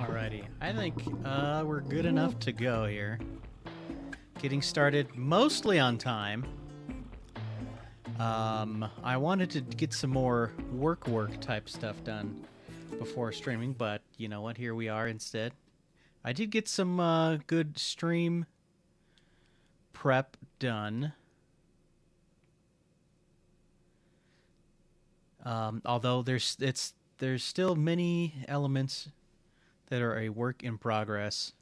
Alrighty, I think we're good enough to go here. Getting started mostly on time. I wanted to get some more work type stuff done before streaming, but you know what? Here we are instead. I did get some good stream prep done. Although there's still many elements that are a work in progress.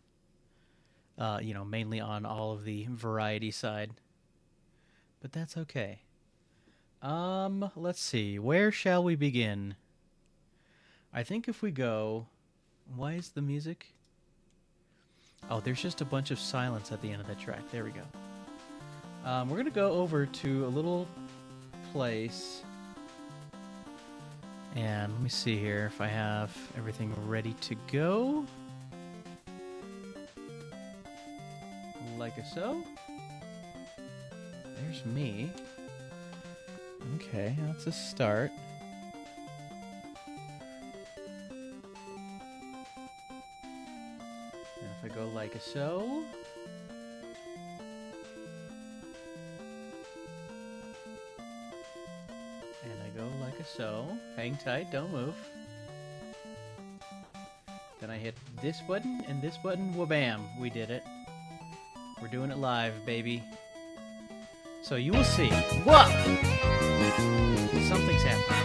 Mainly on all of the variety side. But that's okay. Let's see. Where shall we begin? I think if we go... Why is the music? Oh, there's just a bunch of silence at the end of that track. There we go. We're going to go over to a little place. And let me see here if I have everything ready to go. Like so. There's me. Okay, that's a start. And if I go like so. And I go like so. Hang tight, don't move. Then I hit this button and this button. Wha-bam! We did it. We're doing it live, baby. So you will see. Whoa! Something's happening.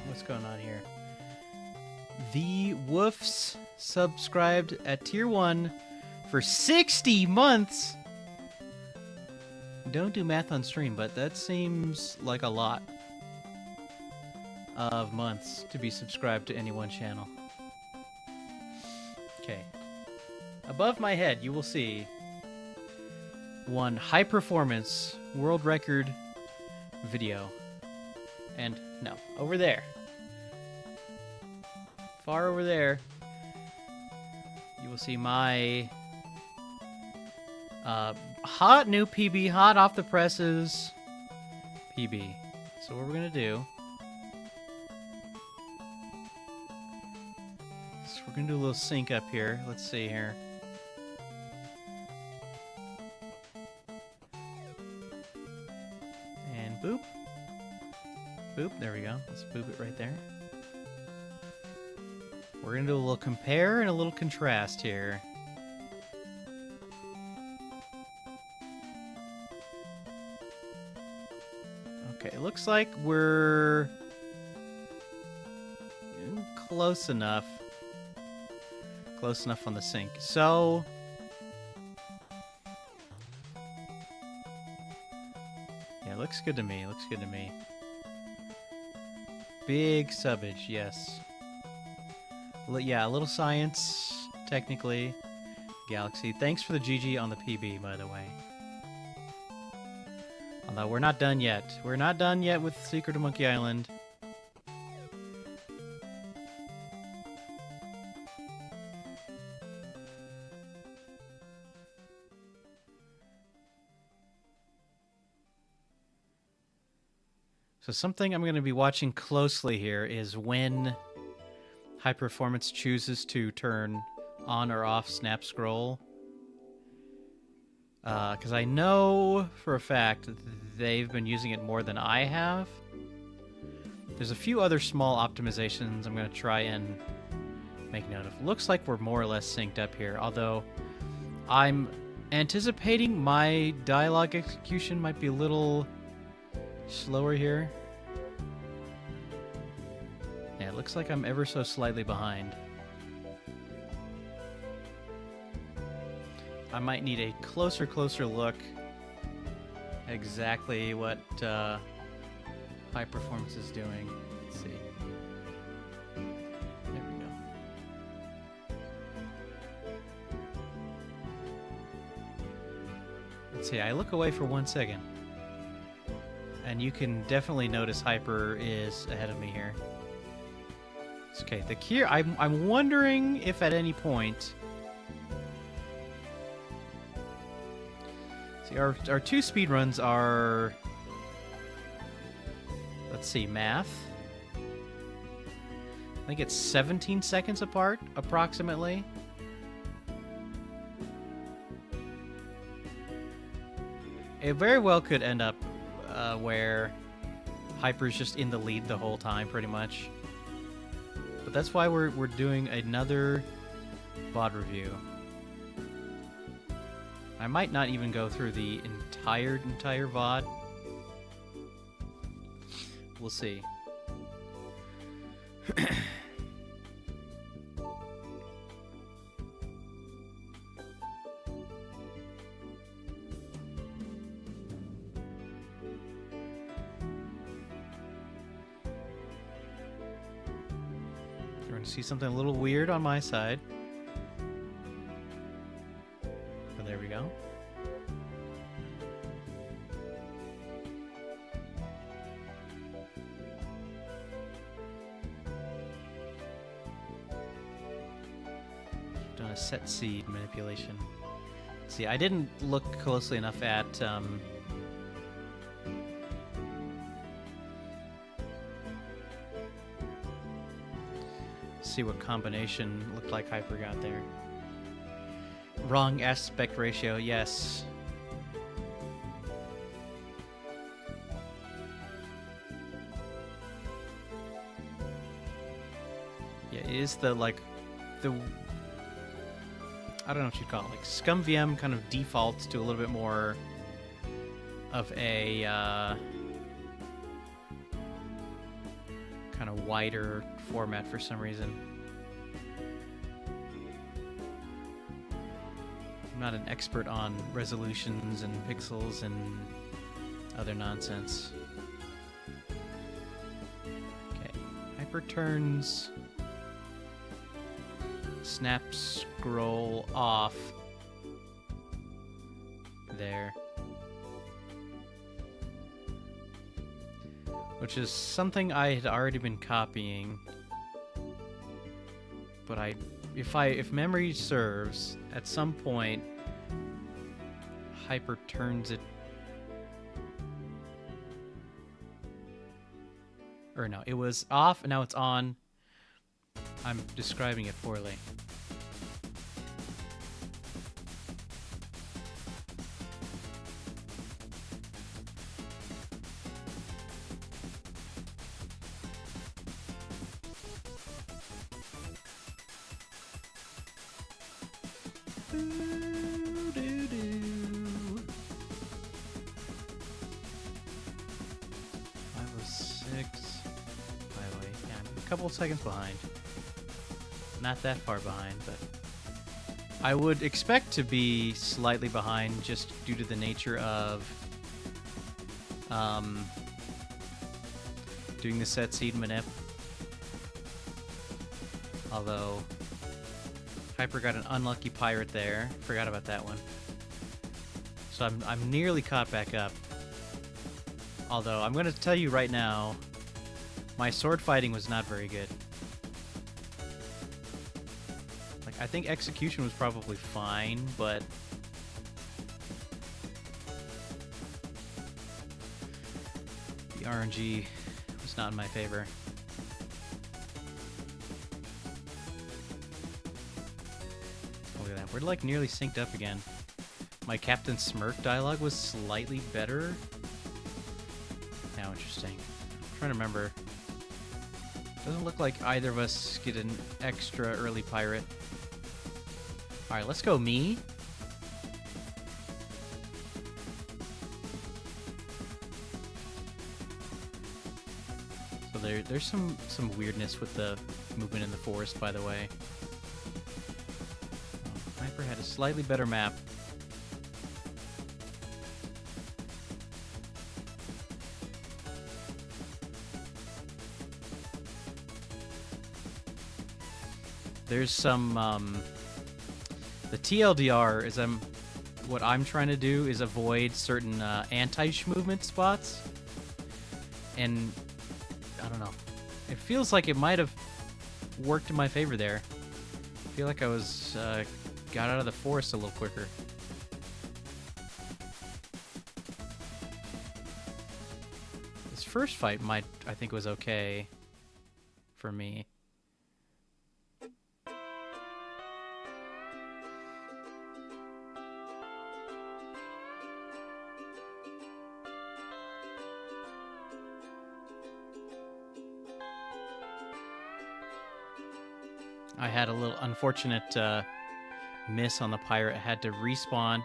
What's going on here? The Woofs subscribed at Tier 1 for 60 months! Don't do math on stream, but that seems like a lot of months to be subscribed to any one channel. Okay. Above my head, you will see one high performance world record video. And no, over there. Far over there, you will see my hot new PB, hot off the presses PB. So what we're gonna do, we're gonna do a little sync up here. Let's see here. And boop. Boop, there we go. Let's boop it right there. We're gonna do a little compare and a little contrast here. Okay, it looks like we're close enough. Close enough on the sync. So yeah, looks good to me. Looks good to me. Big subbage, yes. Yeah, a little science, technically. Galaxy. Thanks for the GG on the PB, by the way. Although we're not done yet. We're not done yet with Secret of Monkey Island. So something I'm going to be watching closely here is when High Performance chooses to turn on or off Snap Scroll. Because I know for a fact they've been using it more than I have. There's a few other small optimizations I'm going to try and make note of. Looks like we're more or less synced up here, although I'm anticipating my dialogue execution might be a little slower here. Yeah, it looks like I'm ever so slightly behind. I might need a closer look at exactly what High Performance is doing. Let's see. There we go. Let's see, I look away for 1 second. And you can definitely notice Hyper is ahead of me here. It's okay, the key... I'm wondering if at any point... See, our two speedruns are Let's see, math. I think it's 17 seconds apart, approximately. It very well could end up where Hyper's just in the lead the whole time, pretty much. But that's why we're doing another VOD review. I might not even go through the entire VOD. We'll see. We're going to see something a little weird on my side. But there we go. Done a set seed manipulation. See, I didn't look closely enough at see what combination looked like Hyper got there. Wrong aspect ratio, yes. Yeah, it is the, like, the... I don't know what you'd call it. Like, Scum VM kind of defaults to a little bit more of a, kind of wider format for some reason. I'm not an expert on resolutions and pixels and other nonsense. Okay, Hyper turns, snap scroll off there. Which is something I had already been copying, but if memory serves, at some point Hyper turns it, or no, it was off and now it's on. I'm describing it poorly. Couple seconds behind. Not that far behind, but I would expect to be slightly behind just due to the nature of doing the set seed manip. Although Hyper got an unlucky pirate there. Forgot about that one. So I'm nearly caught back up. Although I'm going to tell you right now, my sword fighting was not very good. Like, I think execution was probably fine, but the RNG was not in my favor. Look at that. We're like nearly synced up again. My Captain Smirk dialogue was slightly better. Now interesting. I'm trying to remember. Doesn't look like either of us get an extra early pirate. Alright, let's go me. So there's some weirdness with the movement in the forest, by the way. Hyper had a slightly better map. There's some, the TLDR is, what I'm trying to do is avoid certain anti-sh movement spots, and I don't know, it feels like it might have worked in my favor there. I feel like I was, got out of the forest a little quicker. This first fight I think was okay for me. I had a little unfortunate miss on the pirate. I had to respawn,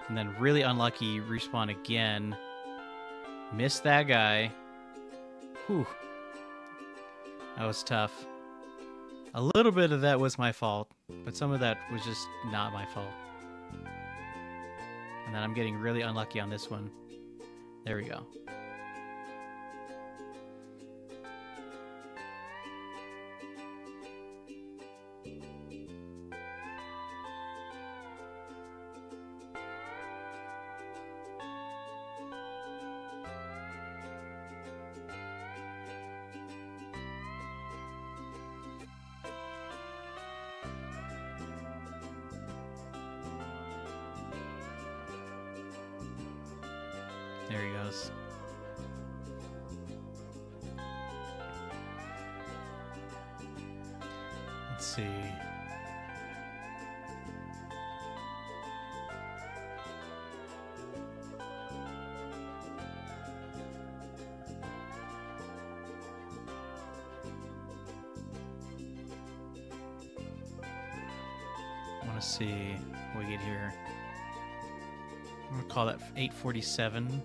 and then really unlucky respawn again. Missed that guy. Whew. That was tough. A little bit of that was my fault, but some of that was just not my fault. And then I'm getting really unlucky on this one. There we go. There he goes. Let's see. I want to see what we get here. I'm going to call that 847.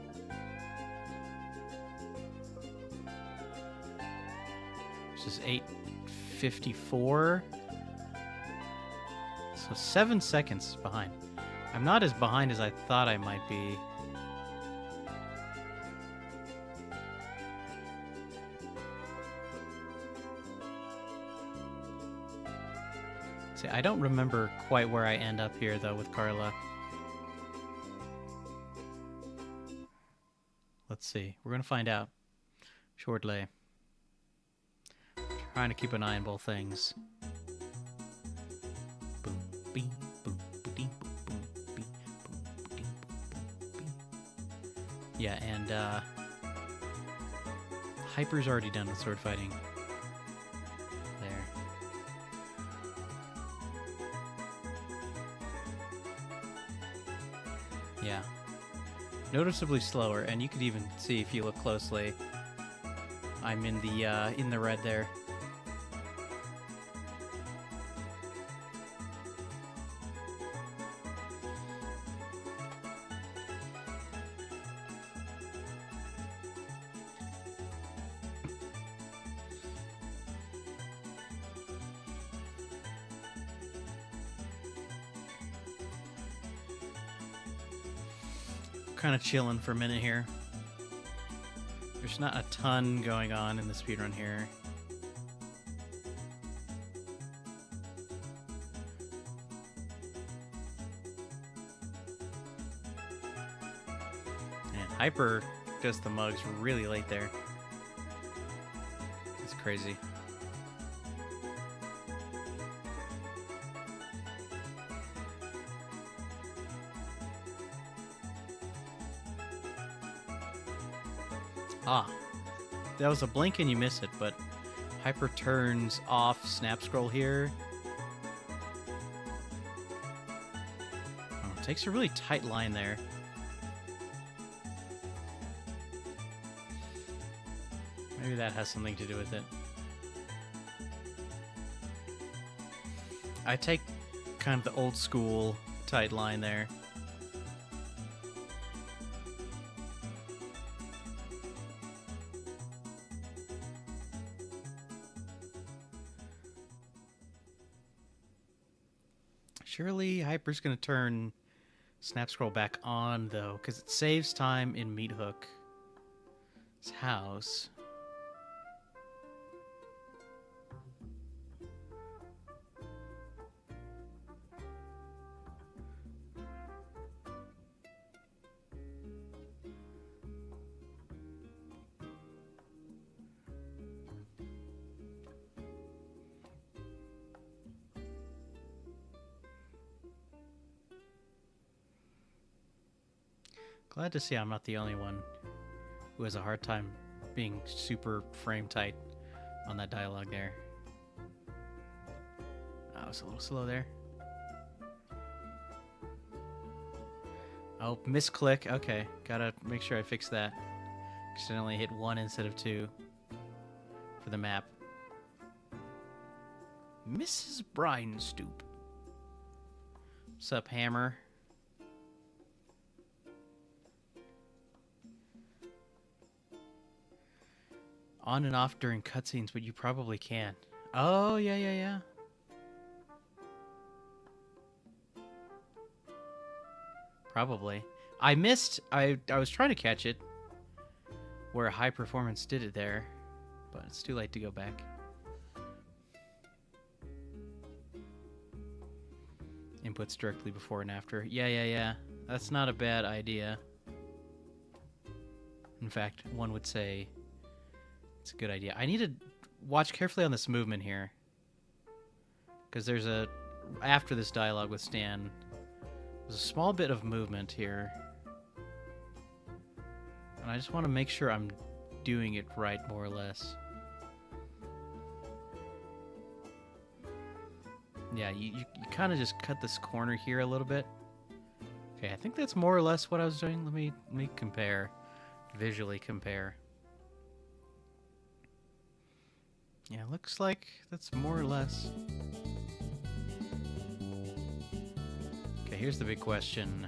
This is 8:54. So 7 seconds behind. I'm not as behind as I thought I might be. See, I don't remember quite where I end up here, though, with Carla. Let's see. We're going to find out shortly. Trying to keep an eye on both things. Boom, bing, boom, ba-ding, boom, boom, bing, boom, ba-ding, boom, boom, bing. Yeah, and Hyper's already done with sword fighting. There. Yeah. Noticeably slower, and you could even see if you look closely. I'm in the red there. Kind of chilling for a minute here. There's not a ton going on in the speedrun here. And Hyper does the mugs really late there. It's crazy. Ah, that was a blink and you miss it, but Hyper turns off snap scroll here. Oh, takes a really tight line there. Maybe that has something to do with it. I take kind of the old school tight line there. Surely Hyper's going to turn snap scroll back on, though, because it saves time in Meat Hook's house. Glad to see I'm not the only one who has a hard time being super frame tight on that dialogue there. Oh, I was a little slow there. Oh, misclick. Okay, gotta make sure I fix that. Accidentally hit 1 instead of 2 for the map. Mrs. Brinestoop. What's up, Hammer? On and off during cutscenes, but you probably can. Oh, yeah. Probably. I missed... I was trying to catch it where High Performance did it there, but it's too late to go back. Inputs directly before and after. Yeah. That's not a bad idea. In fact, one would say it's a good idea. I need to watch carefully on this movement here, because there's a... After this dialogue with Stan, there's a small bit of movement here. And I just want to make sure I'm doing it right, more or less. Yeah, you kind of just cut this corner here a little bit. Okay, I think that's more or less what I was doing. Let me compare. Visually compare. Yeah, looks like that's more or less. Okay, here's the big question.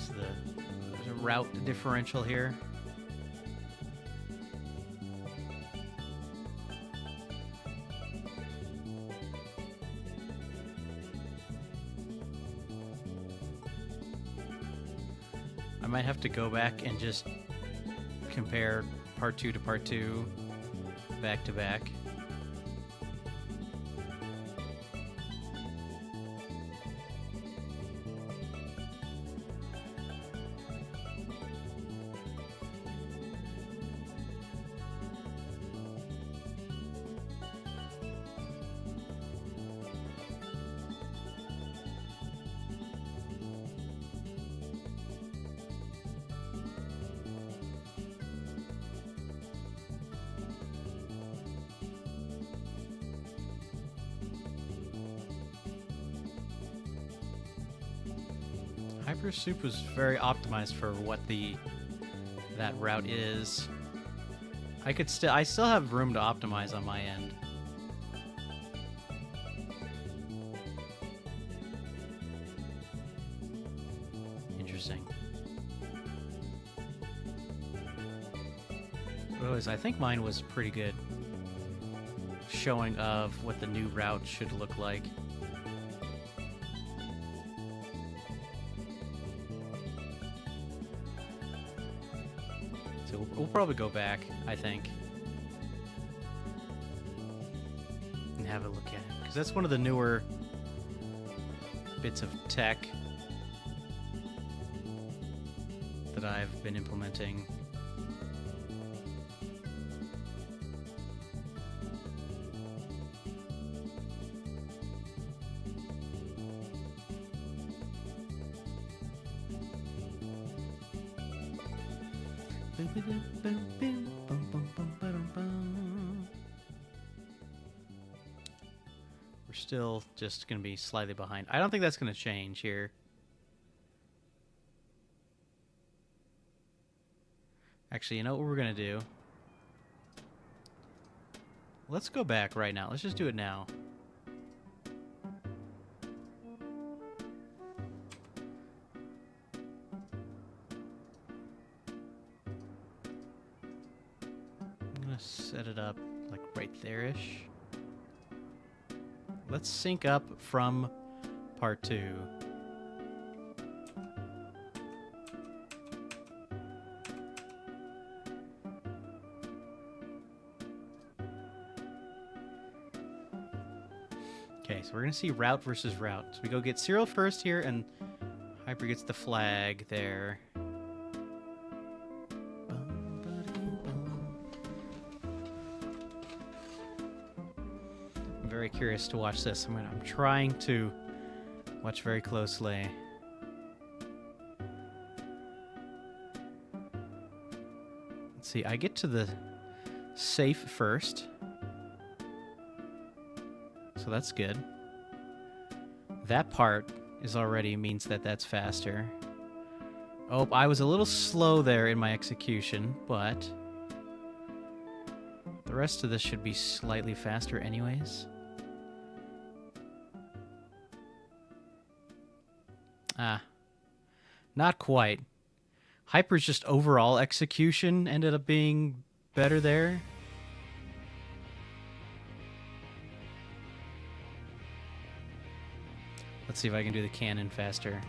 There's a route differential here. I might have to go back and just compare part 2 to part 2, back to back. Hyper Soup was very optimized for what that route is. I still have room to optimize on my end. Interesting. But I think mine was pretty good showing of what the new route should look like. We'll probably go back, I think, and have a look at it, because that's one of the newer bits of tech that I've been implementing. We're still just going to be slightly behind. I don't think that's going to change here. Actually, you know what we're going to do? Let's go back right now. Let's just do it now. Set it up like right there-ish. Let's sync up from part 2. Okay, so we're gonna see route versus route. So we go get Cyril first here, and Hyper gets the flag there. Very curious to watch this. I'm trying to watch very closely. see, I get to the safe first. So that's good. That part is already means that that's faster. Oh, I was a little slow there in my execution, but the rest of this should be slightly faster anyways. Ah, not quite. Hyper's just overall execution ended up being better there. Let's see if I can do the cannon faster.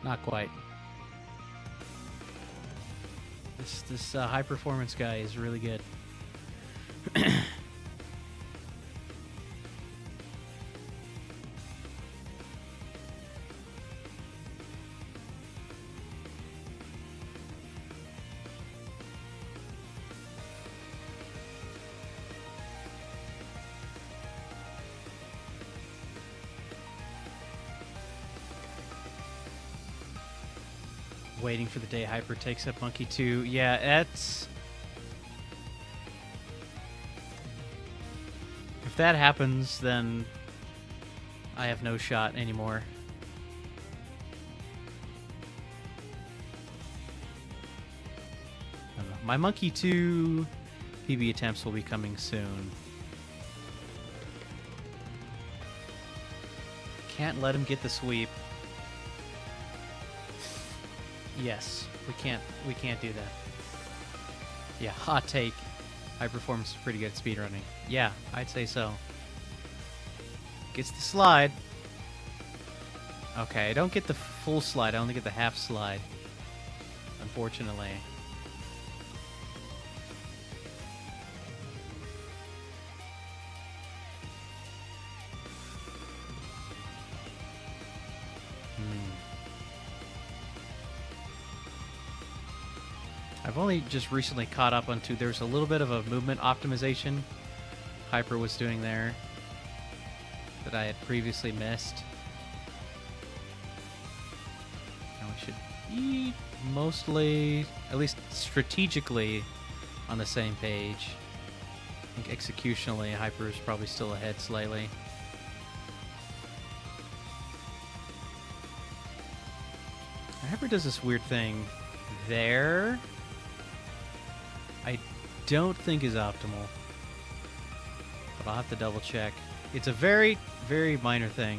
Not quite. This high performance guy is really good. Waiting for the day Hyper takes up Monkey 2. Yeah, that's... If that happens, then I have no shot anymore. I don't know. My Monkey 2 PB attempts will be coming soon. Can't let him get the sweep. Yes, we can't do that. Yeah, hot take. High performance is pretty good at speedrunning. Yeah, I'd say so. Gets the slide. Okay, I don't get the full slide, I only get the half slide. Unfortunately. I've only just recently caught up onto, there's a little bit of a movement optimization Hyper was doing there that I had previously missed. And we should be mostly, at least strategically, on the same page. I think executionally, Hyper is probably still ahead slightly. Hyper does this weird thing there. I don't think is optimal, but I'll have to double check. It's a very, very minor thing.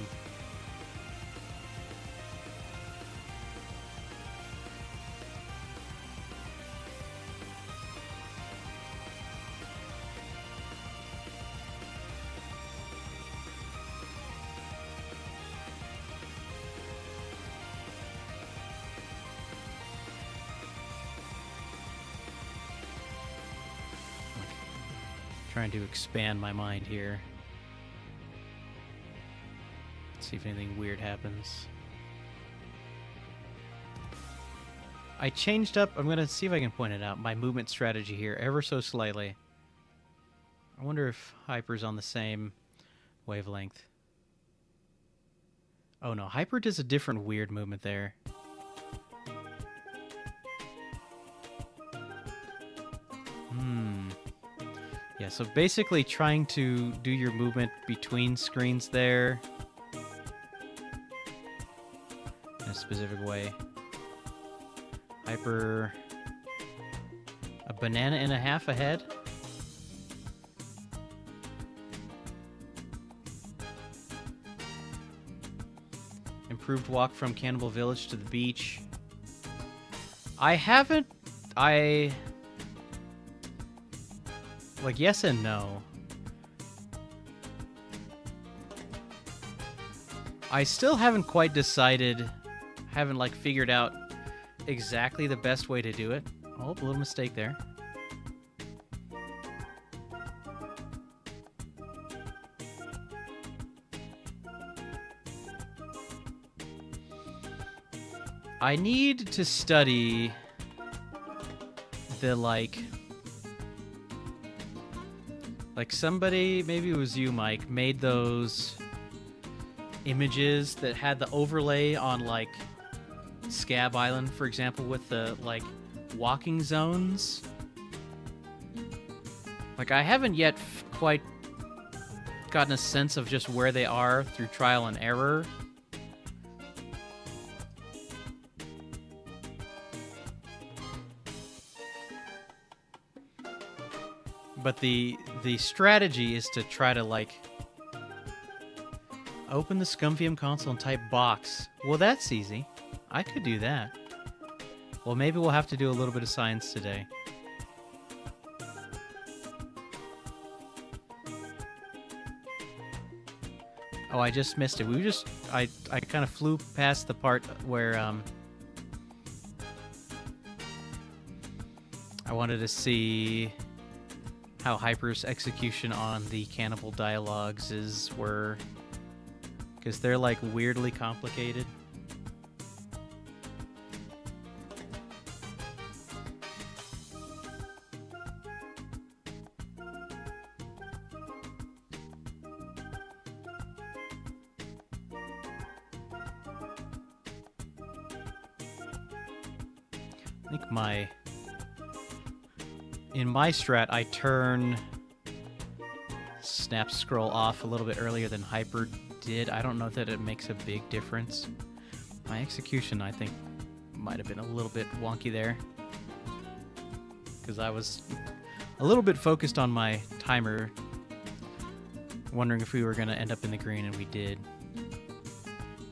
Trying to expand my mind here. See if anything weird happens. I changed up, I'm gonna see if I can point it out, my movement strategy here ever so slightly. I wonder if Hyper's on the same wavelength. Oh no, Hyper does a different weird movement there. Yeah, so basically trying to do your movement between screens there in a specific way. Hyper a banana and a half ahead. Improved walk from Cannibal Village to the beach. Like, yes and no. I still haven't quite decided, haven't like figured out exactly the best way to do it. Oh, a little mistake there. I need to study the like somebody, maybe it was you, Mike, made those images that had the overlay on like Scab Island, for example, with the like walking zones. Like I haven't yet quite gotten a sense of just where they are through trial and error. But the strategy is to try to like open the Scumvium console and type box. Well, that's easy. I could do that. Well, maybe we'll have to do a little bit of science today. Oh, I just missed it. I kind of flew past the part where I wanted to see how Hyper's execution on the cannibal dialogues were, because they're like weirdly complicated. I think in my strat, I turn snap scroll off a little bit earlier than Hyper did. I don't know that it makes a big difference. My execution, I think, might have been a little bit wonky there, because I was a little bit focused on my timer, wondering if we were going to end up in the green, and we did.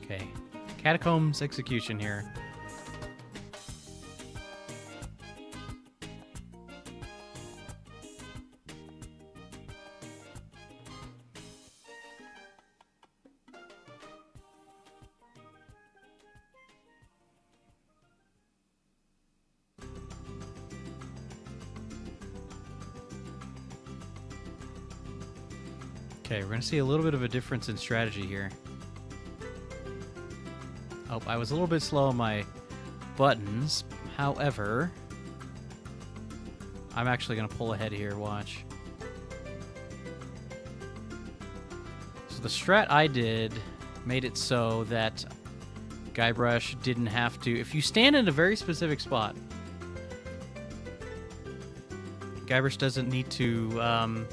Okay, Catacombs execution here. Okay, we're going to see a little bit of a difference in strategy here. Oh, I was a little bit slow on my buttons. However, I'm actually going to pull ahead here. Watch. So the strat I did made it so that Guybrush didn't have to... If you stand in a very specific spot, Guybrush doesn't need to...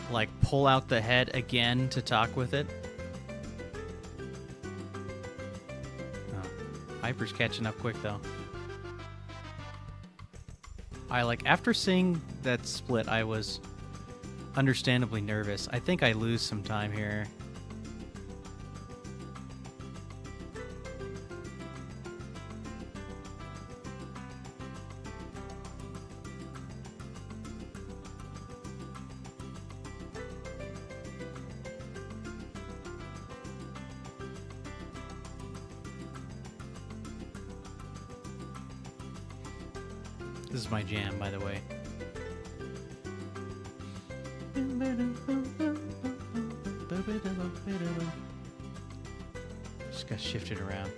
like pull out the head again to talk with it. Oh, Hyper's catching up quick though. After seeing that split, I was understandably nervous. I think I lose some time here. This is my jam, by the way. Just got shifted around.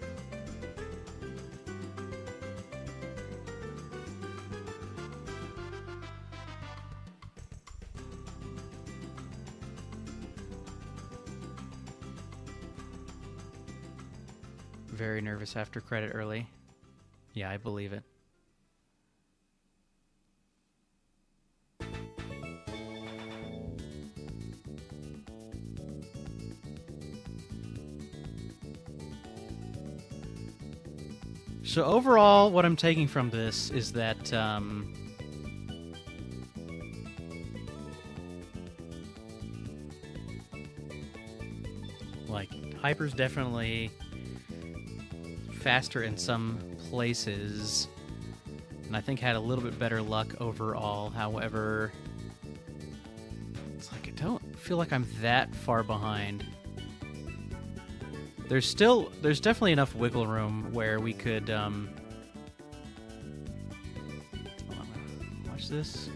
Very nervous after credit early. Yeah, I believe it. So overall, what I'm taking from this is that like Hyper's definitely faster in some places, and I think had a little bit better luck overall. However, it's like I don't feel like I'm that far behind. There's definitely enough wiggle room where we could, watch this.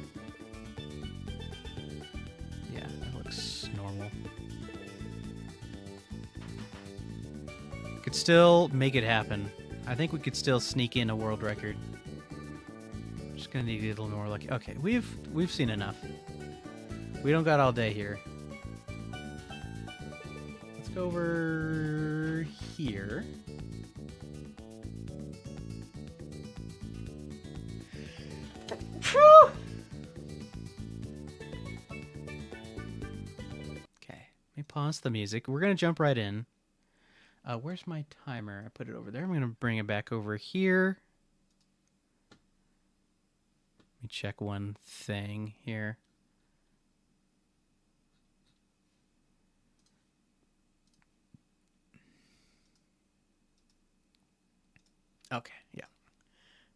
Yeah, that looks normal. Could still make it happen. I think we could still sneak in a world record. Just gonna need a little more lucky. Okay, we've seen enough. We don't got all day here. just over here. Whew! Okay, let me pause the music. We're gonna jump right in. Where's my timer? I put it over there. I'm gonna bring it back over here. Let me check one thing here. Okay, yeah.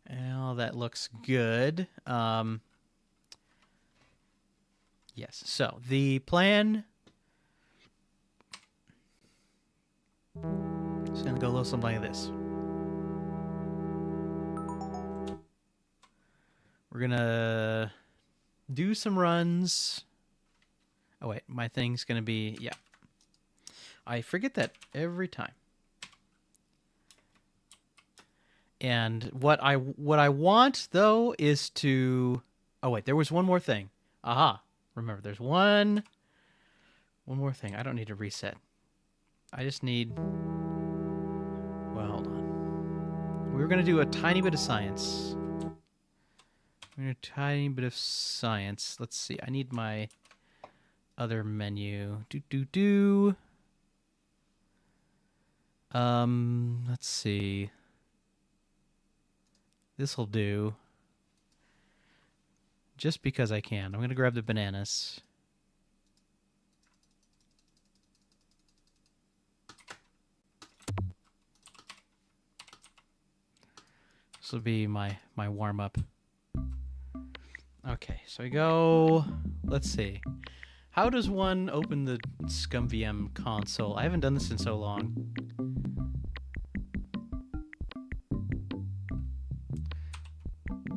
Well, that looks good. Yes, so the plan is going to go a little something like this. We're going to do some runs. Oh, wait, my thing's going to be, yeah. I forget that every time. And what I want, though, is to... Oh, wait, there was one more thing. Aha. Remember, there's one more thing. I don't need to reset. I just need... Well, hold on. We were going to do a tiny bit of science. A tiny bit of science. Let's see. I need my other menu. Let's see. This'll do. Just because I can. I'm going to grab the bananas. This will be my warm-up. Okay, so we go... Let's see. How does one open the ScumVM console? I haven't done this in so long.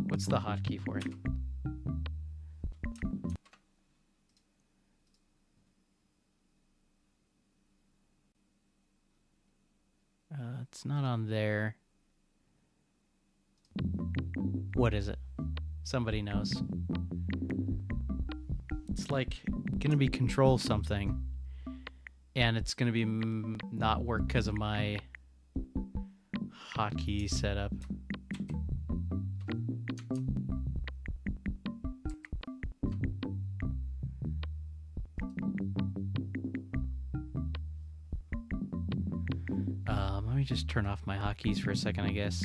What's the hotkey for it? It's not on there. What is it? Somebody knows. It's like gonna be control something, and it's gonna be not work because of my hotkey setup. Let me just turn off my hotkeys for a second, I guess.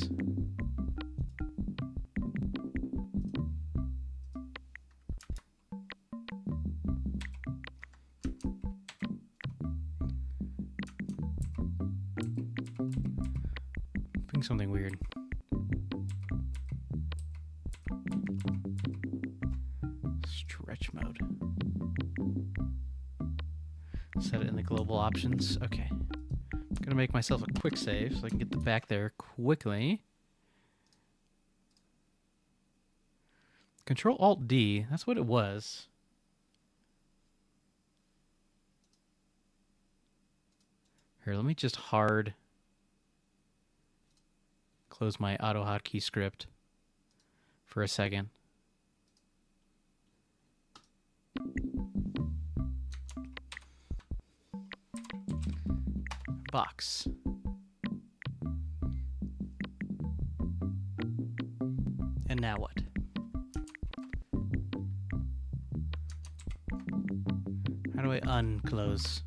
Doing something weird. Stretch mode. Set it in the global options. Okay. I'm gonna make myself a quick save so I can get back there quickly. Control-Alt-D, that's what it was. Here, let me just hard close my auto hotkey script for a second. Box. And now what? How do I unclose?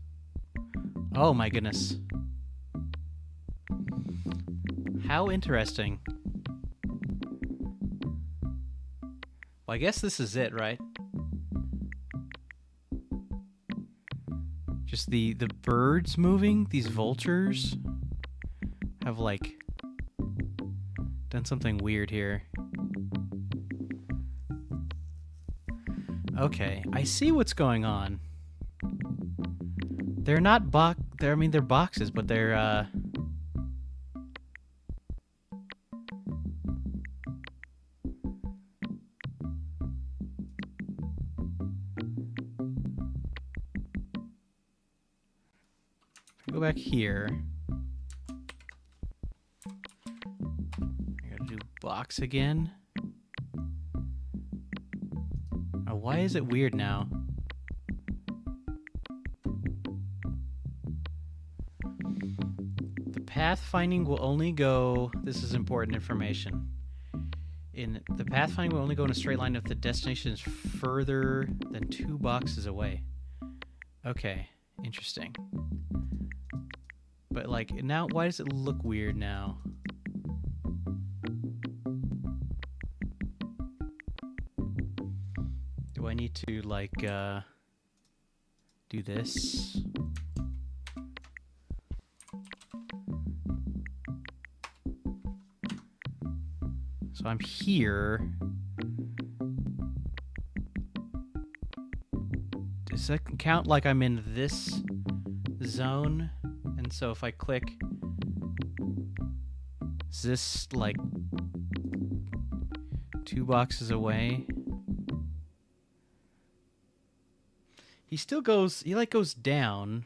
Oh my goodness. How interesting. Well, I guess this is it, right? Just the birds moving, these vultures have like done something weird here. Okay, I see what's going on. They're not they're boxes, but they're go back here. I gotta do box again. Oh, why is it weird now? pathfinding will only go... This is important information. The pathfinding will only go in a straight line if the destination is further than 2 boxes away. Okay, interesting. But like, now, why does it look weird now? Do I need to, like, do this? So I'm here. Does that count like I'm in this zone? And so if I click, is this like 2 boxes away? He still goes, he like goes down.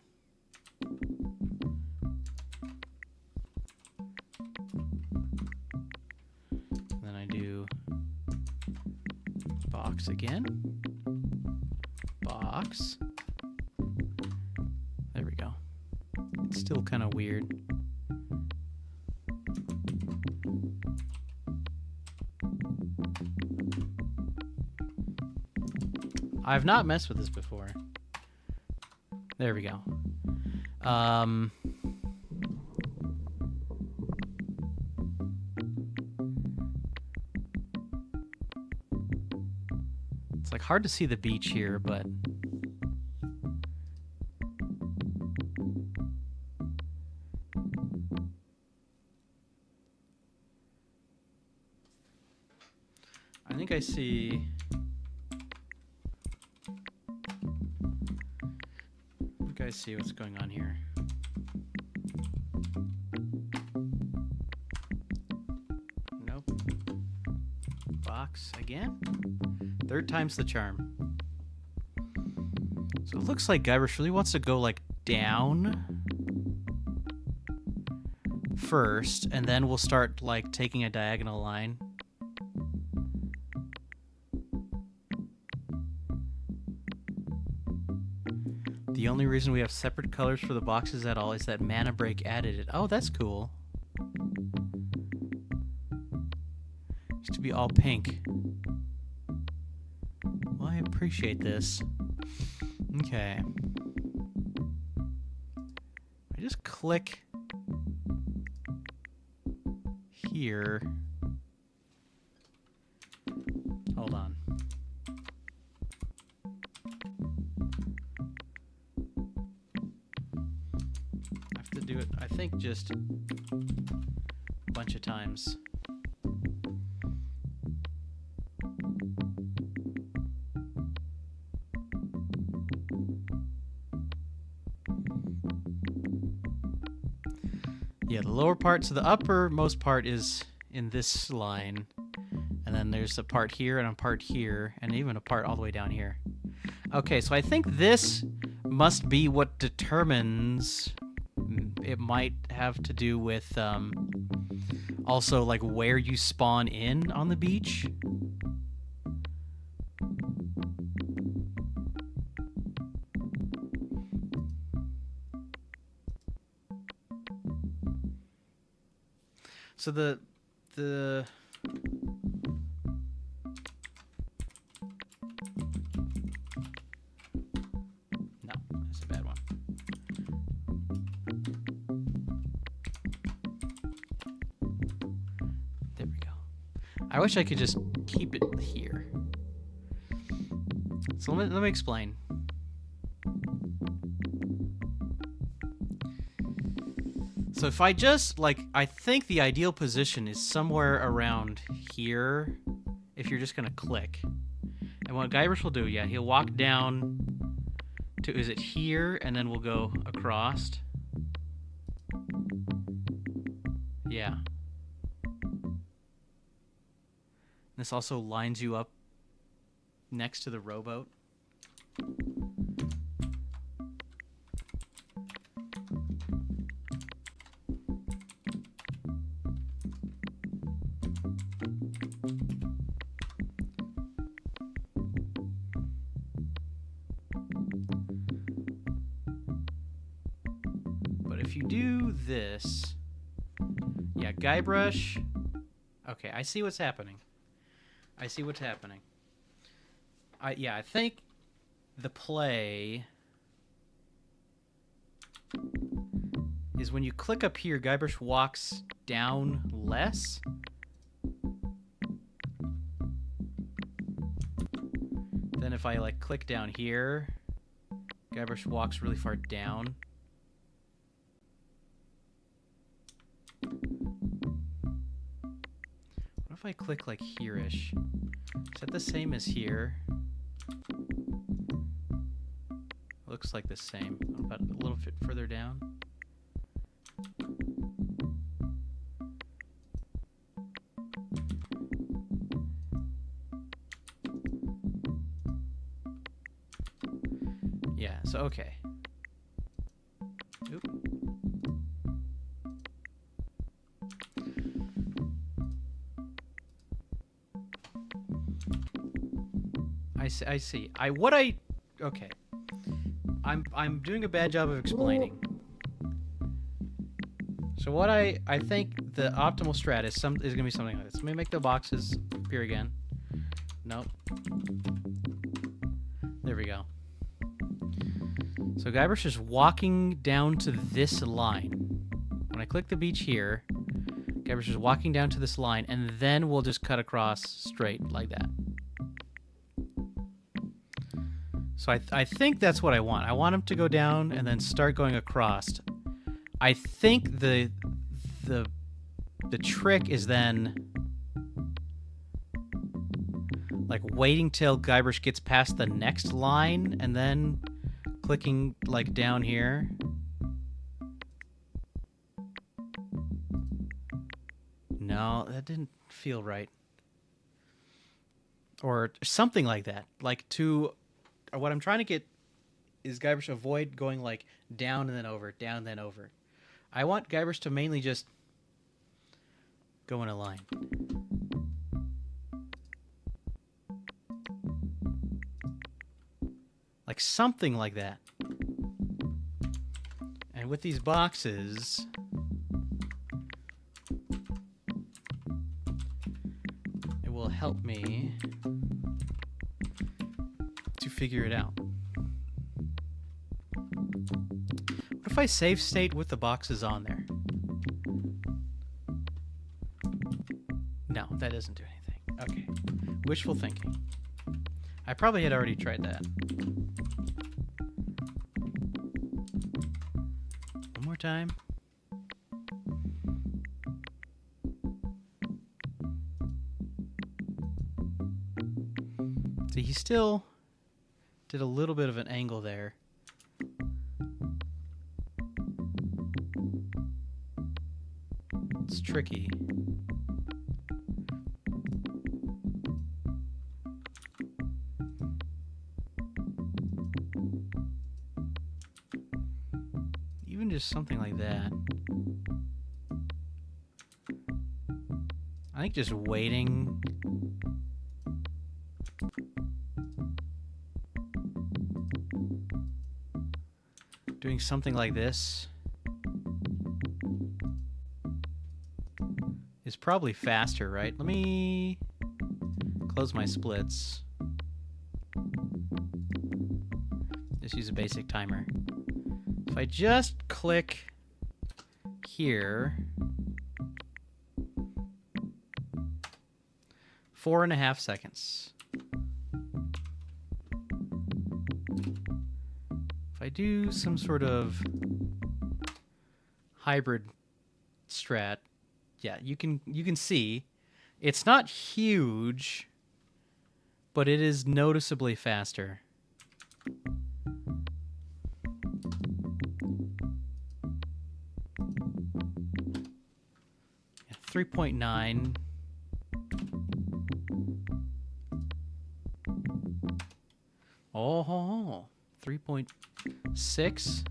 Then I do box again. Box. There we go. It's still kind of weird. I've not messed with this before. There we go. It's like hard to see the beach here, but I think I see. You guys see what's going on here. Nope. Box again. 3rd time's the charm. So it looks like Guybrush really wants to go like down first, and then we'll start like taking a diagonal line. The only reason we have separate colors for the boxes at all is that Mana Break added it. Oh, that's cool. Used to be all pink. Well, I appreciate this. Okay. I just click here. Hold on. I have to do it, I think, just a bunch of times. Yeah, the lower part, so the uppermost part is in this line, and then there's a part here and a part here, and even a part all the way down here. Okay, so I think this must be what determines, it might have to do with also like where you spawn in on the beach. So the no, that's a bad one. There we go. I wish I could just keep it here. So let me explain. So if I just, like, I think the ideal position is somewhere around here, if you're just going to click. And what Guybrush will do, yeah, he'll walk down to, is it here? And then we'll go across. Yeah. This also lines you up next to the rowboat. But if you do this, Yeah, Guybrush. Okay, I see what's happening. I see what's happening. I think the play is when you click up here, Guybrush walks down less. Then if I like click down here, Guybrush walks really far down. What if I click like here-ish? Is that the same as here? Looks like the same. About a little bit further down. Yeah, so okay. Oop. I see. Okay. I'm doing a bad job of explaining. So what I think the optimal strat is gonna be something like this. Let me make the boxes appear again. Nope. There we go. So Guybrush is walking down to this line. When I click the beach here, Guybrush is walking down to this line, and then we'll just cut across straight like that. So I think that's what I want. I want him to go down and then start going across. I think the trick is then like waiting till Guybrush gets past the next line and then clicking like down here. No, that didn't feel right. Or something like that. Like what I'm trying to get is Guybrush to avoid going like down and then over, down and then over. I want Guybrush to mainly just go in a line. Like something like that. And with these boxes, it will help me to figure it out. What if I save state with the boxes on there? No, that doesn't do anything. Okay. Wishful thinking. I probably had already tried that. One more time. See, he still did a little bit of an angle there. It's tricky. Even just something like that. I think just waiting. Doing something like this is probably faster, right? Let me close my splits. Just use a basic timer. If I just click here, 4.5 seconds. If I do some sort of hybrid strat, yeah, you can see it's not huge, but it is noticeably faster. 3.9. Oh, 3.6.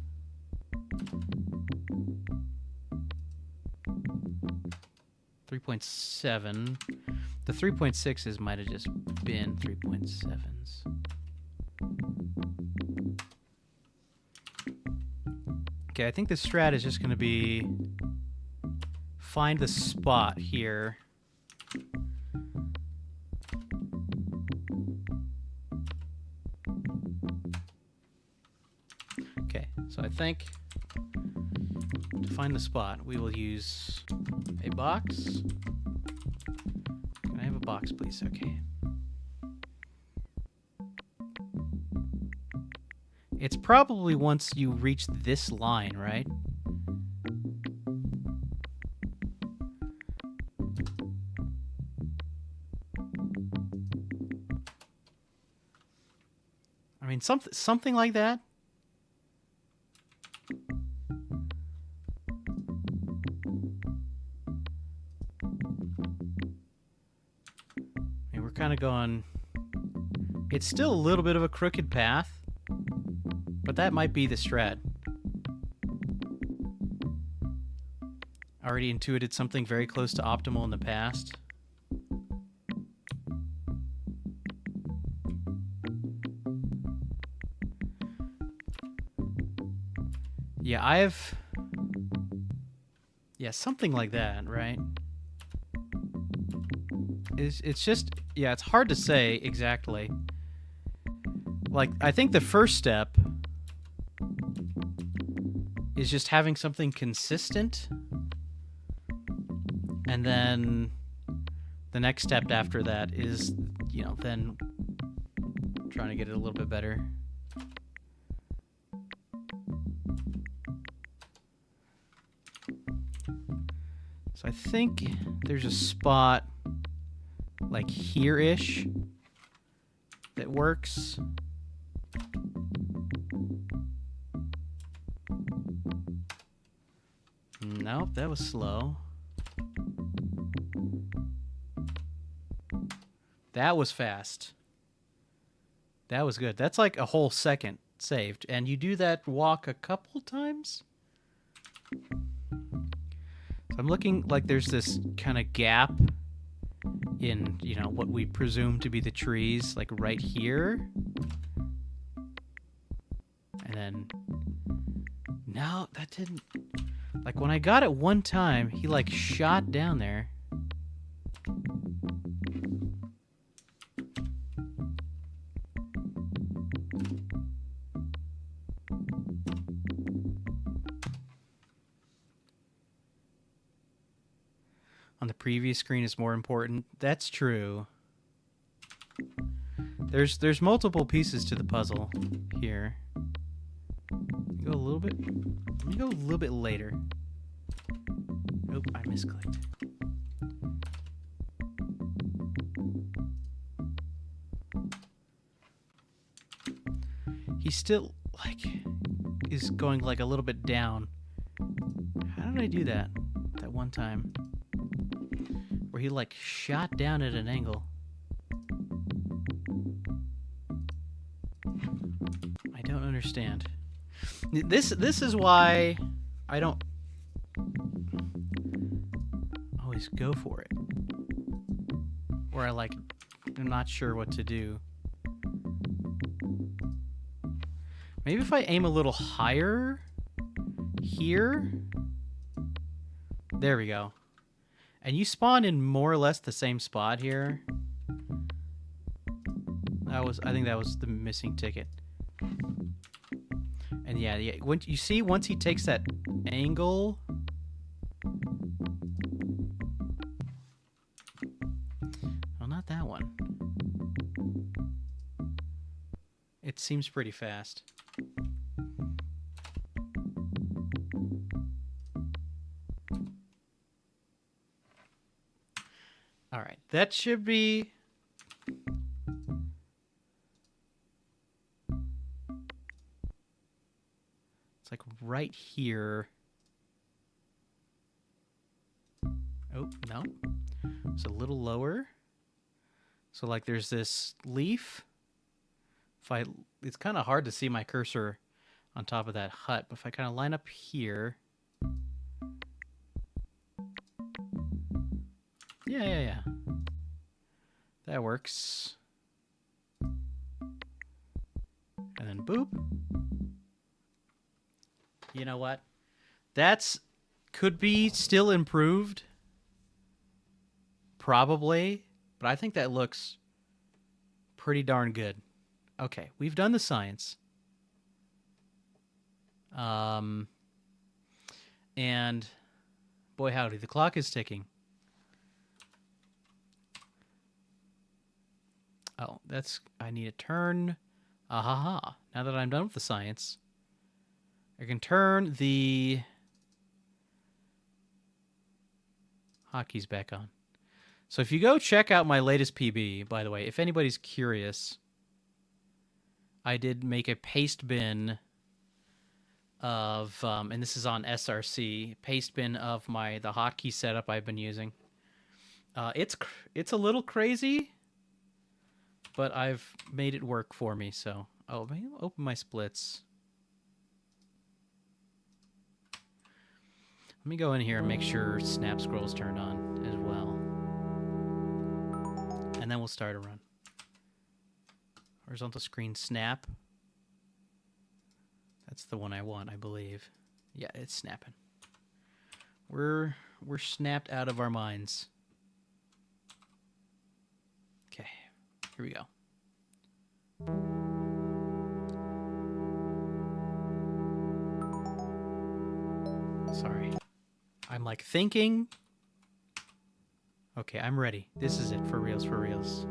3.7. The 3.6s might have just been 3.7s. Okay, I think the strat is just going to be find the spot here. Okay, so I think to find the spot, we will use a box. Can I have a box, please? Okay. It's probably once you reach this line, right? I mean, something like that. I mean, we're kind of going... It's still a little bit of a crooked path, but that might be the strat. Already intuited something very close to optimal in the past. Yeah, yeah, something like that, right? It's just... Yeah, it's hard to say exactly. Like, I think the first step is just having something consistent. And then the next step after that is, you know, then trying to get it a little bit better. So I think there's a spot like here-ish that works. Nope, that was slow. That was fast. That was good. That's like a whole second saved. And you do that walk a couple times? So I'm looking like there's this kind of gap in, you know, what we presume to be the trees, like right here. And then... No, that didn't... Like, when I got it one time, he, like, shot down there. On the previous screen is more important. That's true. There's multiple pieces to the puzzle here. Go a little bit. Let me go a little bit later. Nope, I misclicked. He still, like, is going, like, a little bit down. How did I do that? That one time. Where he, like, shot down at an angle. I don't understand. This is why I don't always go for it. Where I, like, I'm not sure what to do. Maybe if I aim a little higher here. There we go. And you spawn in more or less the same spot here. I think that was the missing ticket. And yeah, when you see once he takes that angle, well, not that one. It seems pretty fast. All right, that should be... It's like right here. Oh, no. It's a little lower. So like there's this leaf. It's kind of hard to see my cursor on top of that hut, but if I kind of line up here. Yeah. That works. And then boop. You know what? That's Could be still improved. Probably. But I think that looks pretty darn good. Okay, we've done the science. And boy howdy, the clock is ticking. Oh, I need to turn. Ahaha. Now that I'm done with the science, I can turn the hotkeys back on. So if you go check out my latest PB, by the way, if anybody's curious, I did make a paste bin of, and this is on SRC, paste bin of the hotkey setup I've been using. It's a little crazy, but I've made it work for me. So, oh, maybe I'll open my splits. Let me go in here and make sure snap scroll's turned on as well. And then we'll start a run. Horizontal screen snap. That's the one I want, I believe. Yeah, it's snapping. We're snapped out of our minds. Okay, here we go. Sorry. I'm like thinking. Okay, I'm ready. This is it for reals, for reals.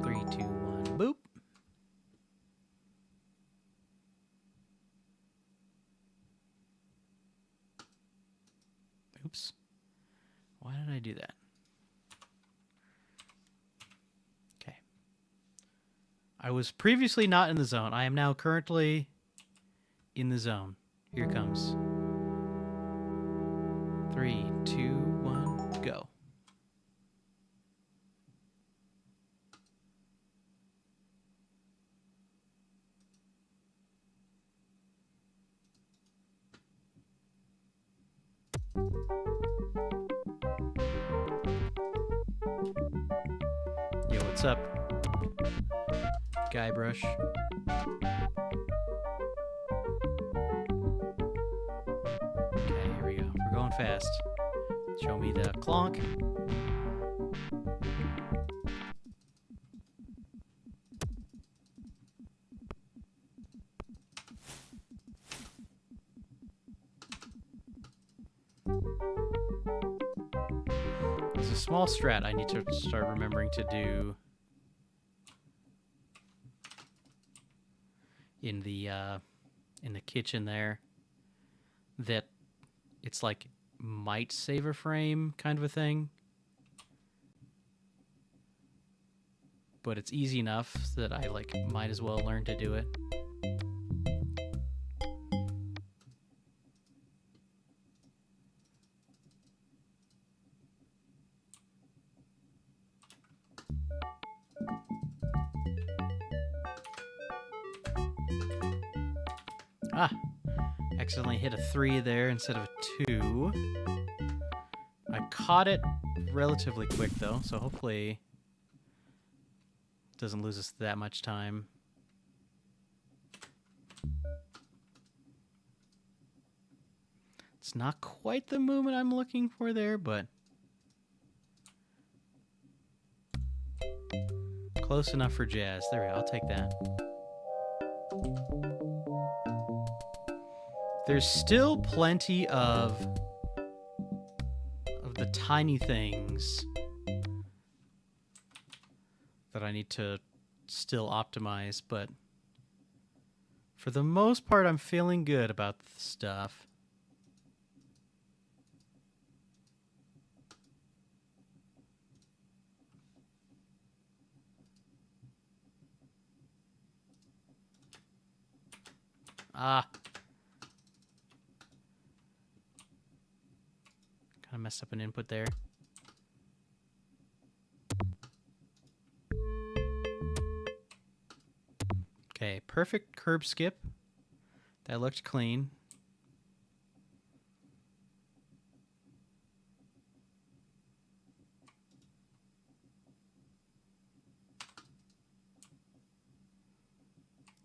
3, 2, 1, boop. Oops. Why did I do that? Okay. I was previously not in the zone. I am now currently in the zone. Here it comes. 3, 2, 1, go. Yo, what's up? Guybrush. Okay, here we go. We're going fast. Show me the clonk. There's a small strat I need to start remembering to do in the kitchen there, that it's like might save a frame kind of a thing, but it's easy enough that I like might as well learn to do it. Ah, accidentally hit a 3 there instead of a 2. I caught it relatively quick though, so hopefully it doesn't lose us that much time. It's not quite the movement I'm looking for there, but close enough for jazz. There we go, I'll take that. There's still plenty of the tiny things that I need to still optimize, but for the most part, I'm feeling good about the stuff. Ah. Kind of messed up an input there. Okay, perfect curb skip. That looked clean.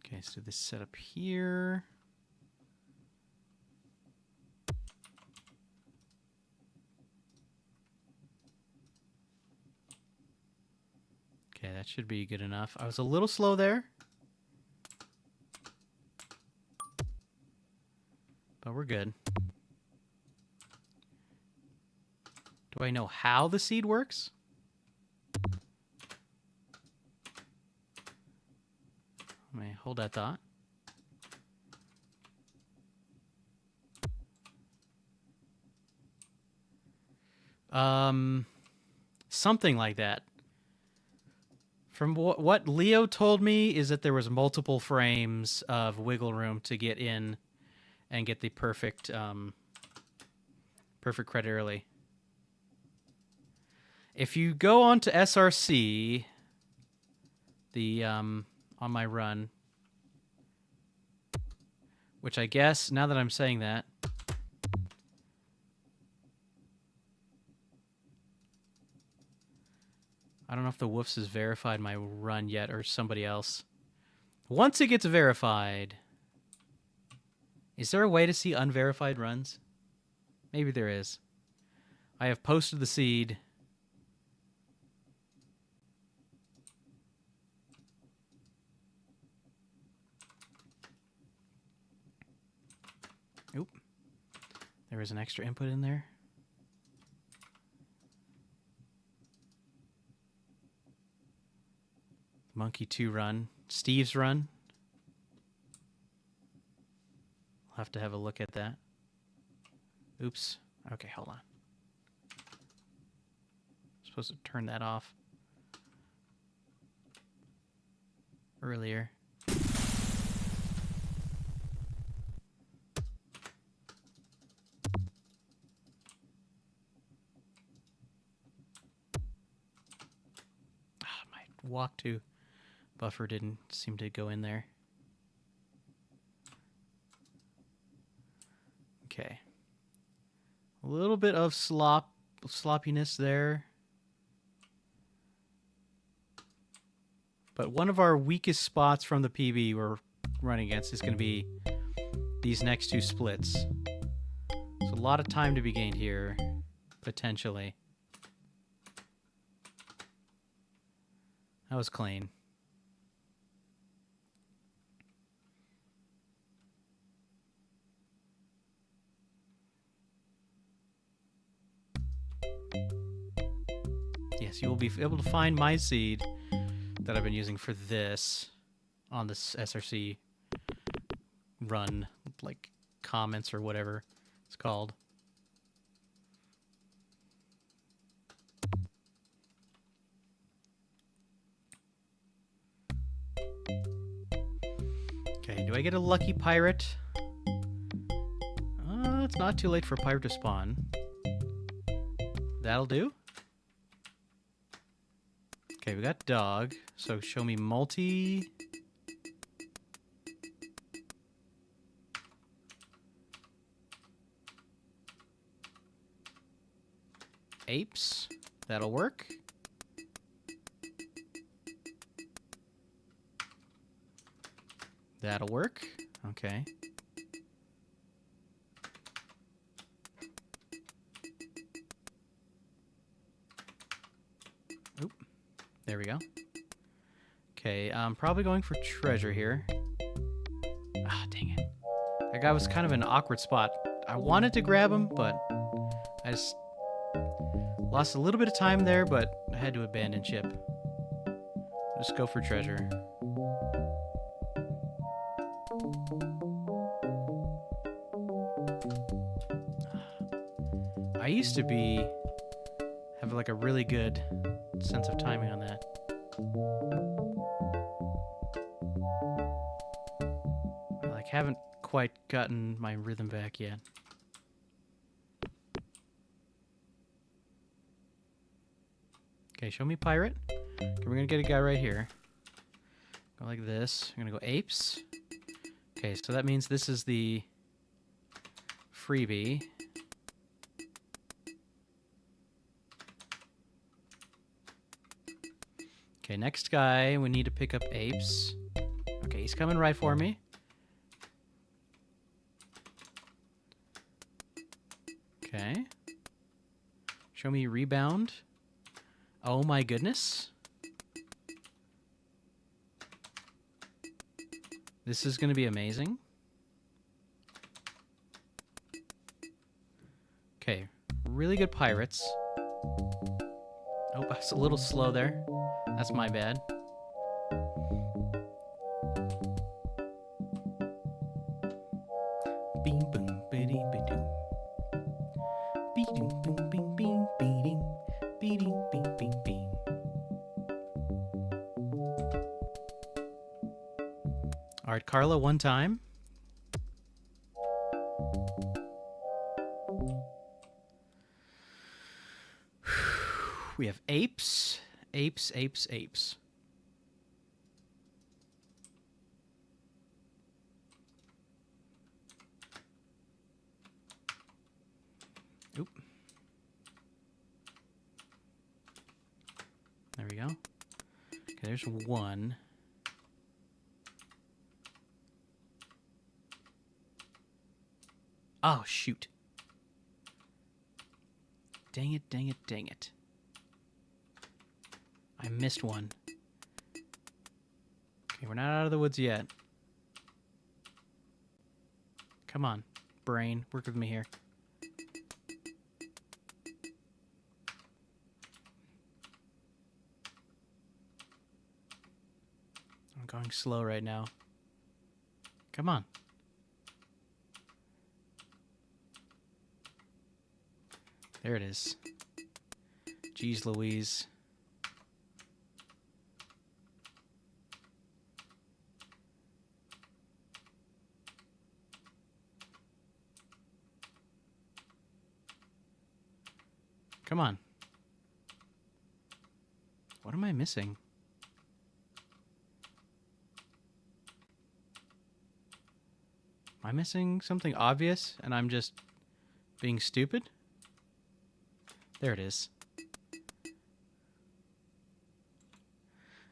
Okay, so this setup here. that should be good enough. I was a little slow there. But we're good. Do I know how the seed works? Let me hold that thought. Something like that. From what Leo told me is that there was multiple frames of wiggle room to get in and get the perfect perfect credit early. If you go on to SRC, the on my run, which I guess now that I'm saying that, I don't know if the Woofs has verified my run yet or somebody else. Once it gets verified, is there a way to see unverified runs? Maybe there is. I have posted the seed. Oop. There was an extra input in there. Monkey 2 run. Steve's run. I'll have to have a look at that. Oops. Okay, hold on. Supposed to turn that off earlier. My walk to buffer didn't seem to go in there. Okay. A little bit of sloppiness there. But one of our weakest spots from the PB we're running against is going to be these next two splits. There's a lot of time to be gained here, potentially. That was clean. Yes, you will be able to find my seed that I've been using for this on this SRC run, like comments or whatever it's called. Okay, do I get a lucky pirate? It's not too late for a pirate to spawn. That'll do. Okay, we got dog. So show me multi. Apes. That'll work. That'll work. Okay. Oop. There we go. Okay, I'm probably going for treasure here. Ah, dang it. That guy was kind of an awkward spot. I wanted to grab him, but I just lost a little bit of time there, but I had to abandon ship. Just go for treasure. I used to have like a really good sense of timing on that. I like haven't quite gotten my rhythm back yet. Okay, show me pirate. Okay, we're gonna get a guy right here. Go like this. I'm gonna go apes. Okay, so that means this is the freebie. Okay, next guy, we need to pick up apes. Okay, he's coming right for me. Okay. Show me rebound. Oh my goodness. This is going to be amazing. Okay, really good pirates. Oh, it's a little slow there. That's my bad. Beam boom biddy bidoo. Beeding boom bing bing beeding. Beeding bing bing bing. Alright, Carla, one time. We have apes. Apes, apes, apes. Oop. There we go. Okay, there's one. Oh, shoot. Dang it, dang it, dang it. I missed one. Okay, we're not out of the woods yet. Come on, brain. Work with me here. I'm going slow right now. Come on. There it is. Jeez Louise. Come on. What am I missing? Am I missing something obvious and I'm just being stupid? There it is.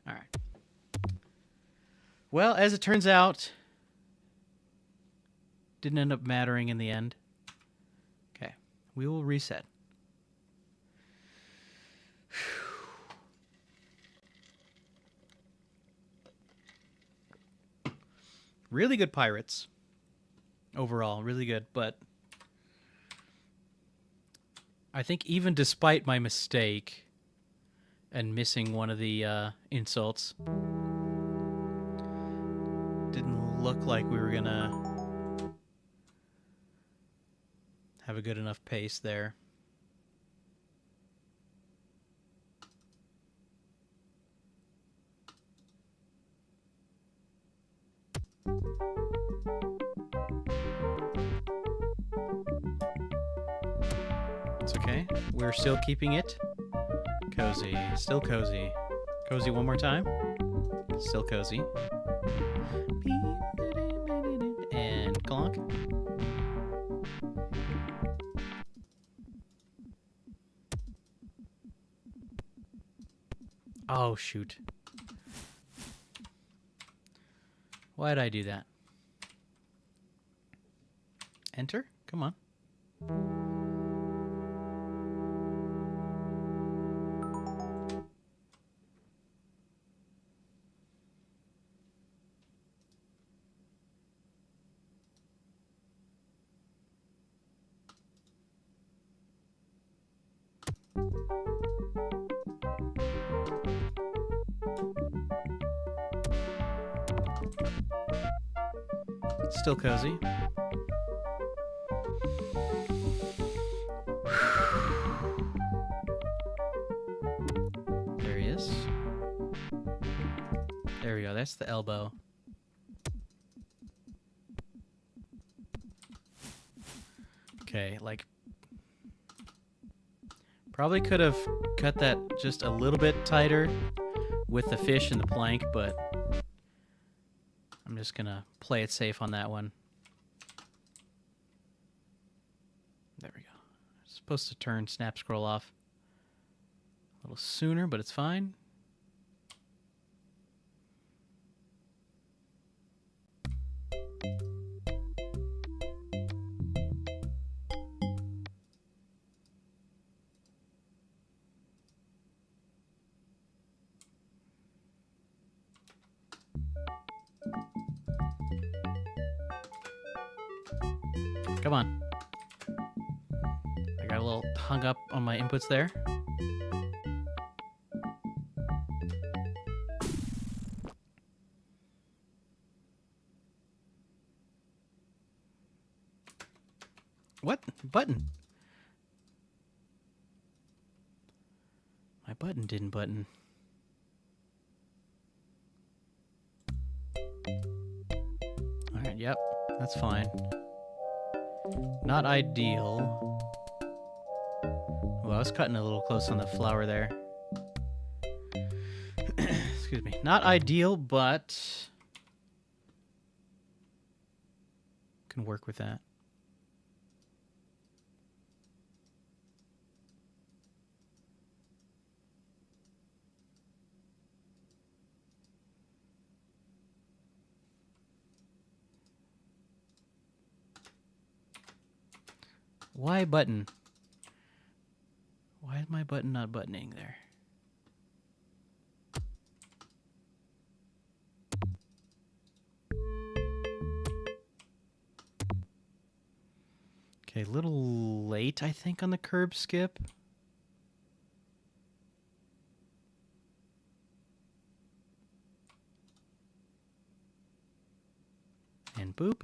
All right. Well, as it turns out, didn't end up mattering in the end. Okay, we will reset. Really good pirates. Overall, really good, but I think even despite my mistake and missing one of the insults, didn't look like we were gonna have a good enough pace there. It's okay. We're still keeping it cozy. Still cozy. Cozy one more time. Still cozy. And clonk. Oh, shoot. Why'd I do that? Enter? Come on. Still cozy. There he is. There we go. That's the elbow. Okay, like... Probably could have cut that just a little bit tighter with the fish and the plank, but... I'm just gonna play it safe on that one. There we go. It's supposed to turn snap scroll off a little sooner, but it's fine. Come on. I got a little hung up on my inputs there. What? Button? My button didn't button. Alright, yep. That's fine. Not ideal. Well, I was cutting a little close on the flower there. Excuse me. Not ideal, but can work with that. Why button? Why is my button not buttoning there? Okay, a little late, I think, on the curb skip. And boop.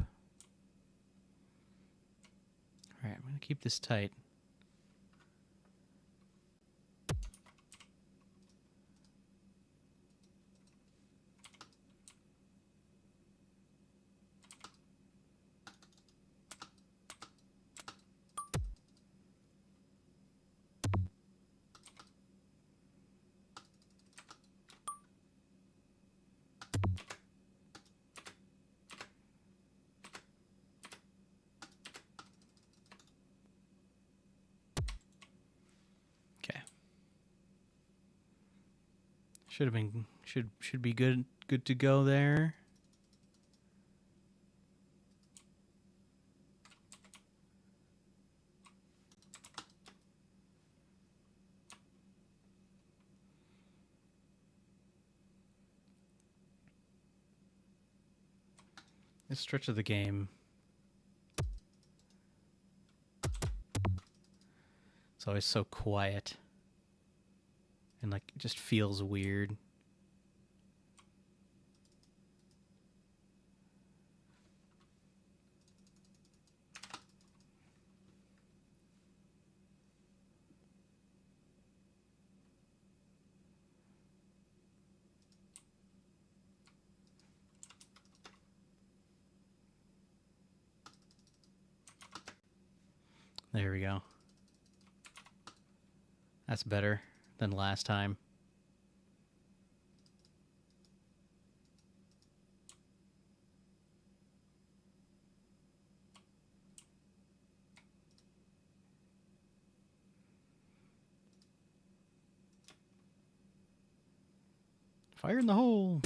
Alright, I'm going to keep this tight. Should be good to go there. This stretch of the game, it's always so quiet. And like it just feels weird. There we go. That's better than last time. Fire in the hole.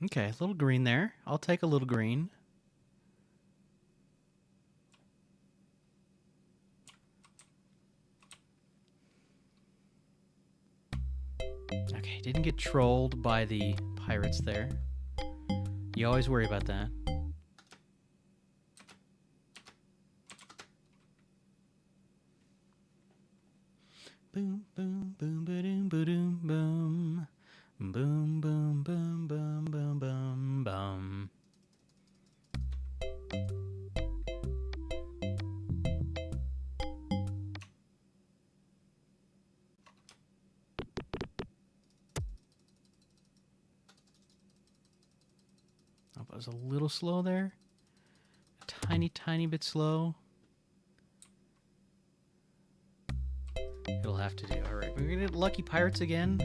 Okay, a little green there. I'll take a little green. Okay, didn't get trolled by the pirates there. You always worry about that. Boom, boom, boom, ba-doom, ba-doom, boom. Boom, boom, boom, boom, boom, boom, boom. Oh, I was a little slow there. A tiny bit slow. It'll have to do. Alright, we're gonna get lucky pirates again.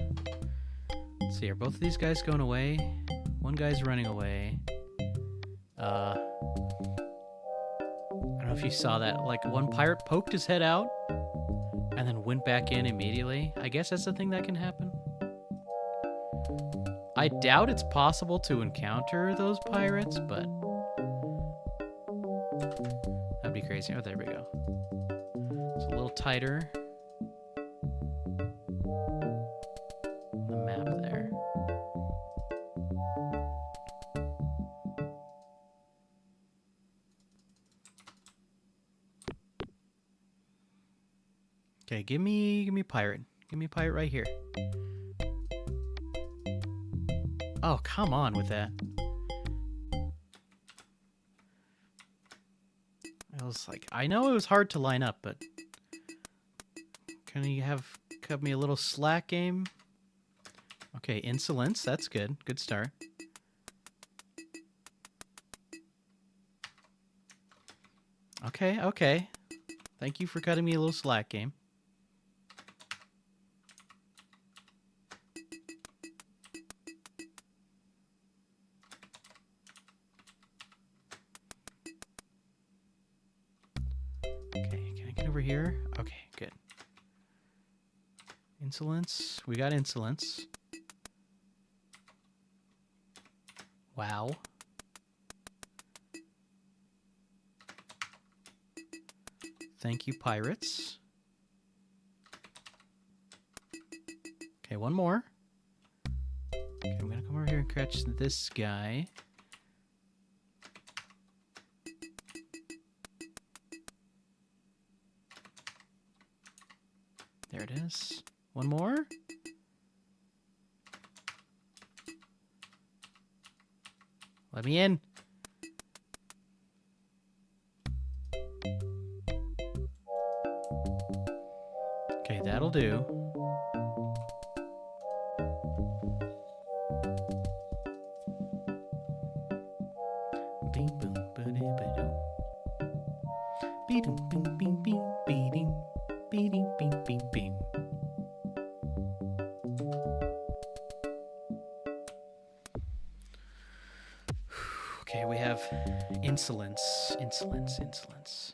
Let's see, are both of these guys going away? One guy's running away. I don't know if you saw that. Like, one pirate poked his head out and then went back in immediately. I guess that's the thing that can happen. I doubt it's possible to encounter those pirates, but that'd be crazy. Oh, there we go. It's a little tighter on the map there. Okay, give me pirate. Give me pirate right here. Oh, come on with that. I was like, I know it was hard to line up, but can you cut me a little slack, game? Okay, insolence, that's good. Good start. Okay, okay. Thank you for cutting me a little slack, game. Okay, can I get over here? Okay, good. Insolence. We got insolence. Wow. Thank you, pirates. Okay, one more. Okay, I'm gonna come over here and catch this guy. There it is. One more. Let me in. Okay, that'll do. Bing boom ba-dee ba-doo. Bee-doom bing bing bing bee-ding. Bee-ding bing bing bing. Okay, we have insolence, insolence, insolence.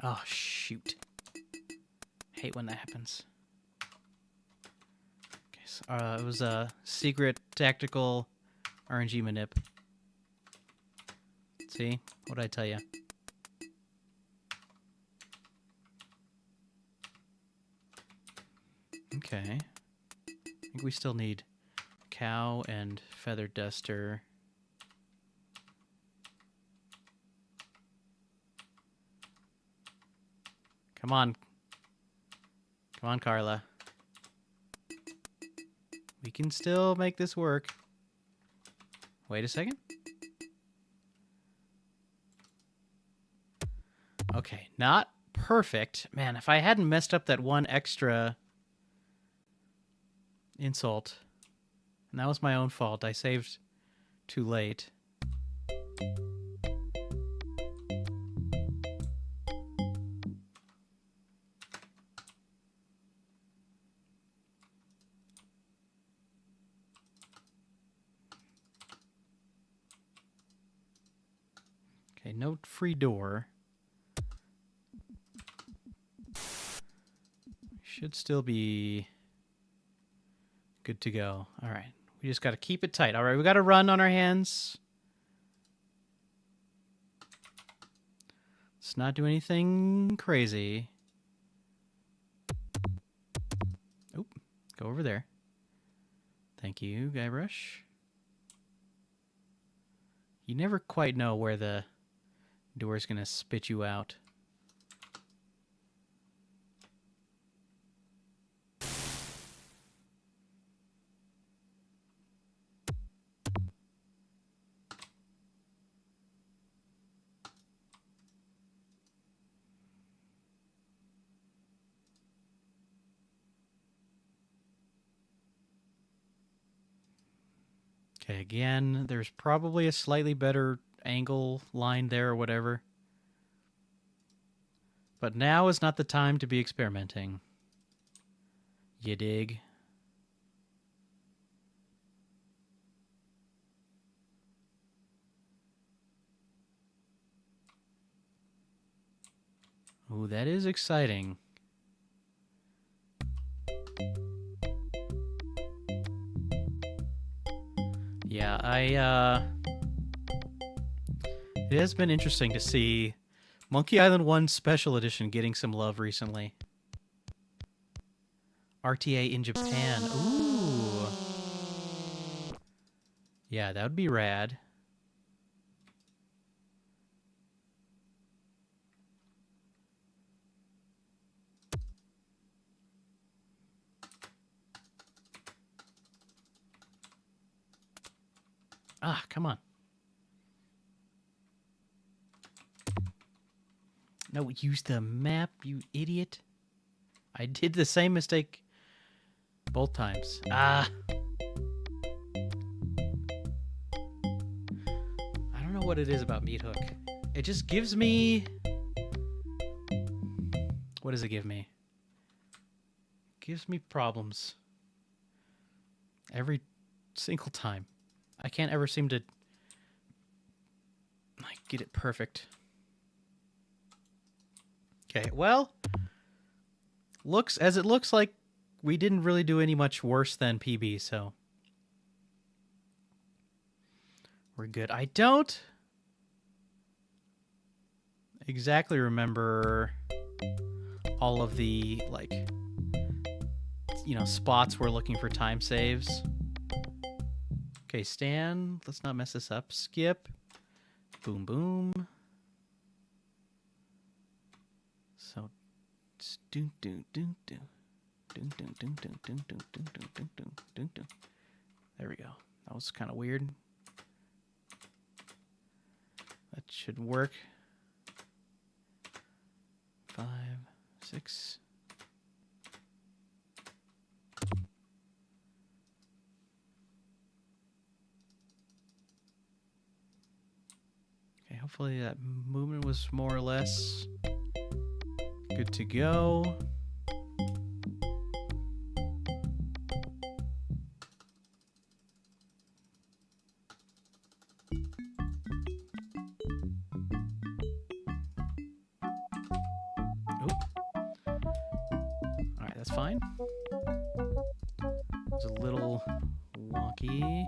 Oh, shoot. Hate when that happens. Okay, so, it was a secret tactical RNG manip. See? What'd I tell you? Okay. I think we still need cow and feather duster. Come on. Come on, Carla. We can still make this work. Wait a second. Okay, not perfect. Man, if I hadn't messed up that one extra insult, and that was my own fault. I saved too late. Okay, no free door. Should still be good to go. All right. We just got to keep it tight. All right, we got to run on our hands. Let's not do anything crazy. Oop. Go over there. Thank you, Guybrush. You never quite know where the door is going to spit you out. Okay, again, there's probably a slightly better angle line there or whatever. But now is not the time to be experimenting. You dig? Ooh, that is exciting. Yeah, it has been interesting to see Monkey Island 1 Special Edition getting some love recently. RTA in Japan. Ooh. Yeah, that would be rad. Ah, come on. No, use the map, you idiot. I did the same mistake both times. Ah. I don't know what it is about Meat Hook. It just gives me... What does it give me? It gives me problems. Every single time. I can't ever seem to like get it perfect. Okay, well, it looks like we didn't really do any much worse than PB, so we're good. I don't exactly remember all of the, like, you know, spots we're looking for time saves. Okay, Stan, let's not mess this up. Skip. Boom, boom. So, do do do do. There we go. That was kind of weird. That should work. 5, 6. Okay, hopefully that movement was more or less good to go. Alright, that's fine. It's a little wonky.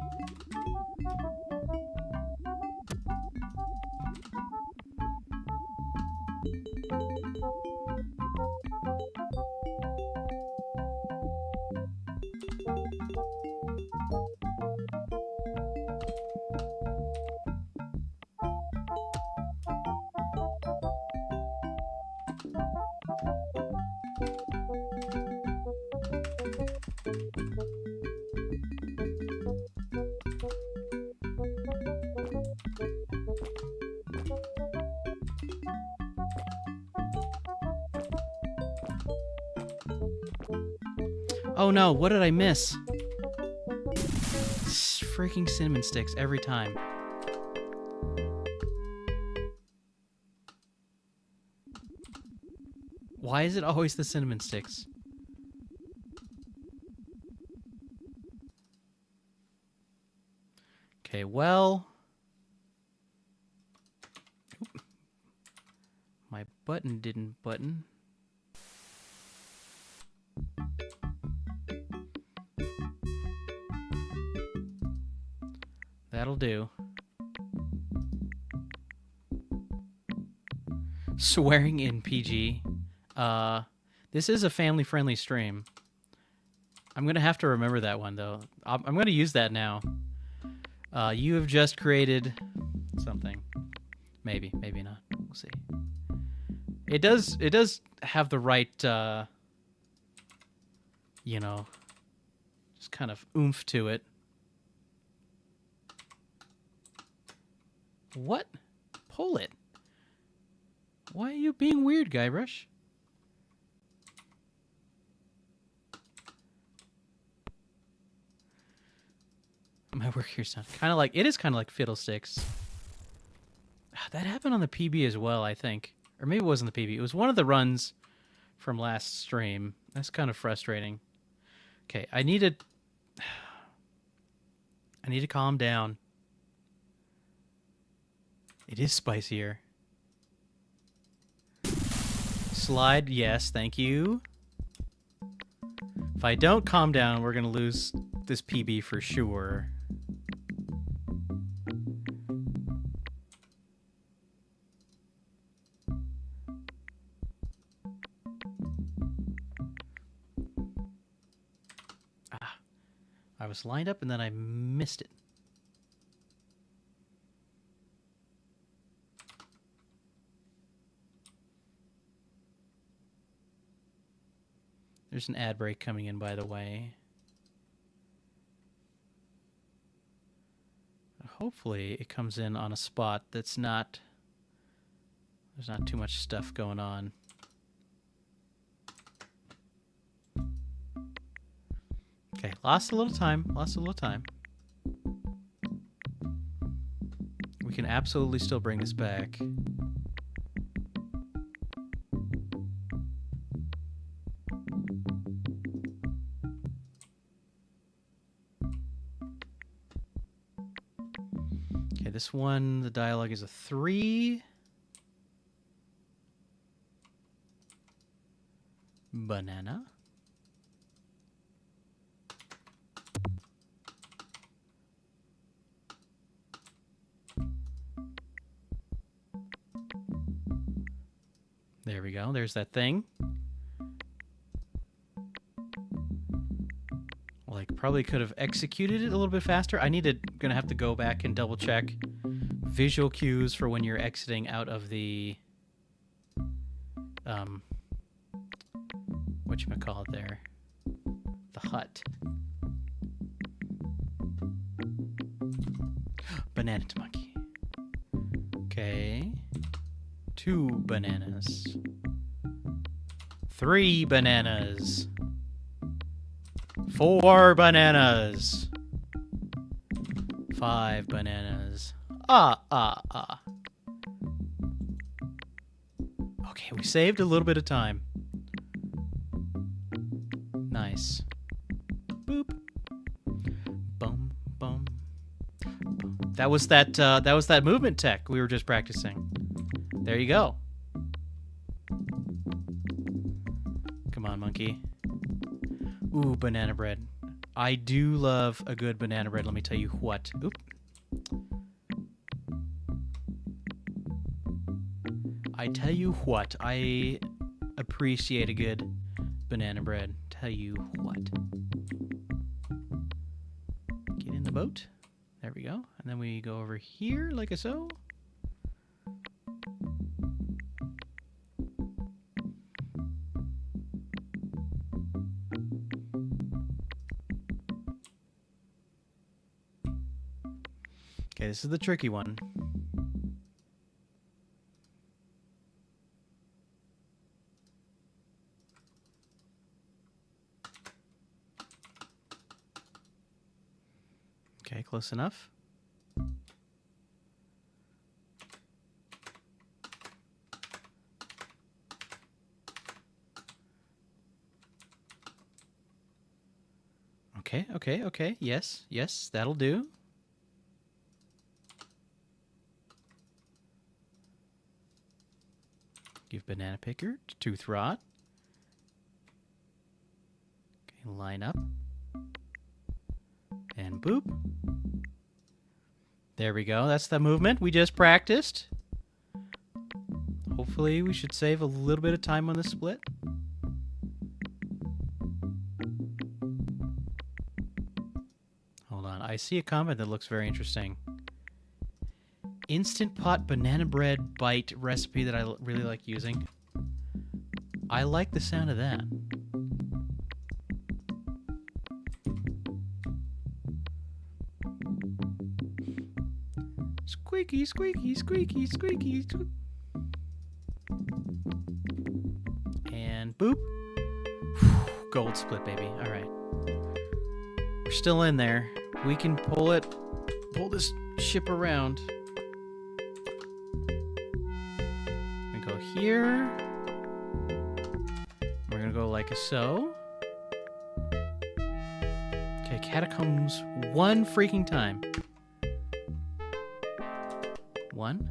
Oh no, what did I miss? Freaking cinnamon sticks every time. Why is it always the cinnamon sticks? Okay, well... Oop. My button didn't button. That'll do. Swearing in PG. This is a family-friendly stream. I'm going to have to remember that one, though. I'm going to use that now. You have just created something. Maybe, maybe not. We'll see. It does have the right, you know, just kind of oomph to it. What? Pull it. Why are you being weird, Guybrush? My work here's done. Kind of like, it is kind of like Fiddlesticks. That happened on the PB as well, I think. Or maybe it wasn't the PB. It was one of the runs from last stream. That's kind of frustrating. Okay, I need to calm down. It is spicier. slide. Yes, thank you. If I don't calm down, we're going to lose this PB for sure. Ah, I was lined up and then I missed it. There's an ad break coming in, by the way. Hopefully it comes in on a spot that's not... There's not too much stuff going on. Okay, lost a little time. Lost a little time. We can absolutely still bring this back. Okay, this one, the dialogue is a 3. Banana. There we go. There's that thing. Like, probably could have executed it a little bit faster. Gonna have to go back and double check visual cues for when you're exiting out of the whatchamacallit there, the hut. Banana to monkey. Okay, 2 bananas, 3 bananas, 4 bananas, 5 bananas. Okay, we saved a little bit of time. Nice. Boop. Boom, boom. That was that movement tech we were just practicing. There you go. Come on, monkey. Ooh, banana bread. I do love a good banana bread, let me tell you what. Oop. I tell you what, I appreciate a good banana bread. Tell you what. Get in the boat. There we go. And then we go over here like so. Okay, this is the tricky one. Okay, close enough. Okay. Yes, that'll do. Give banana picker to tooth rot. Okay, line up. And boop. There we go. That's the movement we just practiced. Hopefully we should save a little bit of time on the split. Hold on. I see a comment that looks very interesting. Instant Pot banana bread bite recipe that I really like using. I like the sound of that. Squeaky, squeaky, squeaky, squeaky. And boop. Gold split, baby. All right. We're still in there. We can pull this ship around. We're gonna go here. We're gonna go like so. Okay, catacombs one freaking time. 1,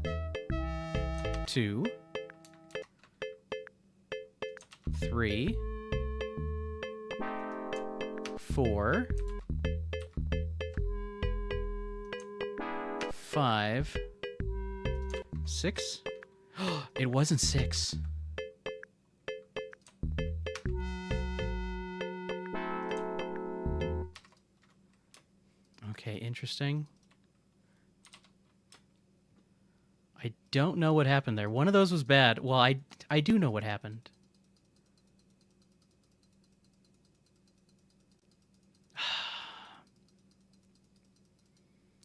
2, 3, 4, 5, 6. It wasn't 6. Okay, interesting. I don't know what happened there. One of those was bad. Well, I do know what happened.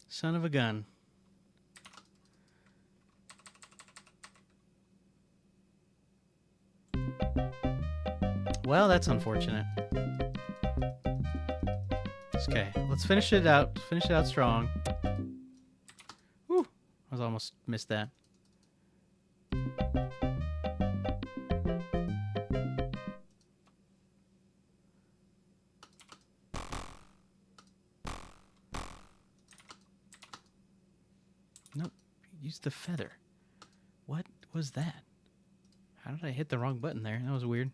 Son of a gun. Well, that's unfortunate. Okay, let's finish it out. Finish it out strong. Whew, I was almost missed that. Nope, use the feather. What was that? How did I hit the wrong button there? That was weird.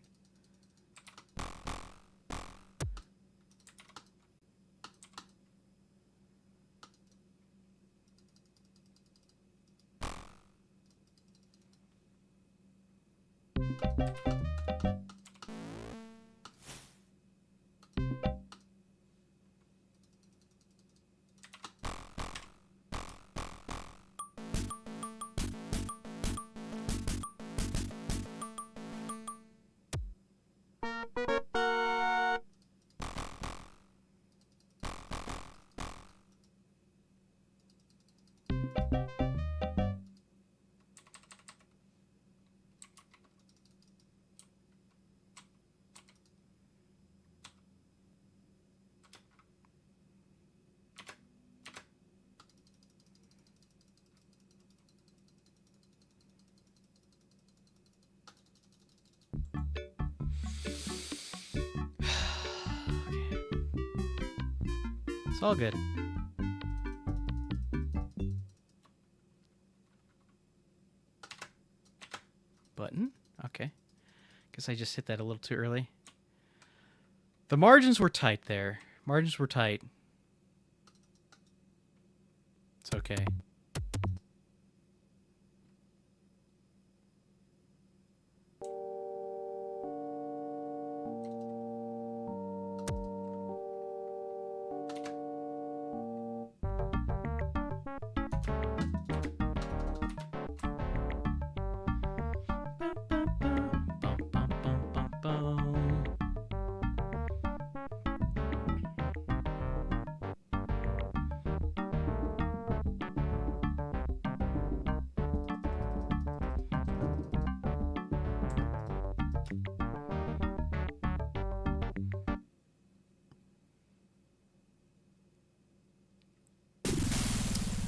It's all good. Button? Okay. Guess I just hit that a little too early. The margins were tight there. Margins were tight. It's okay.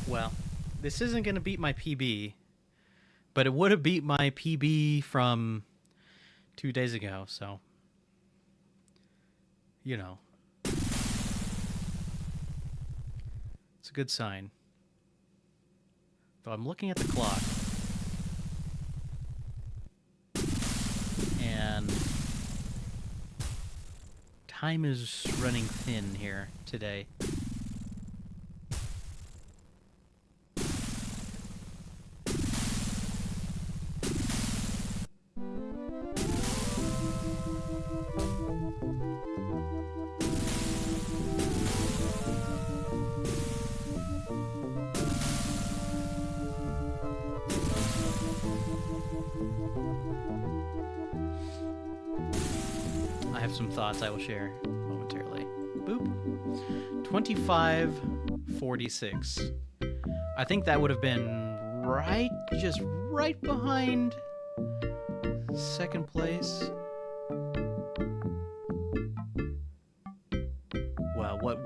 Well, this isn't going to beat my PB, but it would have beat my PB from 2 days ago, so, you know. It's a good sign. Though I'm looking at the clock. And time is running thin here today. I have some thoughts I will share momentarily. Boop. 2546. I think that would have been just right behind second place. Well, what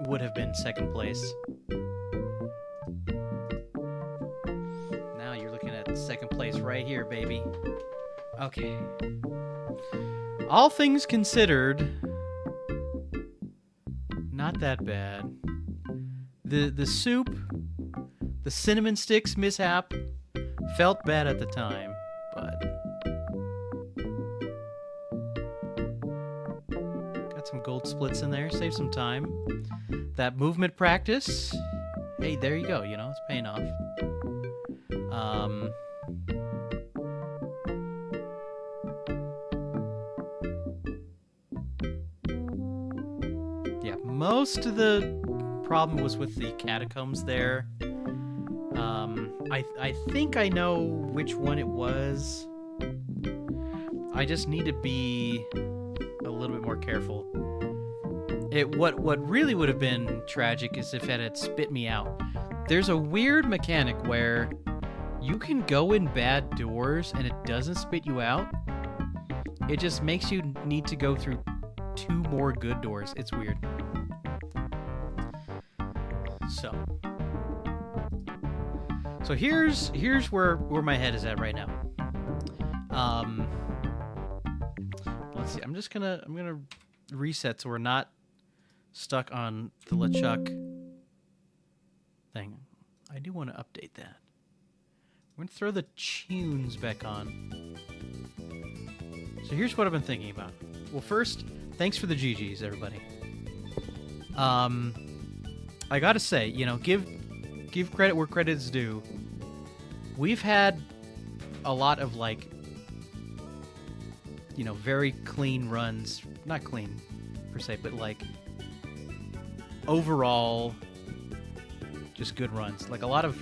would have been second place? Now you're looking at second place right here, baby. Okay. All things considered, not that bad. The soup, the cinnamon sticks mishap felt bad at the time, but Get some gold splits in there. Save some time. That movement practice. Hey, there you go. You know, it's paying off. Yeah, most of the problem was with the catacombs there. I think I know which one it was. I just need to be a little bit more careful. What really would have been tragic is if it had spit me out. There's a weird mechanic where you can go in bad doors and it doesn't spit you out. It just makes you need to go through 2 more good doors. It's weird. So here's where my head is at right now. Let's see. I'm gonna reset so we're not stuck on the LeChuck thing. I do want to update that. We're gonna throw the tunes back on. So here's what I've been thinking about. Well, first, thanks for the GGs, everybody. I gotta say, you know, give credit where credit is due. We've had a lot of, like, you know, very clean runs. Not clean, per se, but, like, overall, just good runs. Like, a lot of...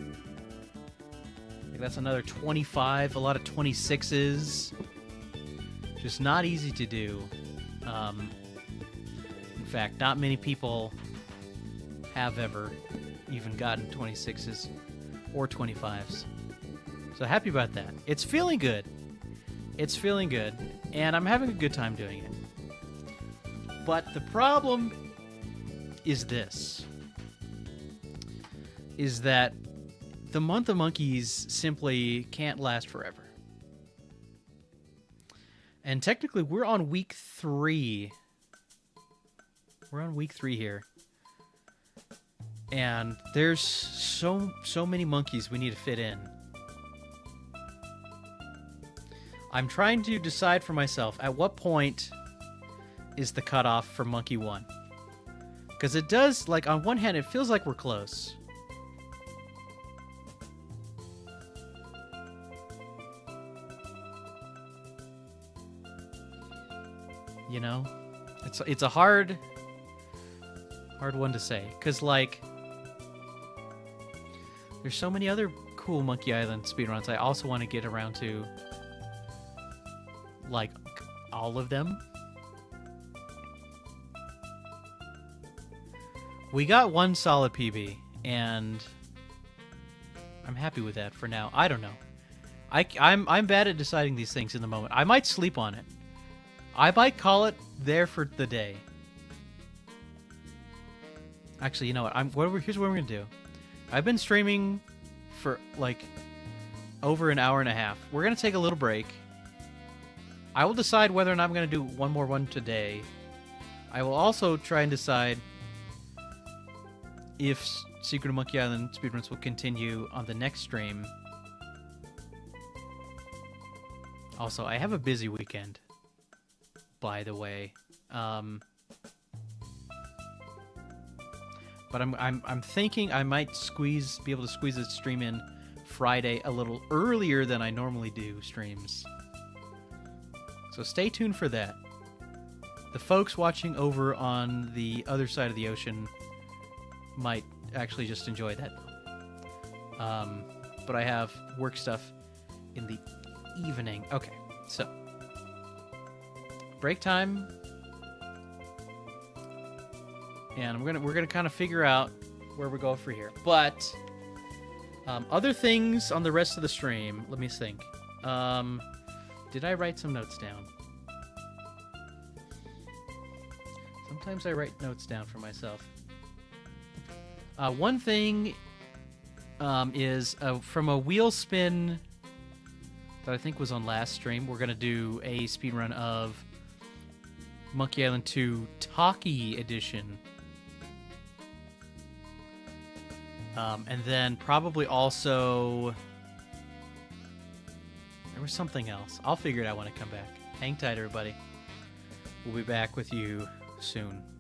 Like, that's another 25, a lot of 26s. Just not easy to do. In fact, not many people have ever even gotten 26s or 25s. So happy about that. It's feeling good. It's feeling good. And I'm having a good time doing it. But the problem is this. Is that the month of monkeys simply can't last forever. And technically, we're on week 3. We're on week 3 here. And there's so many monkeys we need to fit in. I'm trying to decide for myself at what point is the cutoff for Monkey 1. Because it does, like, on one hand, it feels like we're close. You know? It's a hard one to say. Because, like, there's so many other cool Monkey Island speedruns I also want to get around to. Like, all of them. We got one solid PB, and I'm happy with that for now. I don't know. I'm bad at deciding these things in the moment. I might sleep on it. I might call it there for the day. Actually, you know what? Here's what we're gonna do. I've been streaming for like over an hour and a half. We're gonna take a little break. I will decide whether or not I'm going to do one more one today. I will also try and decide if Secret of Monkey Island speedruns will continue on the next stream. Also, I have a busy weekend, by the way. But I'm thinking I might be able to squeeze a stream in Friday a little earlier than I normally do streams. So stay tuned for that. The folks watching over on the other side of the ocean might actually just enjoy that. But I have work stuff in the evening. Okay, so break time, and we're gonna kind of figure out where we go for here. But other things on the rest of the stream. Let me think. Did I write some notes down? Sometimes I write notes down for myself. One thing is from a wheel spin that I think was on last stream. We're going to do a speedrun of Monkey Island 2 Talkie Edition. And then probably also... There was something else. I'll figure it out when I come back. Hang tight, everybody. We'll be back with you soon.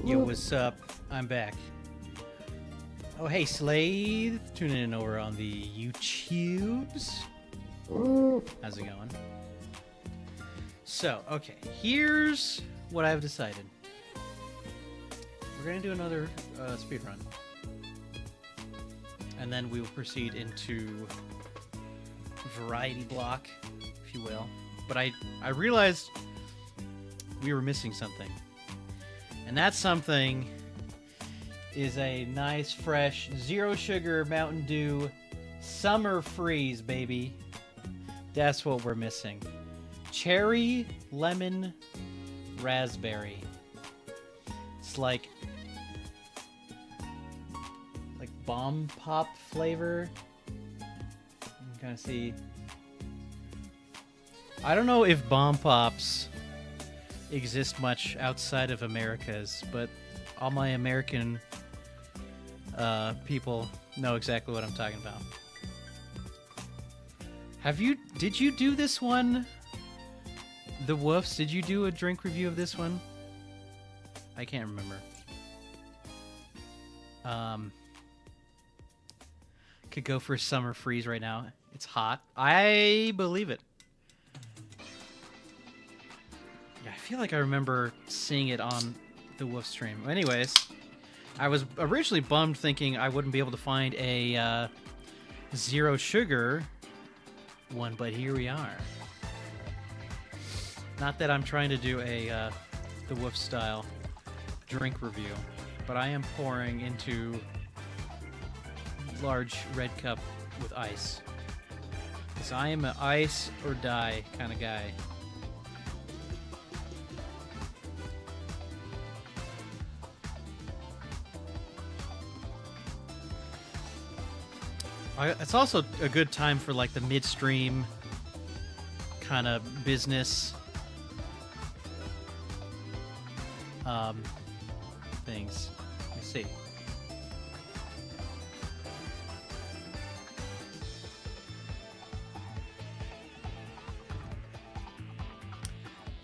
Yo, what's up? I'm back. Oh, hey, Slade. Tuning in over on the YouTubes. How's it going? So, okay, here's what I've decided. We're going to do another speedrun. And then we will proceed into variety block, if you will. But I realized we were missing something. And that something is a nice, fresh, zero sugar Mountain Dew summer freeze, baby. That's what we're missing. Cherry, lemon, raspberry. It's like bomb pop flavor. You can kind of see. I don't know if bomb pops exist much outside of Americas, but all my American people know exactly what I'm talking about. Did you do this one? The Woofs, did you do a drink review of this one? I can't remember. Could go for a summer freeze right now. It's hot. I believe it. Yeah, I feel like I remember seeing it on the Wolf stream. Anyways, I was originally bummed thinking I wouldn't be able to find a zero sugar one, but here we are. Not that I'm trying to do a the Wolf style drink review, but I am pouring into large red cup with ice. Because I am an ice or die kind of guy. It's also a good time for like the midstream kind of business things. Let me see.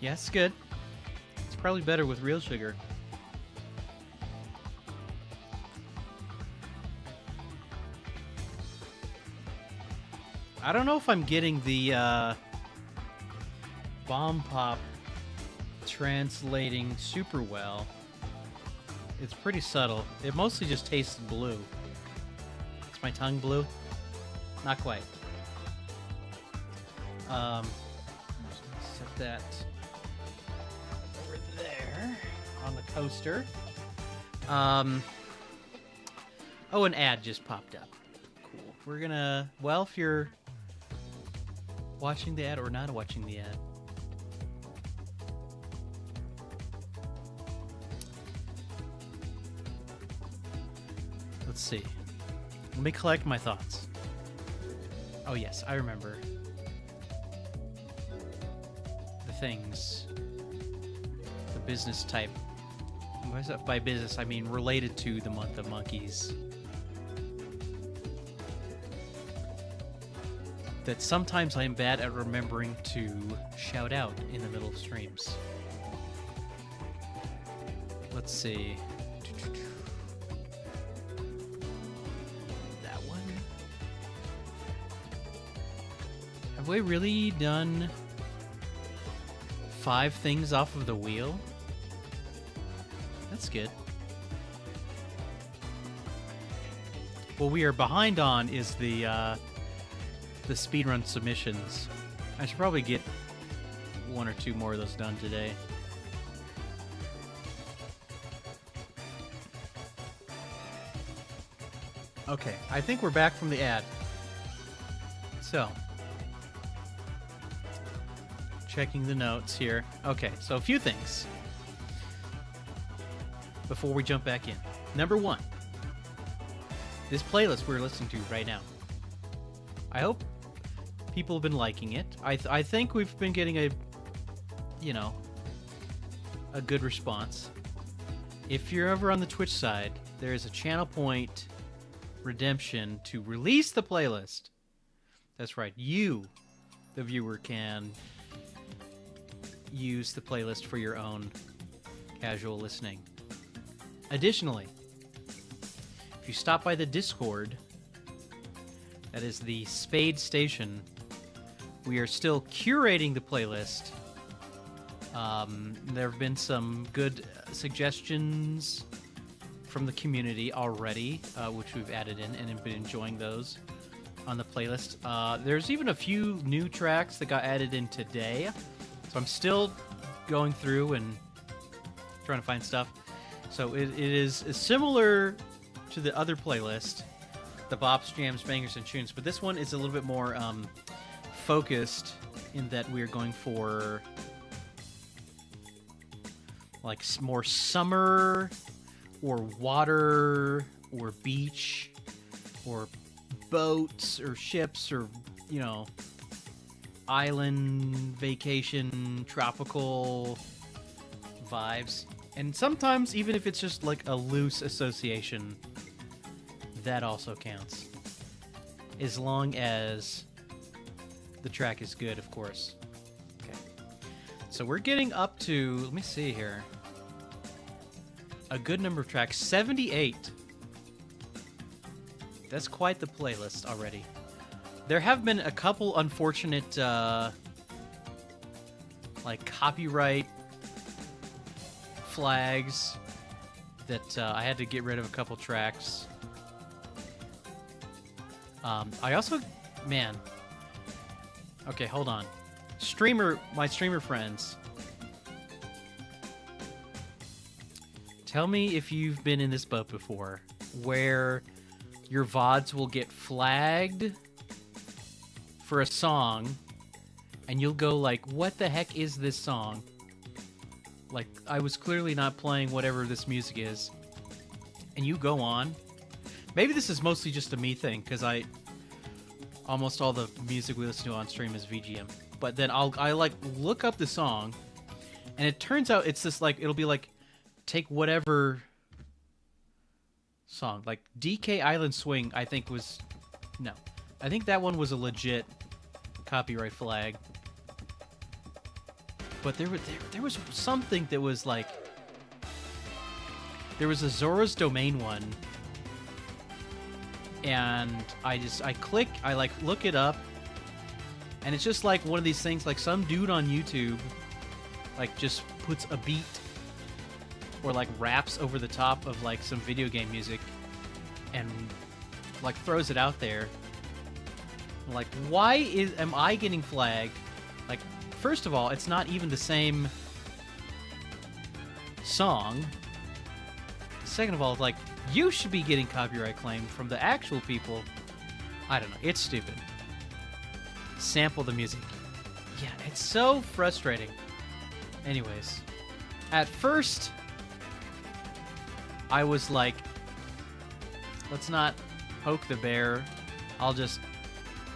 Yeah, it's good. It's probably better with real sugar. I don't know if I'm getting the bomb pop translating super well. It's pretty subtle. It mostly just tastes blue. Is my tongue blue? Not quite. Set that over there on the coaster. Oh, an ad just popped up. Cool. We're gonna, well, if you're watching the ad or not watching the ad. Let's see. Let me collect my thoughts. Oh yes, I remember. The things. The business type. By business, I mean related to the month of monkeys. That sometimes I'm bad at remembering to shout out in the middle of streams. Let's see. That one. Have we really done 5 things off of the wheel? That's good. What we are behind on is the speedrun submissions. I should probably get 1 or 2 more of those done today. Okay, I think we're back from the ad. So, checking the notes here. Okay, so a few things before we jump back in. Number 1, this playlist we're listening to right now. I hope people have been liking it. I think we've been getting a good response. If you're over on the Twitch side, there is a channel point redemption to release the playlist. That's right. You, the viewer, can use the playlist for your own casual listening. Additionally, if you stop by the Discord, that is the Spade Station, we are still curating the playlist. There have been some good suggestions from the community already, which we've added in and have been enjoying those on the playlist. There's even a few new tracks that got added in today, so I'm still going through and trying to find stuff. So it is similar to the other playlist, the Bops, Jams, Bangers, and Tunes, but this one is a little bit more focused in that we're going for like more summer or water or beach or boats or ships or, you know, island vacation, tropical vibes. And sometimes, even if it's just like a loose association, that also counts. As long as the track is good, of course. Okay. So we're getting up to, let me see here, a good number of tracks. 78. That's quite the playlist already. There have been a couple unfortunate, like, copyright flags that I had to get rid of a couple tracks. I also, man. Okay, hold on. My streamer friends. Tell me if you've been in this boat before, where your VODs will get flagged for a song, and you'll go like, what the heck is this song? Like, I was clearly not playing whatever this music is. And you go on. Maybe this is mostly just a me thing, because almost all the music we listen to on stream is VGM. But then I like look up the song, and it turns out it's this like, it'll be like, take whatever song. Like DK Island Swing, I think was, no. I think that one was a legit copyright flag. But there was something that was like, there was a Zora's Domain one, and I click, I like look it up, and it's just like one of these things, like some dude on YouTube like just puts a beat or like raps over the top of like some video game music and like throws it out there. Like, why am I getting flagged? Like, first of all, it's not even the same song. Second of all, like, you should be getting copyright claim from the actual people. I don't know. It's stupid. Sample the music. Yeah, it's so frustrating. Anyways, at first, I was like, let's not poke the bear. I'll just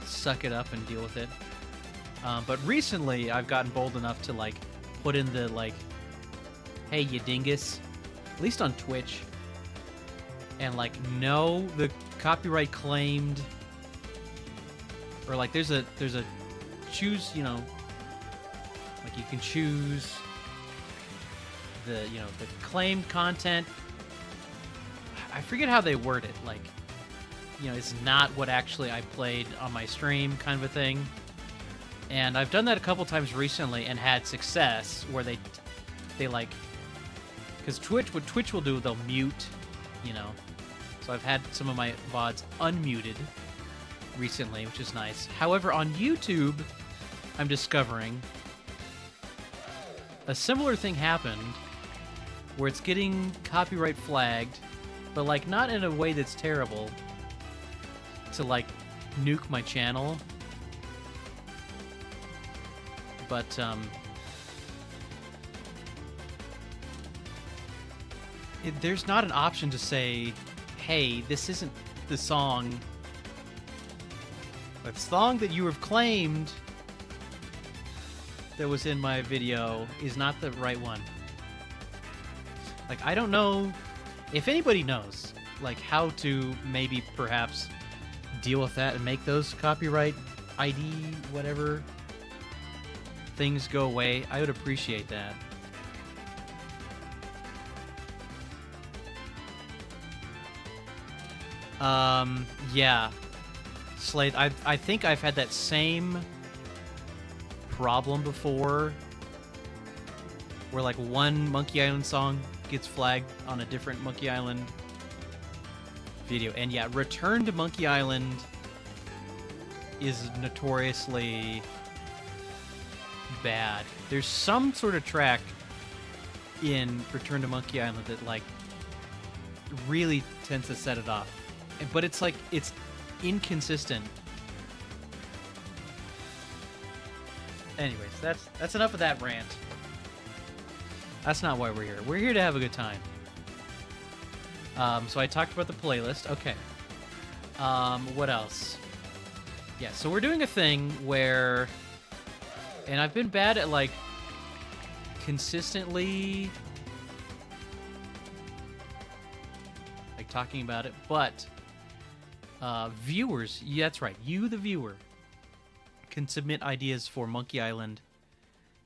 suck it up and deal with it. But recently, I've gotten bold enough to, like, put in the, like, hey, you dingus, at least on Twitch, and, like, know the copyright claimed, or, like, there's a choose, you know, like, you can choose the, you know, the claimed content. I forget how they word it, like, you know, it's not what actually I played on my stream, kind of a thing. And I've done that a couple times recently and had success where they like, because what Twitch will do, they'll mute, you know. So I've had some of my VODs unmuted recently, which is nice. However, on YouTube, I'm discovering a similar thing happened where it's getting copyright flagged, but like not in a way that's terrible to like nuke my channel. But there's not an option to say, hey, this isn't the song. The song that you have claimed that was in my video is not the right one. Like, I don't know if anybody knows, like, how to maybe perhaps deal with that and make those copyright ID, whatever, things go away. I would appreciate that. Yeah. Slade, I think I've had that same problem before, where like one Monkey Island song gets flagged on a different Monkey Island video. And yeah, Return to Monkey Island is notoriously bad. There's some sort of track in Return to Monkey Island that like really tends to set it off. But it's like, it's inconsistent. Anyways, that's enough of that rant. That's not why we're here. We're here to have a good time. So I talked about the playlist. Okay. What else? Yeah, so we're doing a thing where... And I've been bad at, like, consistently... like, talking about it. But, viewers... Yeah, that's right. You, the viewer, can submit ideas for Monkey Island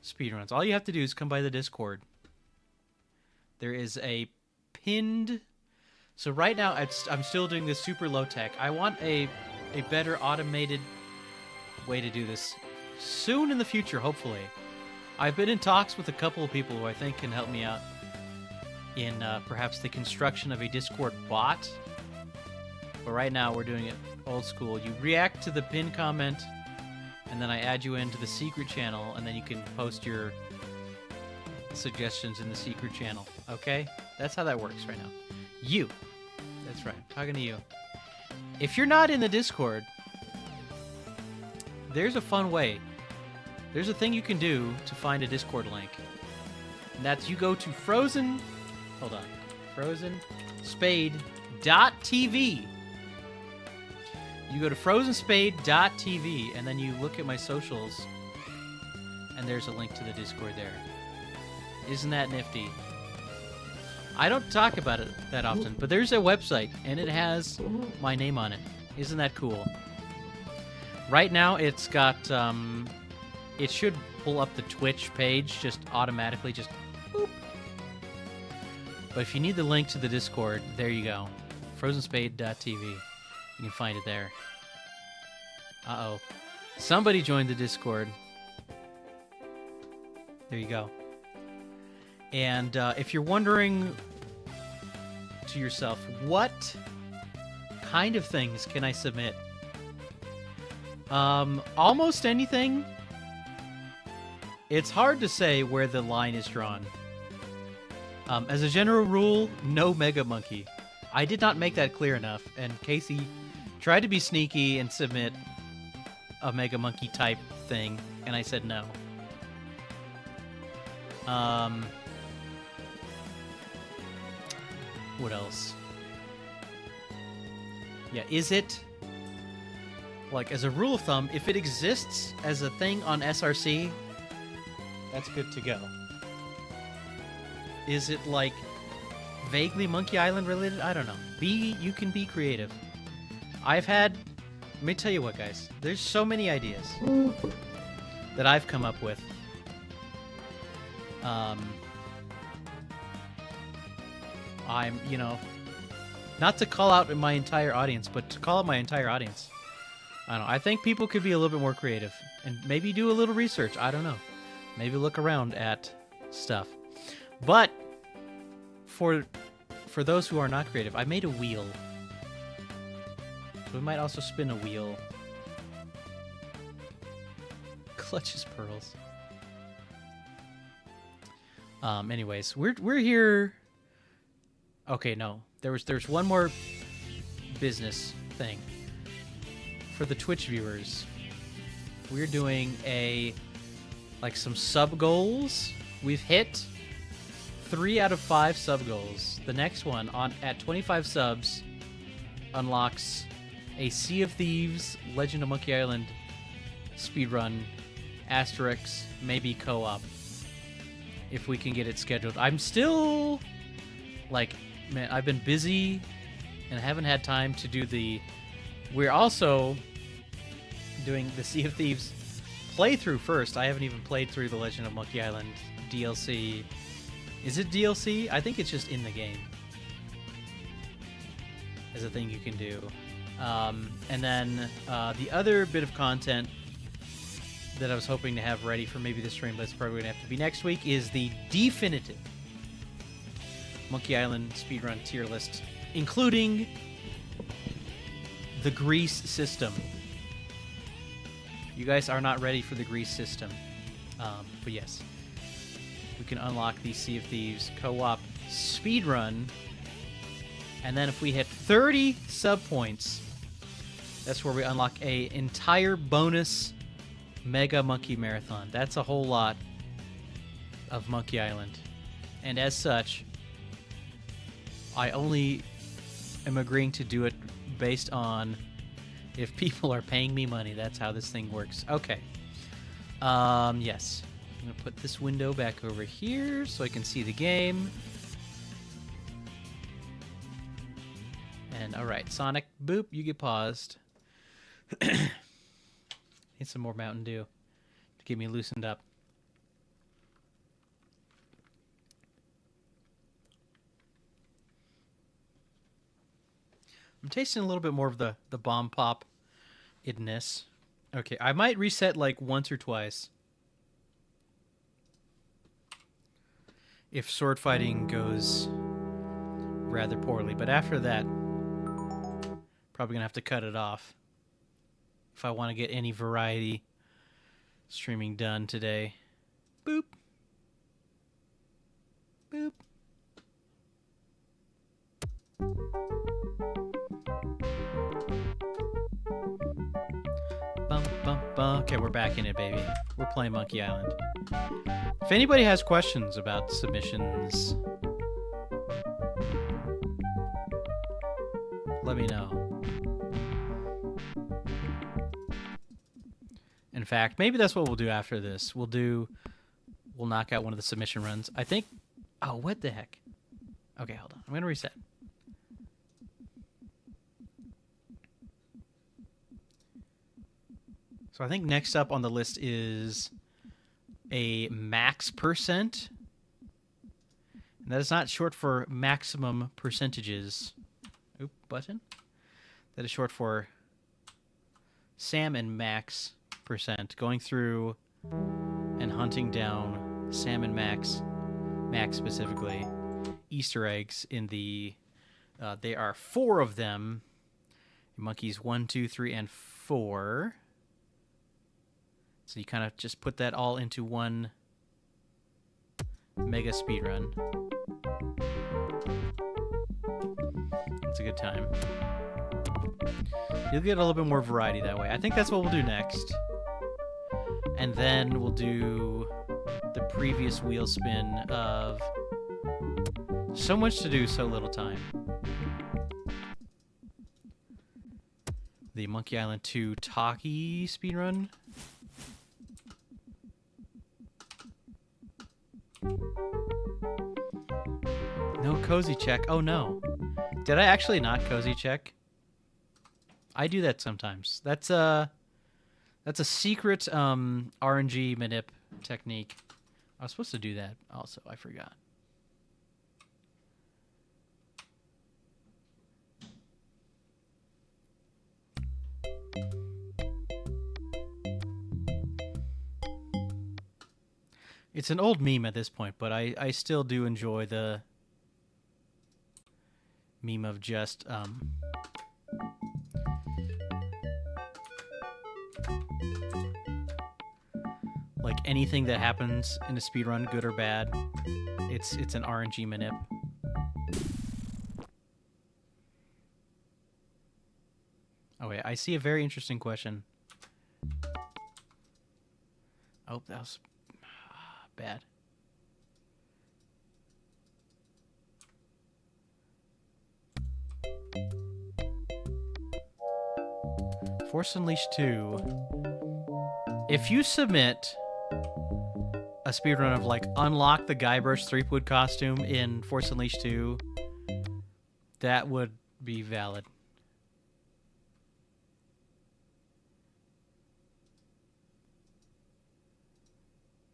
speedruns. All you have to do is come by the Discord. There is a pinned... So right now, I'm still doing this super low-tech. I want a better automated way to do this soon in the future, hopefully. I've been in talks with a couple of people who I think can help me out in perhaps the construction of a Discord bot. But right now, we're doing it old school. You react to the pinned comment, and then I add you into the secret channel, and then you can post your suggestions in the secret channel. Okay? That's how that works right now. You. That's right. I'm talking to you. If you're not in the Discord, there's a fun way. There's a thing you can do to find a Discord link. And that's you go to Frozen... Hold on. FrozenSpade.tv. You go to FrozenSpade.tv, and then you look at my socials, and there's a link to the Discord there. Isn't that nifty? I don't talk about it that often, but there's a website, and it has my name on it. Isn't that cool? Right now, it's got, it should pull up the Twitch page just automatically, just boop. But if you need the link to the Discord, there you go. FrozenSpade.tv. You can find it there. Uh-oh. Somebody joined the Discord. There you go. And if you're wondering to yourself, what kind of things can I submit? Almost anything. It's hard to say where the line is drawn. As a general rule, no Mega Monkey. I did not make that clear enough, and Casey tried to be sneaky and submit a Mega Monkey type thing, and I said no. What else? Yeah, is it... Like, as a rule of thumb, if it exists as a thing on SRC, that's good to go. Is it, like, vaguely Monkey Island related? I don't know. You can be creative. I've had... Let me tell you what, guys. There's so many ideas that I've come up with. I'm, you know, not to call out my entire audience, but to call out my entire audience. I don't know. I think people could be a little bit more creative and maybe do a little research. I don't know. Maybe look around at stuff. But for those who are not creative, I made a wheel. So we might also spin a wheel. Clutches pearls. Anyways, we're here. Okay, no. There's one more business thing. For the Twitch viewers, we're doing some sub goals. We've hit 3 out of 5 sub goals. The next one at 25 subs unlocks a Sea of Thieves Legend of Monkey Island speedrun asterisk maybe co-op if we can get it scheduled. I'm still man, I've been busy and I haven't had time to do we're also doing the Sea of Thieves playthrough first. I haven't even played through the Legend of Monkey Island DLC. Is it DLC? I think it's just in the game. as a thing you can do. And then the other bit of content that I was hoping to have ready for maybe the stream, but it's probably going to have to be next week, is the definitive Monkey Island speedrun tier list, including the grease system. You guys are not ready for the grease system. But yes, we can unlock the Sea of Thieves co-op speedrun. And then if we hit 30 sub points, that's where we unlock a entire bonus Mega Monkey Marathon. That's a whole lot of Monkey Island. And as such, I only am agreeing to do it based on if people are paying me money. That's how this thing works. Okay. Yes. I'm going to put this window back over here so I can see the game. And, alright, Sonic, boop, you get paused. Need some more Mountain Dew to get me loosened up. I'm tasting a little bit more of the bomb pop-idness. Okay, I might reset like once or twice if sword fighting goes rather poorly. But after that, probably gonna have to cut it off if I want to get any variety streaming done today. Boop. Boop. Bum, bum, bum. Okay, we're back in it, baby. We're playing Monkey Island. If anybody has questions about submissions, let me know. In fact, maybe that's what we'll do after this. We'll knock out one of the submission runs. I think... Oh, what the heck? Okay, hold on. I'm going to reset. So I think next up on the list is a max percent. And that is not short for maximum percentages. Oop, button. That is short for Sam and Max percent. Going through and hunting down Sam and Max specifically, Easter eggs in the... they are 4 of them. Monkeys 1, 2, 3, and 4. So you kind of just put that all into one mega speedrun. It's a good time. You'll get a little bit more variety that way. I think that's what we'll do next. And then we'll do the previous wheel spin of so much to do, so little time. The Monkey Island 2 Taki speedrun. No cozy check. Oh no. Did I actually not cozy check? I do that sometimes. That's a secret RNG manip technique. I was supposed to do that also. I forgot. It's an old meme at this point, but I still do enjoy the meme of just like anything that happens in a speedrun, good or bad, it's an RNG manip. Oh wait, I see a very interesting question. Oh, that was bad. Force Unleashed 2. If you submit a speedrun of like unlock the Guybrush Threepwood costume in Force Unleashed 2, that would be valid.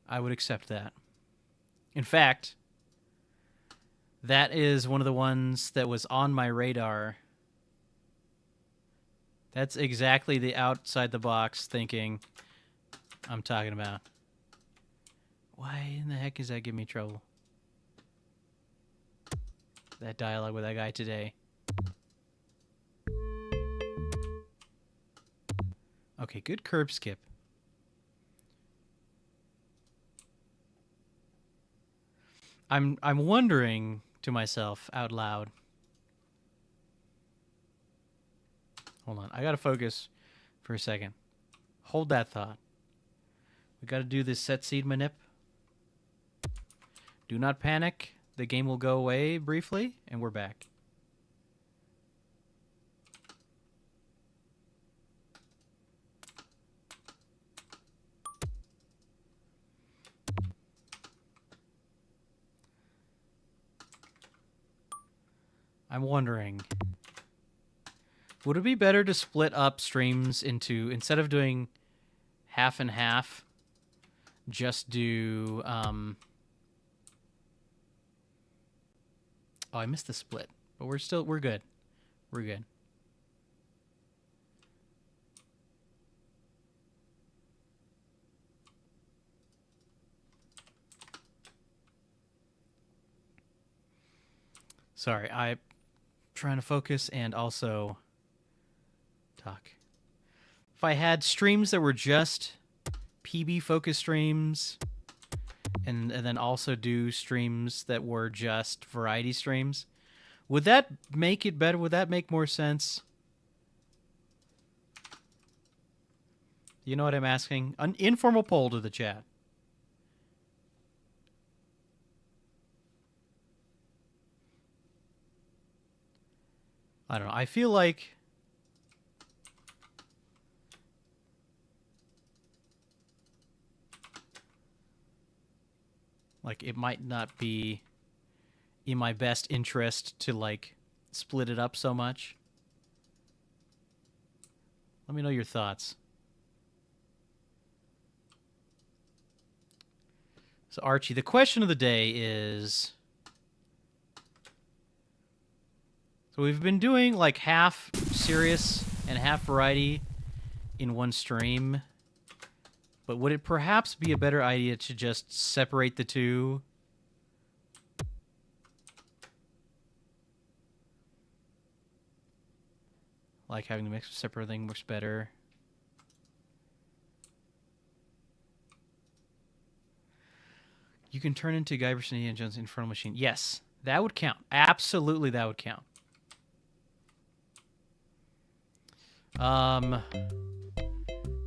I would accept that. In fact, that is one of the ones that was on my radar That's exactly the outside the box thinking I'm talking about. Why in the heck is that giving me trouble? That dialogue with that guy today. Okay, good curb skip. I'm wondering to myself out loud. Hold on, I gotta focus for a second. Hold that thought. We gotta do this set seed manip. Do not panic. The game will go away briefly, and we're back. I'm wondering, would it be better to split up streams into, instead of doing half and half, just do, oh, I missed the split, but we're good. We're good. Sorry, I'm trying to focus and also talk. If I had streams that were just PB focus streams, and then also do streams that were just variety streams, would that make it better? Would that make more sense? You know what I'm asking? An informal poll to the chat. I don't know. I feel like it might not be in my best interest to like split it up so much. Let me know your thoughts. So Archie, the question of the day is, so we've been doing like half serious and half variety in one stream, but would it perhaps be a better idea to just separate the two? Like having the mix separate thing works better. You can turn into Guybrush and Indiana Jones Infernal Machine. Yes, that would count. Absolutely, that would count.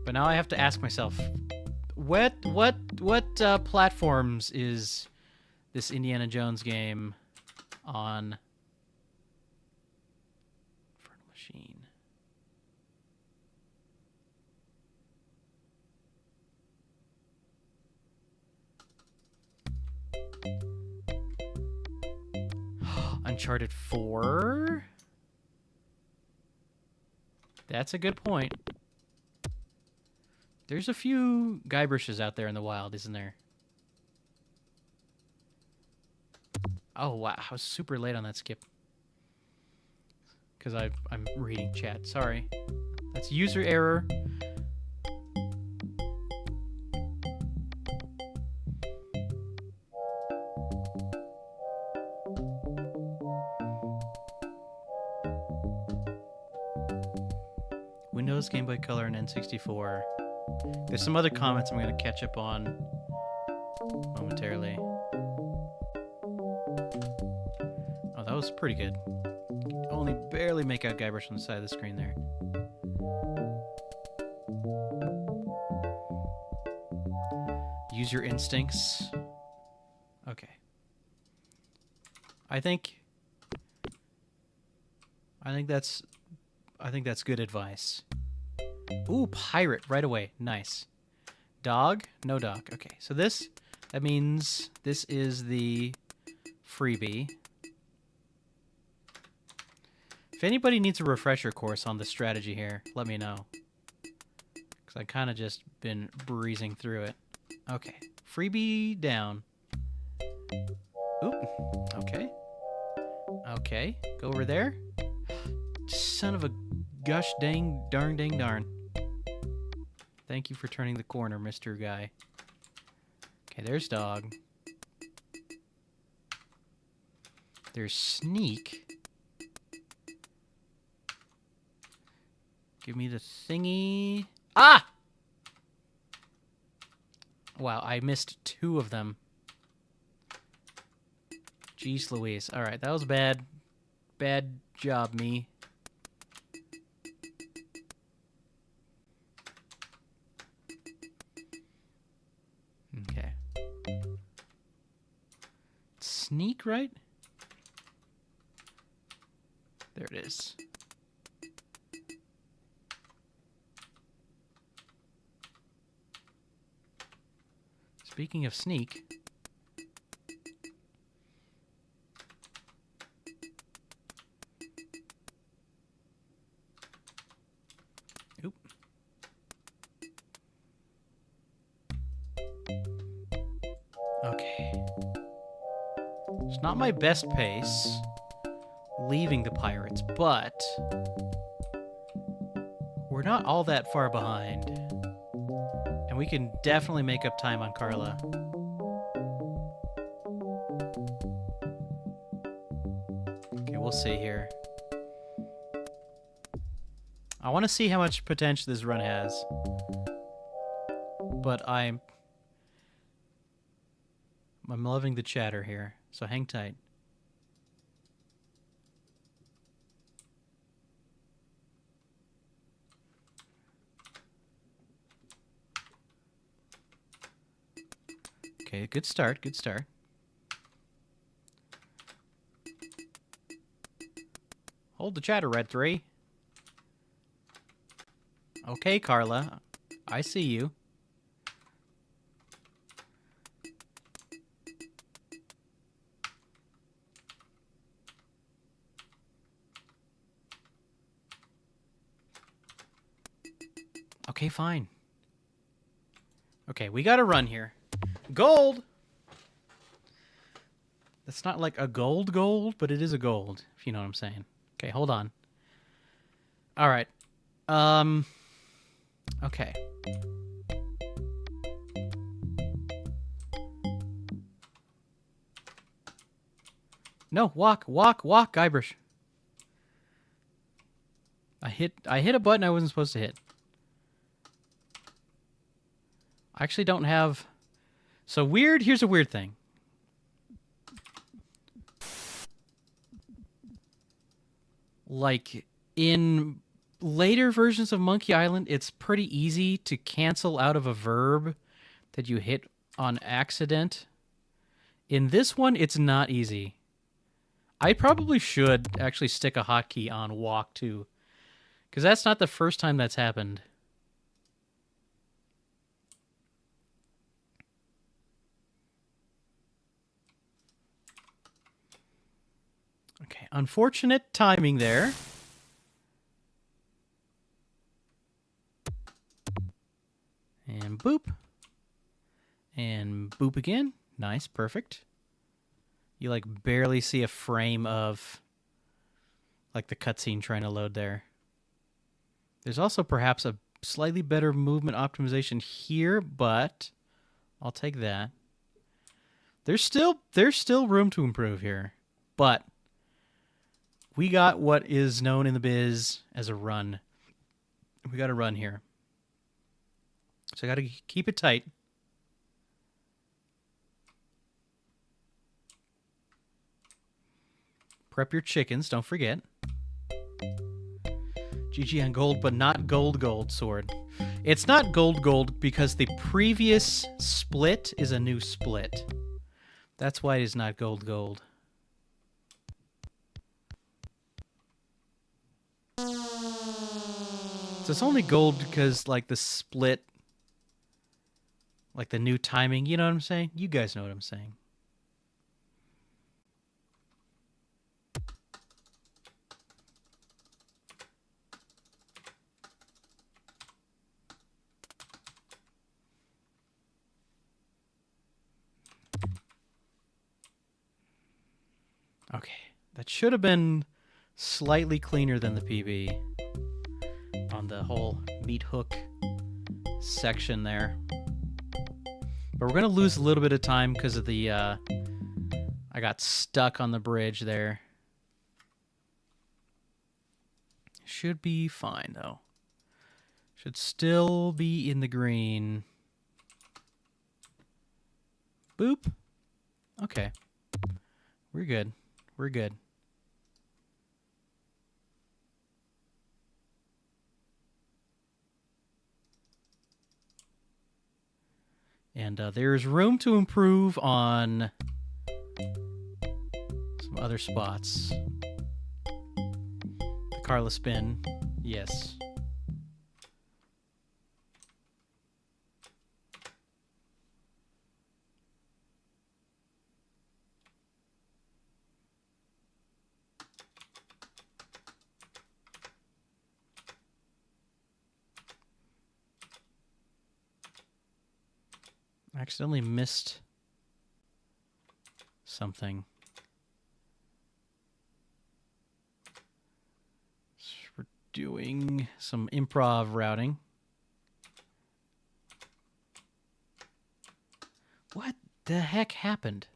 But now I have to ask myself, what platforms is this Indiana Jones game on? Infernal Machine. Uncharted 4? That's a good point. There's a few Guybrush's out there in the wild, isn't there? Oh, wow. I was super late on that skip. Because I'm reading chat. Sorry. That's user error. Windows, Game Boy Color, and N64. There's some other comments I'm going to catch up on momentarily. Oh, that was pretty good. Only barely make out Guybrush on the side of the screen there. Use your instincts. Okay. I think that's good advice. Ooh, pirate right away. Nice. Dog? No dog. Okay, so that means this is the freebie. If anybody needs a refresher course on the strategy here, let me know. Because I kind of just been breezing through it. Okay, freebie down. Oop, okay. Okay, go over there. Son of a Gosh dang, darn, dang, darn. Thank you for turning the corner, Mr. Guy. Okay, there's dog. There's sneak. Give me the thingy. Ah! Wow, I missed 2 of them. Jeez Louise. Alright, that was bad. Bad job, me. Okay. Sneak, right? There it is. Speaking of sneak... Oop. Okay. It's not my best pace, leaving the pirates, but we're not all that far behind. And we can definitely make up time on Carla. Okay, we'll see here. I want to see how much potential this run has. But I'm loving the chatter here, so hang tight. Okay, good start, good start. Hold the chatter, Red 3. Okay, Carla. I see you. Okay, fine. Okay, we gotta run here. Gold! That's not like a gold, but it is a gold, if you know what I'm saying. Okay, hold on. Alright. Okay. No, walk, Guybrush. I hit a button I wasn't supposed to hit. I actually don't have... So weird, here's a weird thing. Like, in later versions of Monkey Island, it's pretty easy to cancel out of a verb that you hit on accident. In this one, it's not easy. I probably should actually stick a hotkey on walk, too. Because that's not the first time that's happened. Okay, unfortunate timing there. And boop. And boop again. Nice, perfect. You, like, barely see a frame of, like, the cutscene trying to load there. There's also perhaps a slightly better movement optimization here, but I'll take that. There's still room to improve here, but we got what is known in the biz as a run. We got a run here. So I got to keep it tight. Prep your chickens, don't forget. GG on gold, but not gold sword. It's not gold because the previous split is a new split. That's why it is not gold. So it's only gold because, like, the split, like the new timing, you know what I'm saying? You guys know what I'm saying. Okay, that should have been slightly cleaner than the PB. on the whole meat hook section there. But we're going to lose a little bit of time because of the... I got stuck on the bridge there. Should be fine, though. Should still be in the green. Boop. Okay. We're good. We're good. And there's room to improve on some other spots. The Carla spin. Yes. I accidentally missed something. So we're doing some improv routing. What the heck happened?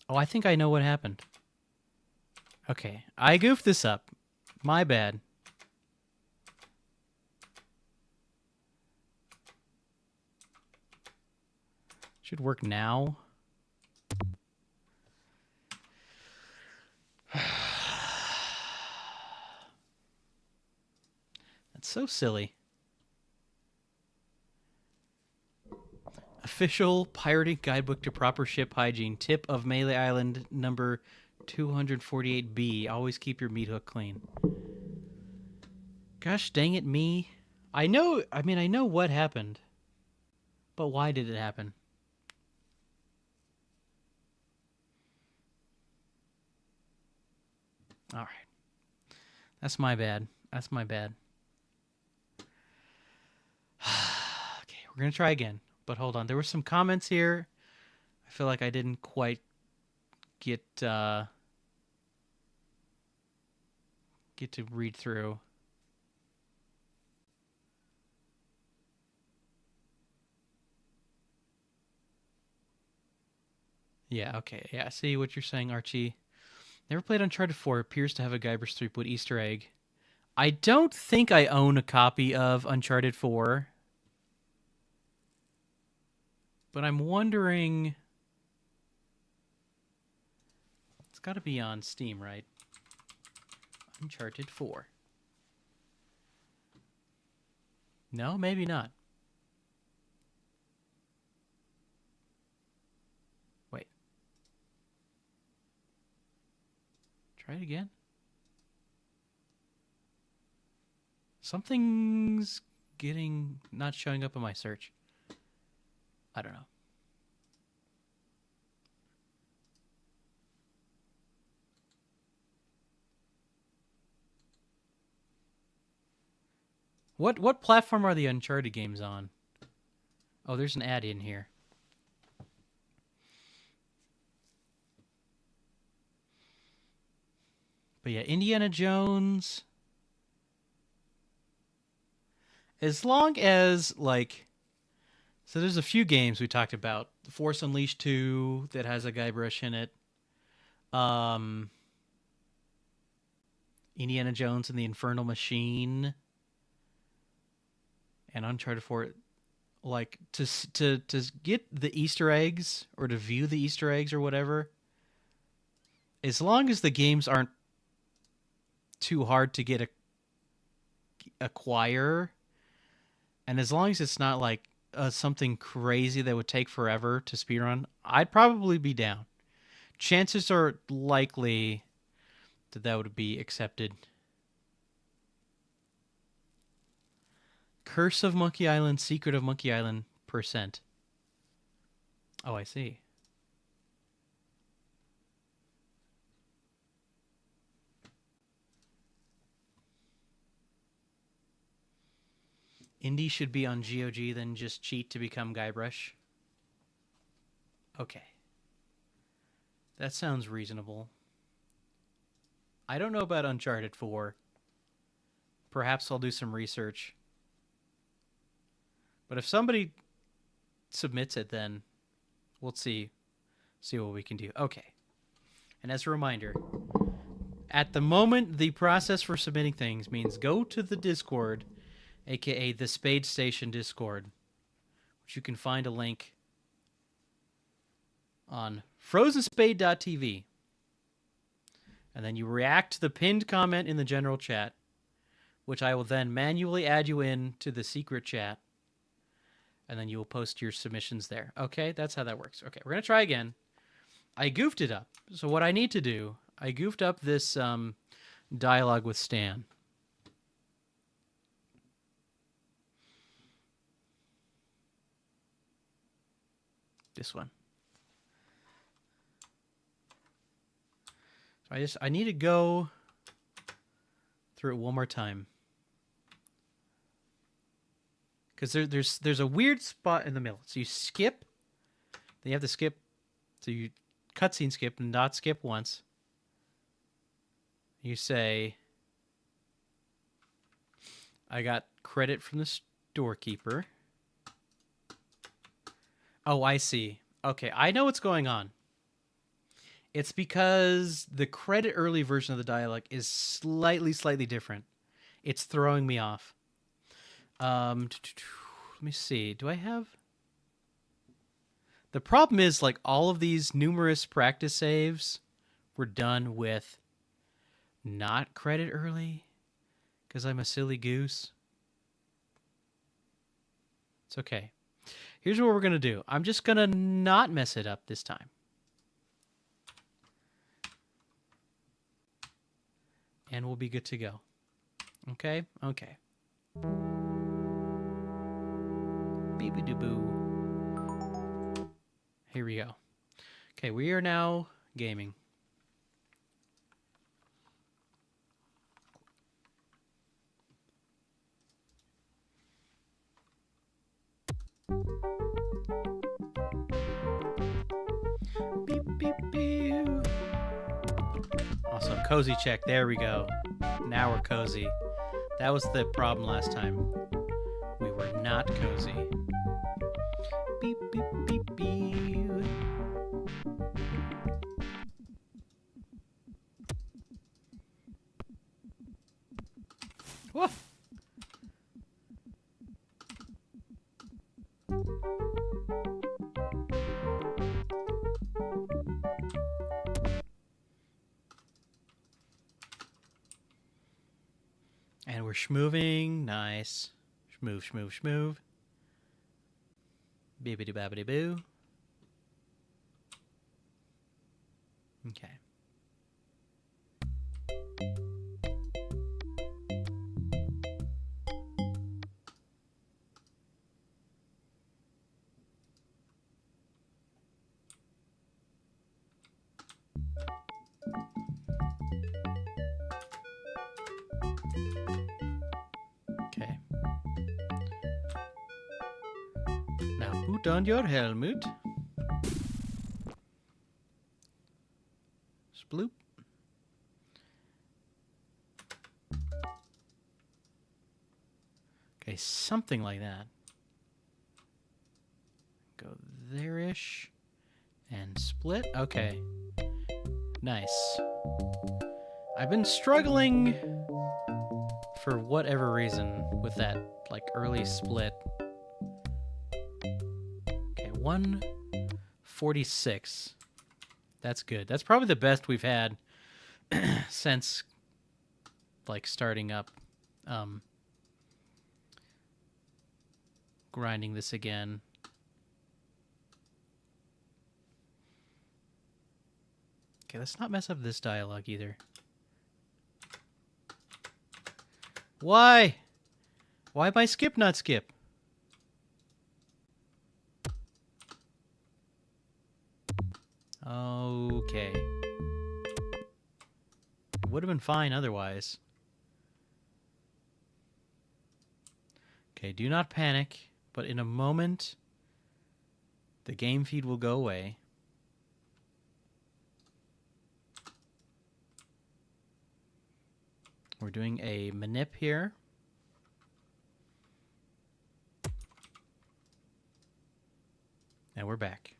Oh, I think I know what happened. Okay, I goofed this up. My bad. Should work now. That's so silly. Official pirating guidebook to proper ship hygiene. Tip of Melee Island number 248B. Always keep your meat hook clean. Gosh dang it, me. I know what happened. But why did it happen? Alright. That's my bad. That's my bad. Okay, we're going to try again. But hold on. There were some comments here. I feel like I didn't quite get to read through. Yeah, okay. Yeah, I see what you're saying, Archie. Never played Uncharted 4. Appears to have a Guybrush Threepwood Easter egg. I don't think I own a copy of Uncharted 4. But I'm wondering... It's got to be on Steam, right? Uncharted 4. No, maybe not. Wait. Try it again. Something's not showing up in my search. I don't know. What platform are the Uncharted games on? Oh, there's an ad in here. But yeah, Indiana Jones. As long as, like... So there's a few games we talked about. Force Unleashed 2 that has a Guybrush in it. Indiana Jones and the Infernal Machine. And Uncharted 4... Like, to get the Easter eggs, or to view the Easter eggs or whatever, as long as the games aren't too hard to acquire, and as long as it's not like something crazy that would take forever to speedrun, I'd probably be down. Chances are likely that would be accepted. Curse of Monkey Island, Secret of Monkey Island, %. Oh, I see. Indy should be on GOG, then just cheat to become Guybrush. Okay. That sounds reasonable. I don't know about Uncharted 4. Perhaps I'll do some research. But if somebody submits it, then we'll see what we can do. Okay. And as a reminder, at the moment, the process for submitting things means go to the Discord, aka the Spade Station Discord, which you can find a link on frozenspade.tv. And then you react to the pinned comment in the general chat, which I will then manually add you in to the secret chat. And then you will post your submissions there. Okay, that's how that works. Okay, we're going to try again. I goofed it up. So what I need to do, I goofed up this dialogue with Stan. This one. So I need to go through it one more time. Because there's a weird spot in the middle. So you skip. Then you have to skip. So you cutscene skip and not skip once. You say, I got credit from the storekeeper. Oh, I see. Okay, I know what's going on. It's because the credit early version of the dialogue is slightly different. It's throwing me off. Let me see. Do I have... The problem is, like, all of these numerous practice saves were done with not credit early because I'm a silly goose. It's okay. Here's what we're going to do. I'm just going to not mess it up this time. And we'll be good to go. Okay? Okay. Beep-a-doo-boo. Here we go. Okay, we are now gaming. Beep, beep, beep. Awesome. Cozy check. There we go. Now we're cozy. That was the problem last time. We were not cozy. Beep, beep, beep, beep. Whoa. And we're schmoving. Nice. Schmoove, schmoove, schmoove. Bibbidi babbidi boo. Okay. Okay. Now put on your helmet. Sploop. Okay, something like that. Go there-ish. And split. Okay. Nice. I've been struggling for whatever reason with that, like, early split. Okay, 146. That's good. That's probably the best we've had since, like, starting up, grinding this again. Okay, let's not mess up this dialogue either. Why? Why my skip not skip? Okay. It would have been fine otherwise. Okay, do not panic, but in a moment, the game feed will go away. We're doing a manip here. And we're back.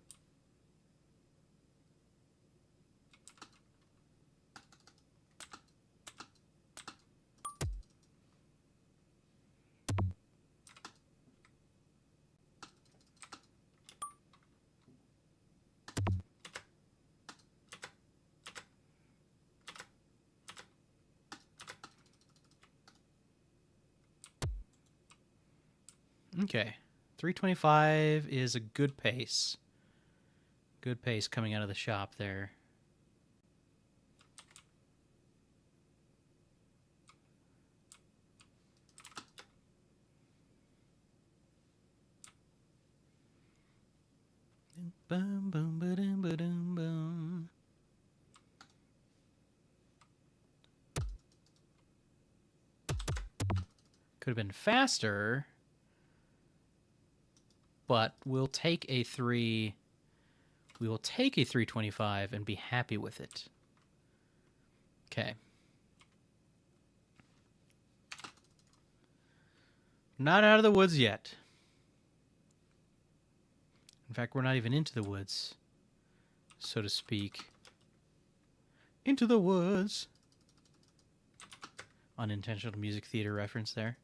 Okay. 325 is a good pace. Good pace coming out of the shop there. Boom, boom, ba-dum, ba-dum, boom. Could have been faster, but we'll take a 3. We will take a 325 and be happy with it. Okay. Not out of the woods yet. In fact, we're not even into the woods, so to speak. Into the woods. Unintentional music theater reference there.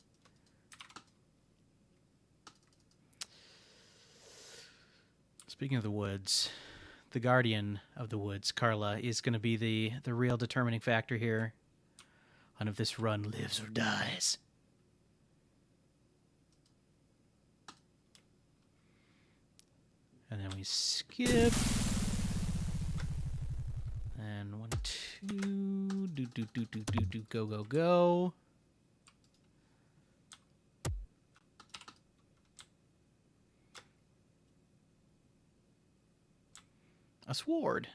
Speaking of the woods, the guardian of the woods, Carla, is going to be the real determining factor here on if this run lives or dies. And then we skip. And 1, 2, go, go, go. A sword.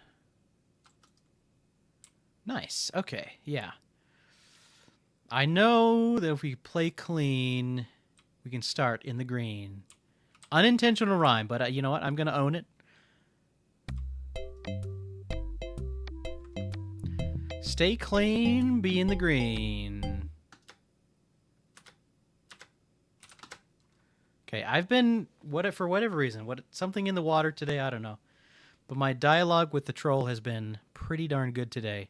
Nice. Okay, yeah. I know that if we play clean, we can start in the green. Unintentional rhyme, but you know what? I'm going to own it. Stay clean, be in the green. Okay, I've been, for whatever reason, something in the water today, I don't know. But my dialogue with the troll has been pretty darn good today.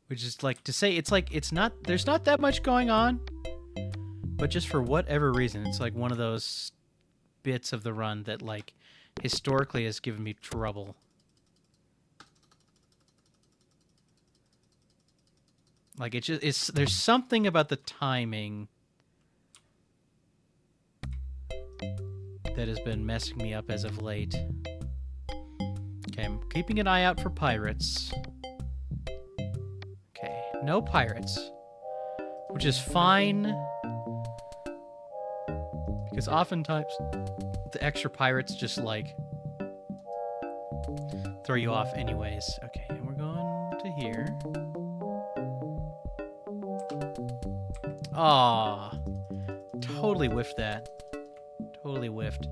Which is like to say, there's not that much going on. But just for whatever reason, it's like one of those bits of the run that like historically has given me trouble. Like there's something about the timing that has been messing me up as of late. Okay, I'm keeping an eye out for pirates. Okay, no pirates. Which is fine. Because oftentimes the extra pirates just like throw you off anyways. Okay, and we're going to here. Aw. Totally whiffed that. Totally whiffed.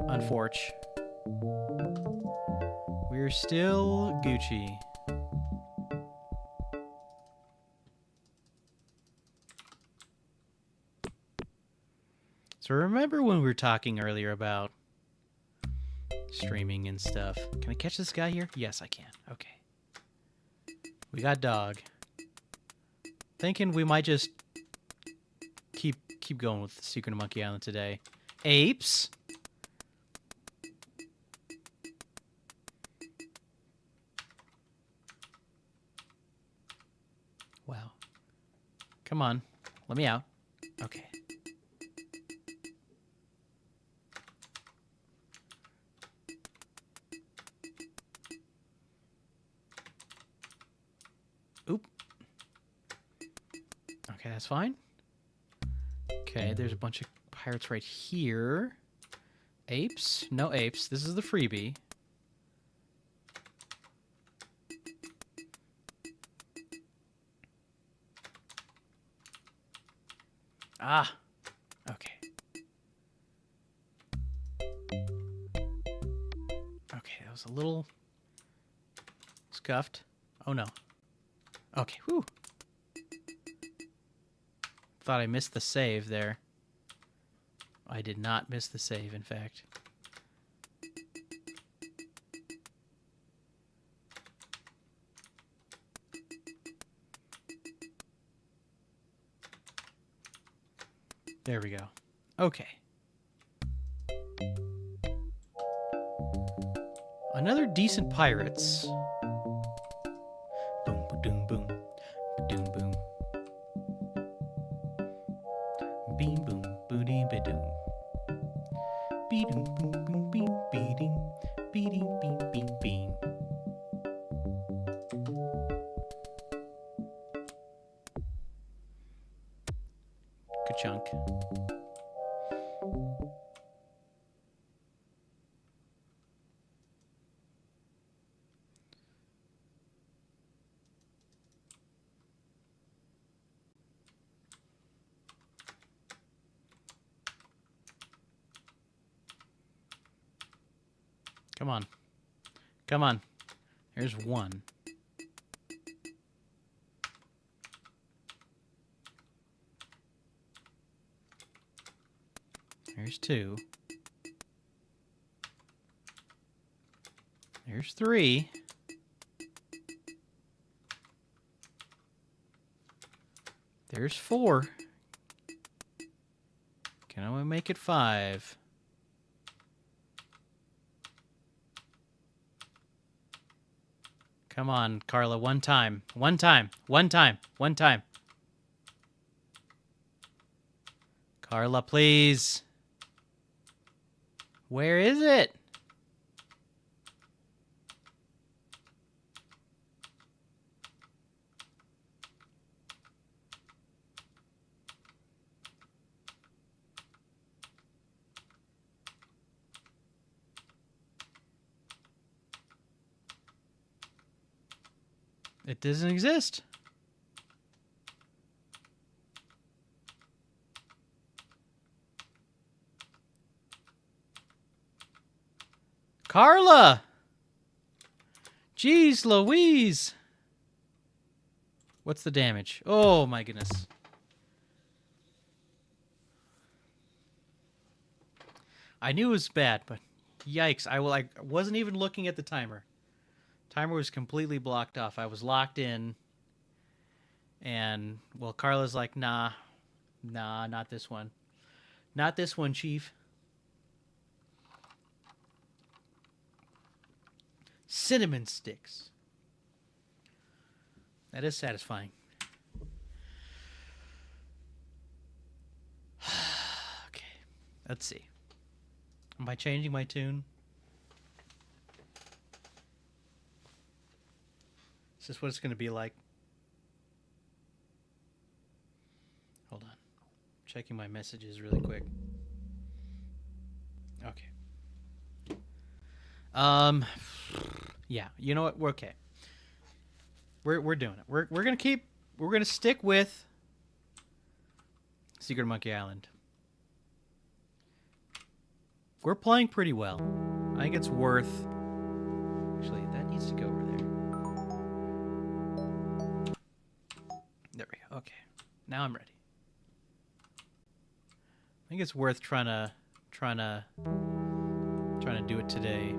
Unforch. We're still Gucci. So remember when we were talking earlier about streaming and stuff? Can I catch this guy here? Yes, I can. Okay. We got dog. Thinking we might just keep going with the Secret of Monkey Island today. Apes. Wow. Come on. Let me out. Okay. Oop. Okay, that's fine. Okay, there's a bunch of pirates right here. Apes? No apes. This is the freebie. Ah. Okay. Okay, that was a little scuffed. Oh no. Okay, whew. Thought I missed the save there. I did not miss the save, in fact. There we go. Okay. Another decent Pirates. Boom, ba-doom, boom. Ba-doom, boom. Beam, boom, booty, ba-doom. Be-doom, boom, boom, beam, beating. Beating, beam, beam, beam. Good chunk. Come on. Come on. There's one. There's two. There's three. There's four. Can I make it five? Come on, Carla, one time. One time. One time. One time. Carla, please. Where is it? It doesn't exist. Carla! Jeez Louise! What's the damage? Oh my goodness. I knew it was bad, but yikes. I wasn't even looking at the timer. Timer was completely blocked off. I was locked in. And, well, Carla's like, nah, not this one. Not this one, Chief. Cinnamon sticks. That is satisfying. Okay, let's see. Am I changing my tune? Is this what it's going to be like? Hold on. Checking my messages really quick. Okay. Yeah, you know what? We're okay. We're doing it. We're gonna stick with Secret Monkey Island. We're playing pretty well. I think it's worth. Actually, that needs to go over there. There we go. Okay, now I'm ready. I think it's worth trying to do it today.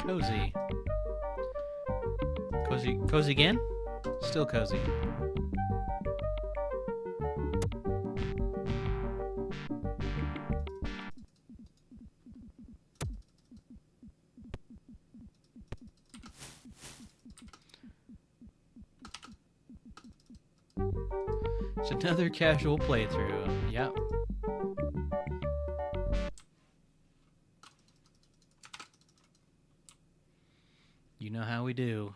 Cozy. Cozy again? Still cozy. It's another casual playthrough. Yep. You know how we do.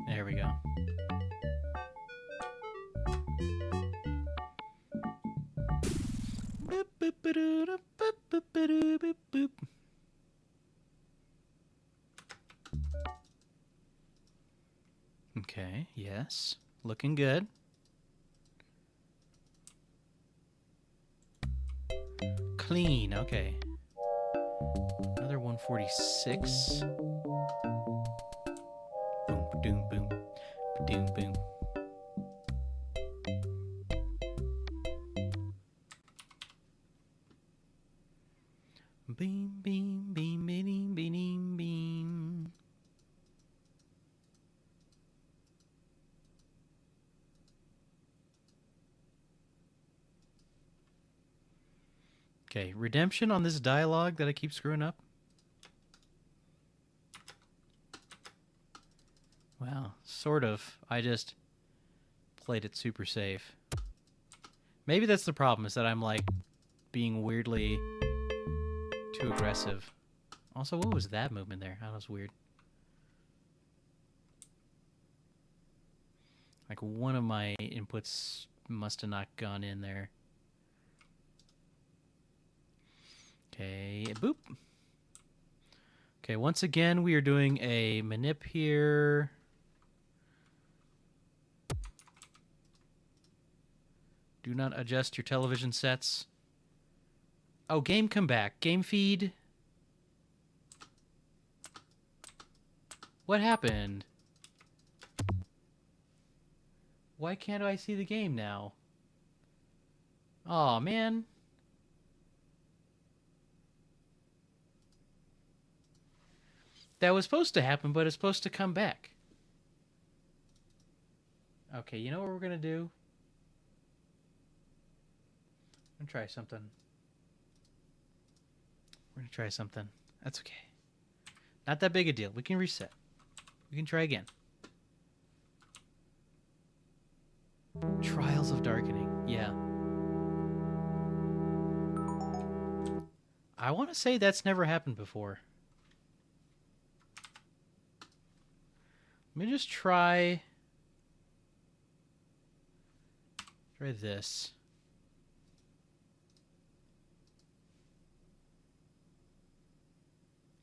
There we go. Okay, yes. Looking good. Clean, okay. Another 146. Boom, doom, boom. Doom, boom. Beam, beam, beam, beam, beam, beam. Okay, redemption on this dialogue that I keep screwing up. Well, sort of. I just played it super safe. Maybe that's the problem, is that I'm like being weirdly too aggressive. Also, what was that movement there? That was weird. Like one of my inputs must have not gone in there. Okay, boop. Okay, once again, we are doing a manip here. Do not adjust your television sets. Oh, game come back. Game feed. What happened? Why can't I see the game now? Aw, man. That was supposed to happen, but it's supposed to come back. Okay, you know what we're going to do? I'm going to try something. We're going to try something. That's okay. Not that big a deal. We can reset. We can try again. Trials of Darkening. Yeah. I want to say that's never happened before. Let me just try this.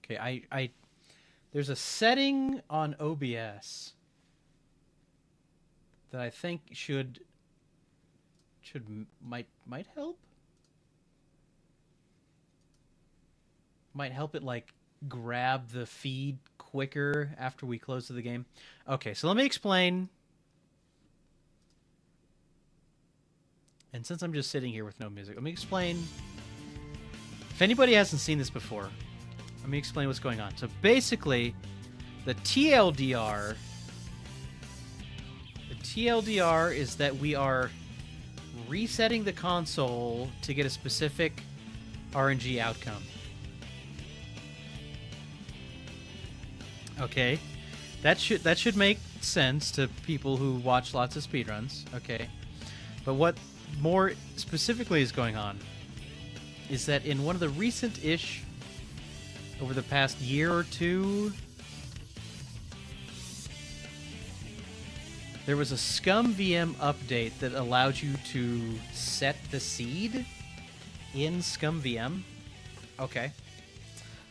Okay, there's a setting on OBS that I think might help. Might help it like grab the feed quicker after we close to the game. Okay, so let me explain. And since I'm just sitting here with no music, let me explain. If anybody hasn't seen this before, let me explain what's going on. So basically, the TLDR is that we are resetting the console to get a specific RNG outcome. Okay, that should make sense to people who watch lots of speedruns. Okay, but what more specifically is going on is that in one of the recent-ish, over the past year or two, there was a Scum VM update that allowed you to set the seed in Scum VM. Okay.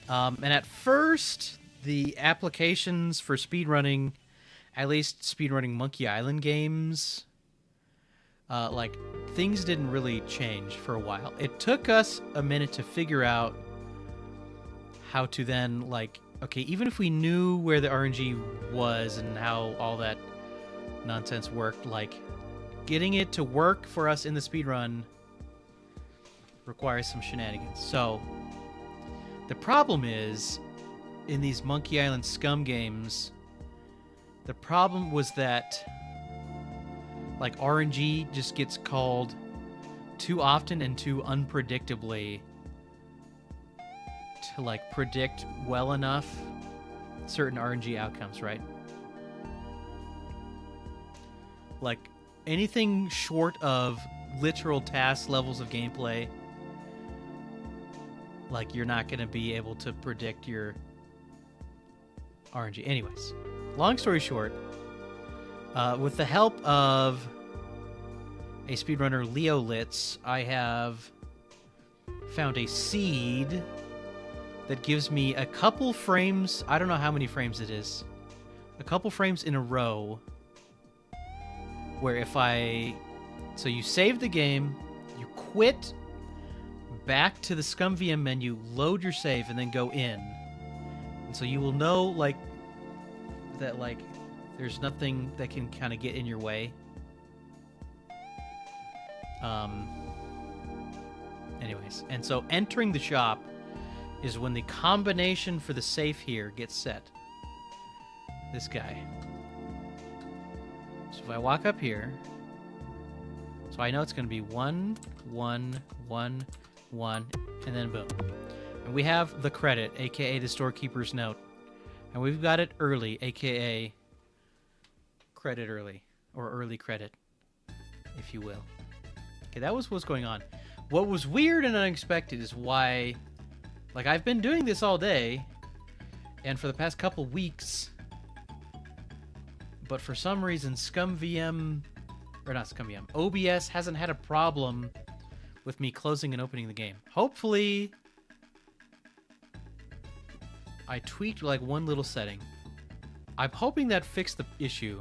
And at first, the applications for speedrunning, at least speedrunning Monkey Island games, like, things didn't really change for a while. It took us a minute to figure out how to then, like, okay, even if we knew where the RNG was and how all that nonsense worked, like, getting it to work for us in the speedrun requires some shenanigans. So, the problem is, in these Monkey Island Scum games, the problem was that, like, RNG just gets called too often and too unpredictably to like predict well enough certain RNG outcomes, right? Like anything short of literal task levels of gameplay, like you're not going to be able to predict your RNG. Anyways, long story short, with the help of a speedrunner, Leo Litz, I have found a seed that gives me a couple frames. I don't know how many frames it is. A couple frames in a row. Where if I... So you save the game, you quit, back to the ScumVM menu, load your save, and then go in. And so you will know, like, that, like, there's nothing that can kind of get in your way. Anyways, and so entering the shop is when the combination for the safe here gets set. This guy. So if I walk up here, so I know it's going to be 1, 1, 1, 1, and then boom. And we have the credit, aka the storekeeper's note. And we've got it early, aka credit early, or early credit, if you will. Okay, that was what's going on. What was weird and unexpected is why, like, I've been doing this all day, and for the past couple weeks, but for some reason, ScumVM, or not ScumVM, OBS hasn't had a problem with me closing and opening the game. Hopefully, I tweaked, like, one little setting. I'm hoping that fixed the issue,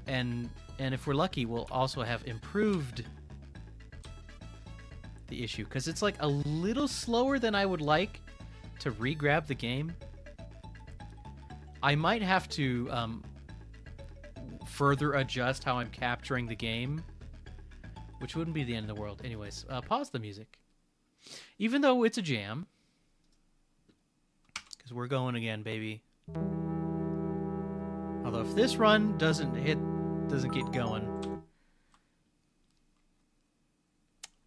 and if we're lucky, we'll also have improved the issue, because it's like a little slower than I would like to re-grab the game. I might have to further adjust how I'm capturing the game, which wouldn't be the end of the world. Anyways, pause the music. Even though it's a jam, because we're going again, baby. Although if this run doesn't get going,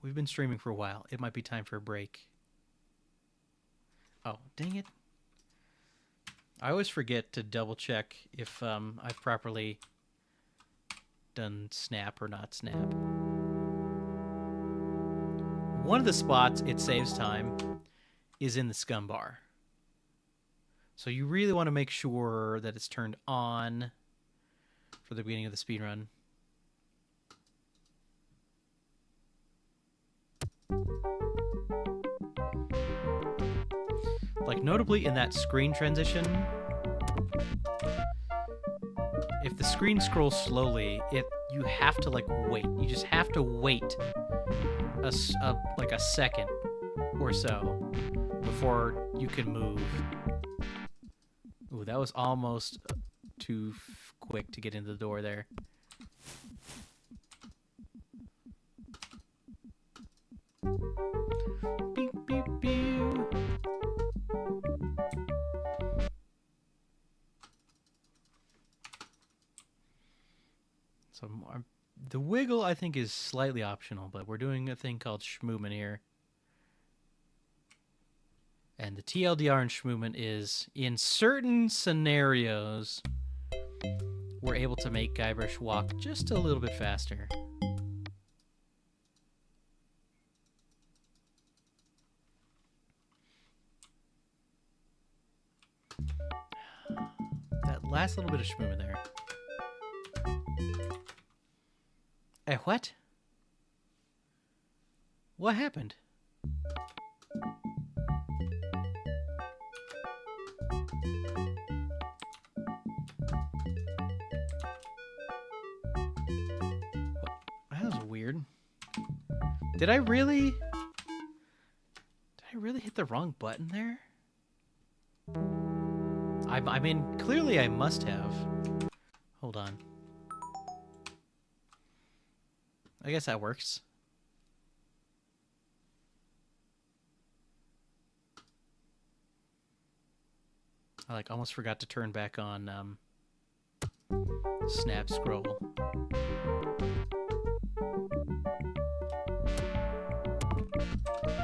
we've been streaming for a while. It might be time for a break. Oh, dang it. I always forget to double check if I've properly done snap or not snap. One of the spots it saves time is in the scum bar. So you really want to make sure that it's turned on for the beginning of the speedrun. Like, notably in that screen transition, if the screen scrolls slowly, you have to, like, wait. You just have to wait like a second or so before you can move. Ooh, that was almost too quick to get into the door there. Beep, beep, beep. So the wiggle, I think, is slightly optional, but we're doing a thing called schmovement here. And the TLDR in schmovement is, in certain scenarios, we're able to make Guybrush walk just a little bit faster. That last little bit of schmovement there. What? What happened? That was weird. Did I really hit the wrong button there? I mean, clearly I must have. Hold on. I guess that works. I like almost forgot to turn back on snap scroll.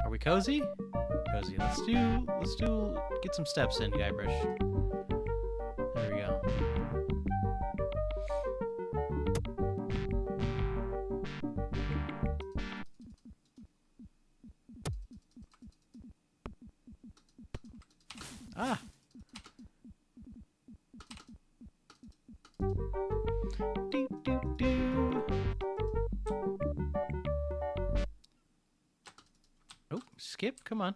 Are we cozy? cozy. Get some steps in, Guybrush. There we go. Ah! Doo, doo, doo. Oh, skip, come on.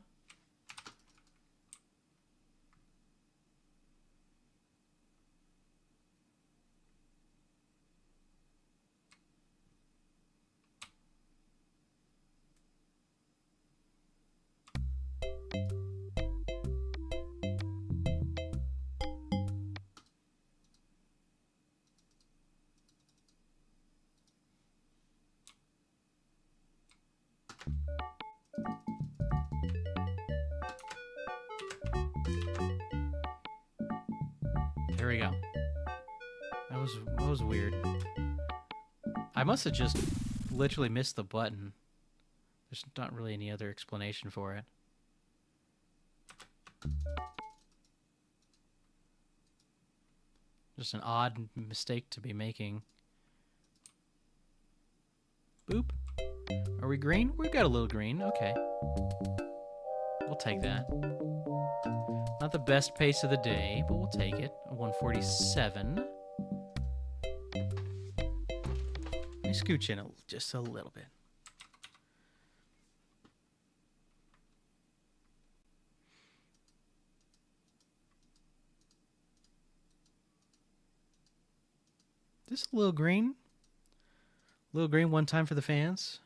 There we go. That was weird. I must have just literally missed the button. There's not really any other explanation for it. Just an odd mistake to be making. Boop. Are we green? We've got a little green. Okay. We'll take that. Not the best pace of the day, but we'll take it. A 147. Let me scooch in just a little bit. Just a little green. A little green one time for the fans.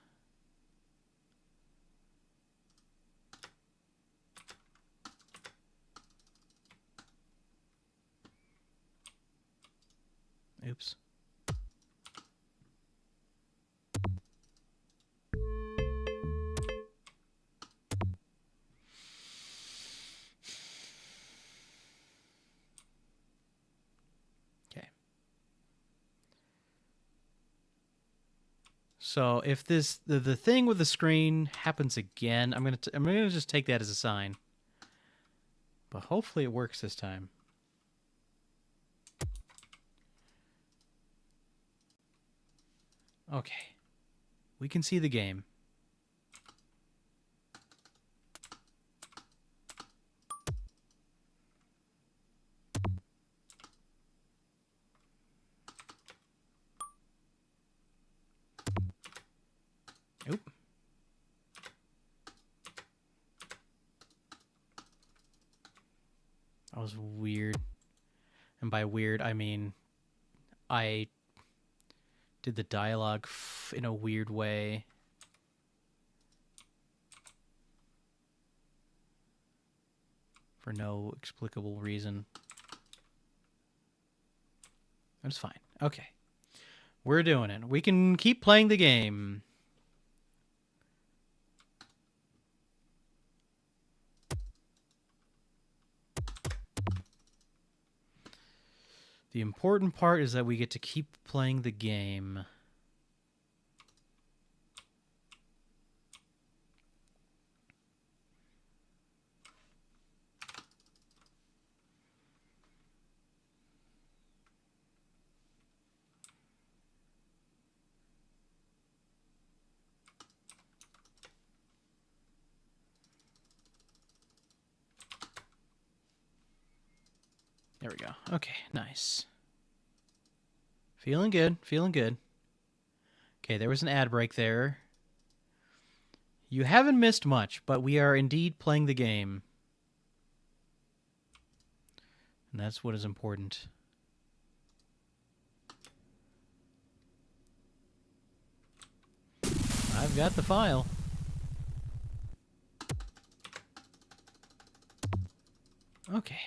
Oops. Okay. So if this the thing with the screen happens again, I'm gonna just take that as a sign. But hopefully it works this time. Okay. We can see the game. Oop. That was weird. And by weird, I mean I did the dialogue in a weird way. For no explicable reason. That's fine. Okay. We're doing it. We can keep playing the game. The important part is that we get to keep playing the game. There we go. Okay, nice. Feeling good, feeling good. Okay, there was an ad break there. You haven't missed much, but we are indeed playing the game. And that's what is important. I've got the file. Okay,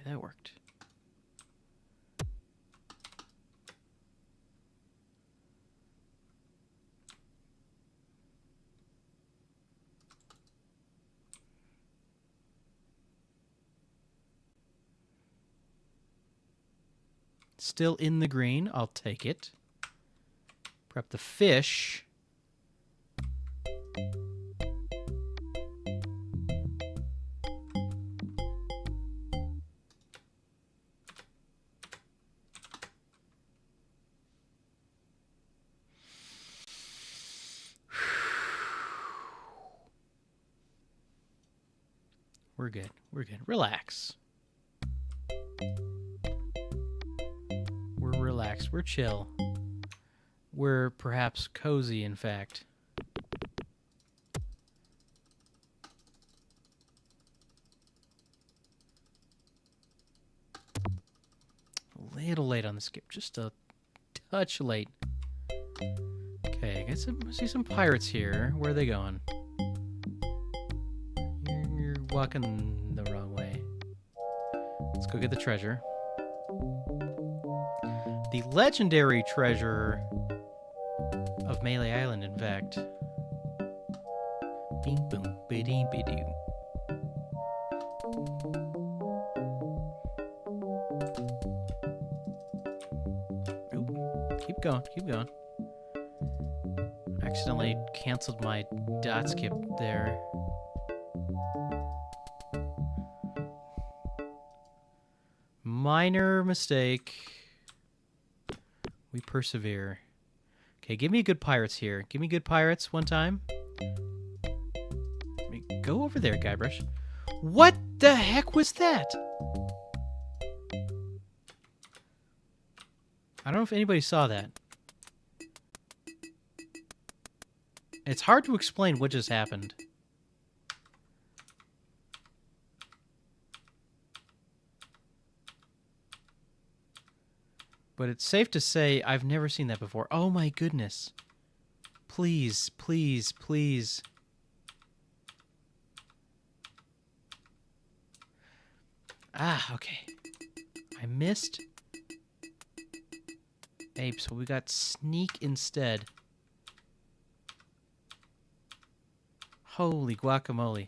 that worked. Still in the green. I'll take it. Prep the fish. We're good. We're good. Relax. We're relaxed. We're chill. We're perhaps cozy, in fact. A little late on the skip. Just a touch late. Okay, I see some pirates here. Where are they going? You're walking the wrong way. Let's go get the treasure. The legendary treasure of Melee Island, in fact. Bing boom, biddy bidoo. Oop. Keep going, keep going. Accidentally canceled my dot skip there. Minor mistake. We persevere. Okay, give me good pirates here. Give me good pirates one time. Go over there, Guybrush. What the heck was that? I don't know if anybody saw that. It's hard to explain what just happened. But it's safe to say I've never seen that before. Oh my goodness. Please, please, please. Ah, okay. I missed. Ape, so we got sneak instead. Holy guacamole.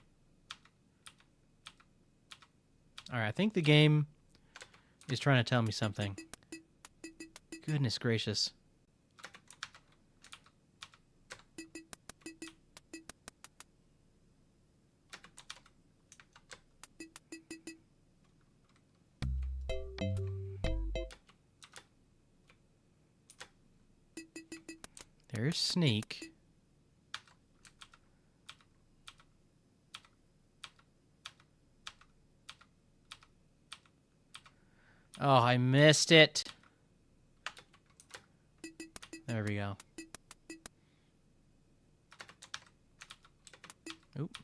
Alright, I think the game is trying to tell me something. Goodness gracious. There's sneak. Oh, I missed it. There we go. Oop.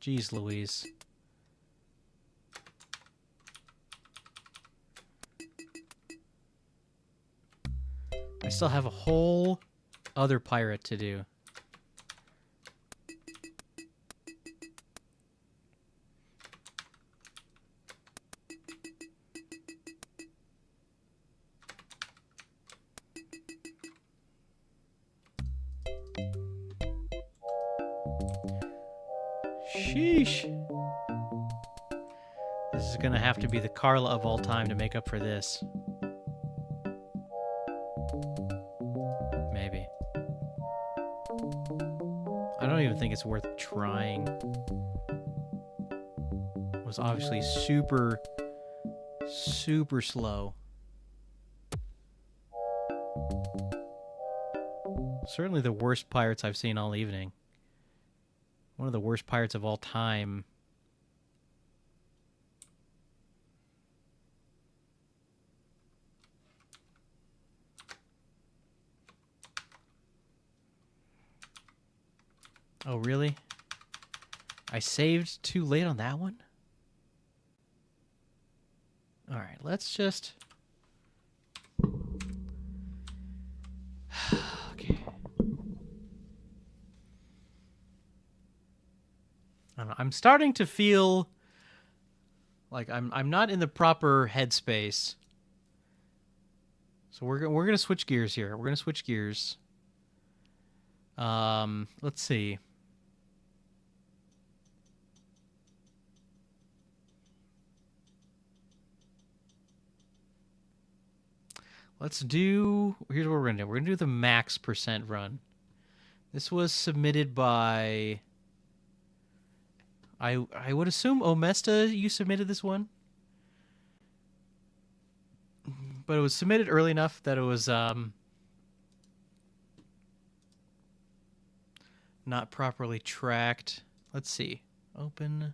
Jeez Louise. I still have a whole other pirate to do. Sheesh. This is gonna have to be the Carla of all time to make up for this. Maybe. I don't even think it's worth trying. It was obviously super, super slow. Certainly the worst pirates I've seen all evening. One of the worst pirates of all time. Oh, really? I saved too late on that one? Alright, let's just... Okay. I don't know, I'm starting to feel like I'm not in the proper headspace. So we're gonna switch gears here. We're gonna switch gears. Let's see. Let's do... Here's what we're going to do. We're going to do the max percent run. This was submitted by... I would assume Omesta, you submitted this one? But it was submitted early enough that it was not properly tracked. let's see. Open.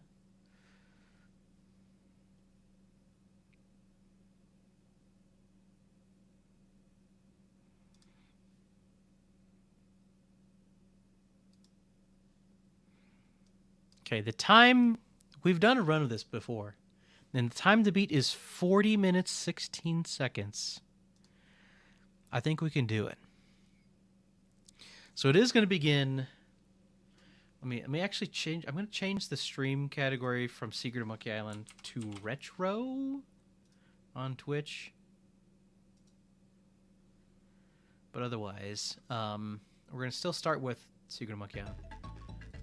Okay, the time, we've done a run of this before. And the time to beat is 40 minutes, 16 seconds. I think we can do it. So it is going to begin. Let me actually change. I'm going to change the stream category from Secret of Monkey Island to Retro on Twitch. But otherwise, we're going to still start with Secret of Monkey Island.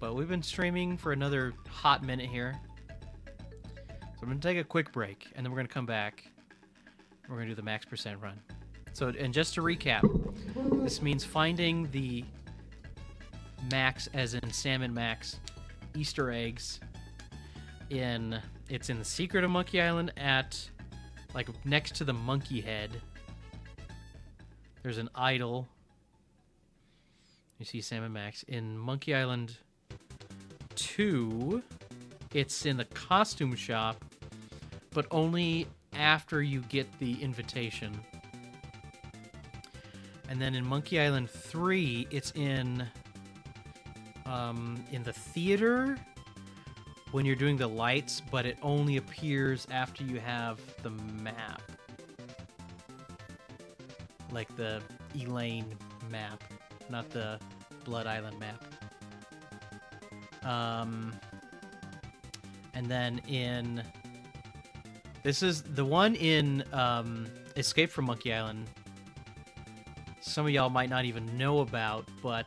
But we've been streaming for another hot minute here. So I'm going to take a quick break, and then we're going to come back. We're going to do the max percent run. So, and just to recap, this means finding the max, as in Salmon Max, Easter eggs it's in the Secret of Monkey Island at, like, next to the monkey head. There's an idol. You see Salmon Max. In Monkey Island 2, it's in the costume shop, but only after you get the invitation. And then in Monkey Island 3, it's in the theater when you're doing the lights, but it only appears after you have the map. Like the Elaine map, not the Blood Island map. And then this is the one in Escape from Monkey Island. Some of y'all might not even know about, but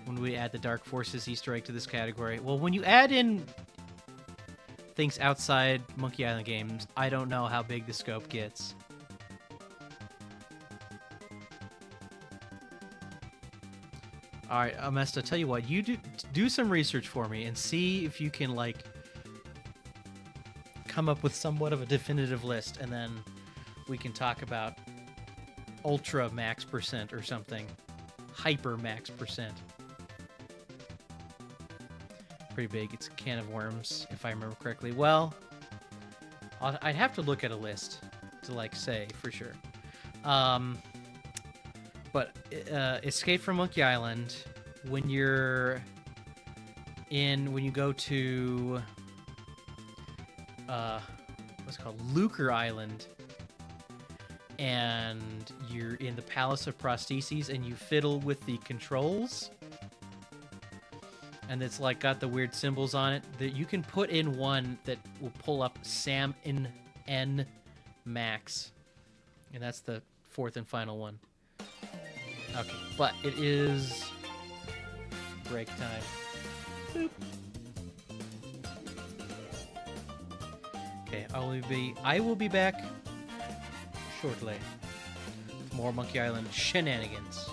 when we add the Dark Forces Easter egg to this category, well, when you add in things outside Monkey Island games, I don't know how big the scope gets. All right, Amesta, tell you what, you do some research for me and see if you can, like, come up with somewhat of a definitive list, and then we can talk about ultra max percent or something. Hyper max percent. Pretty big. It's a can of worms, if I remember correctly. Well, I'd have to look at a list to, like, say for sure. But Escape from Monkey Island, when you go to what's it called, Lucre Island, and you're in the Palace of Prostheses and you fiddle with the controls, and it's like got the weird symbols on it, that you can put in one that will pull up Sam in N Max, and that's the fourth and final one. Okay, but it is break time. Boop. Okay, I will be back shortly with more Monkey Island shenanigans.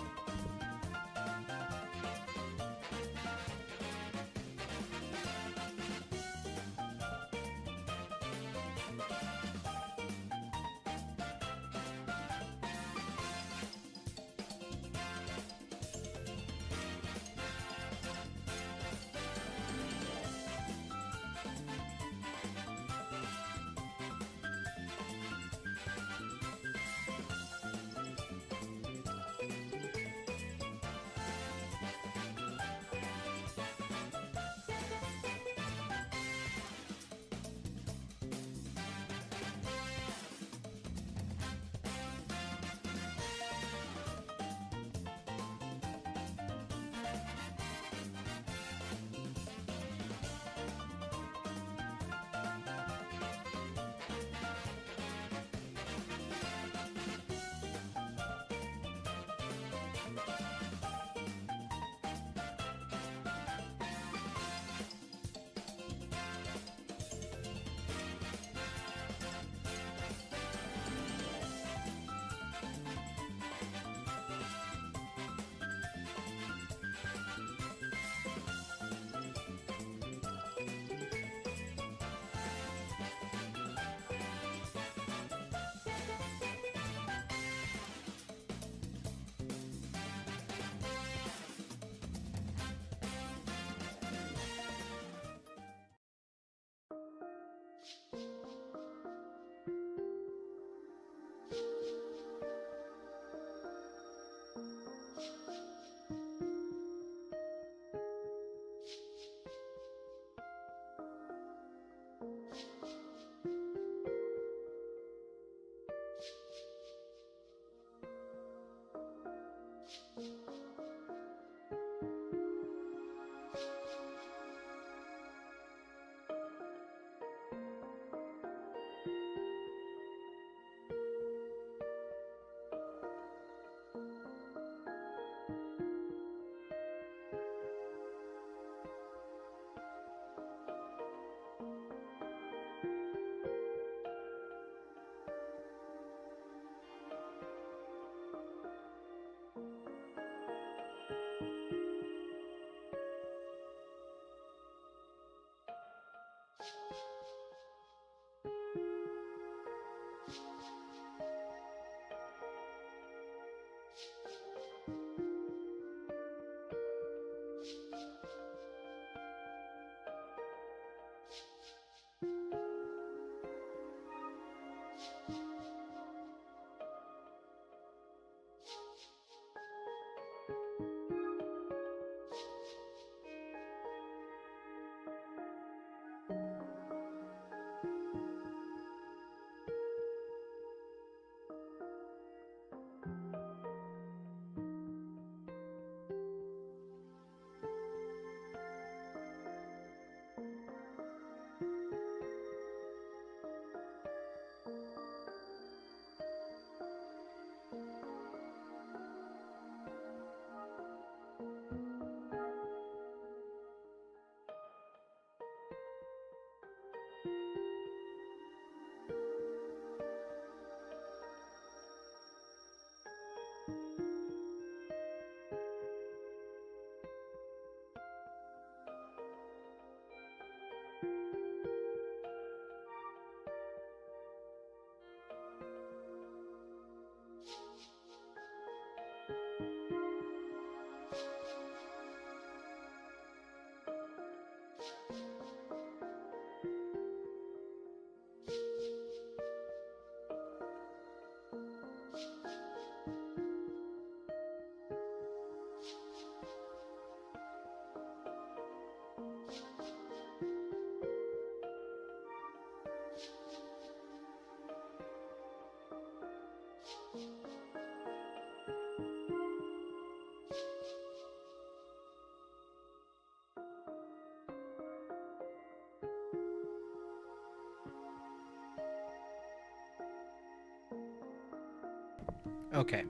Okay.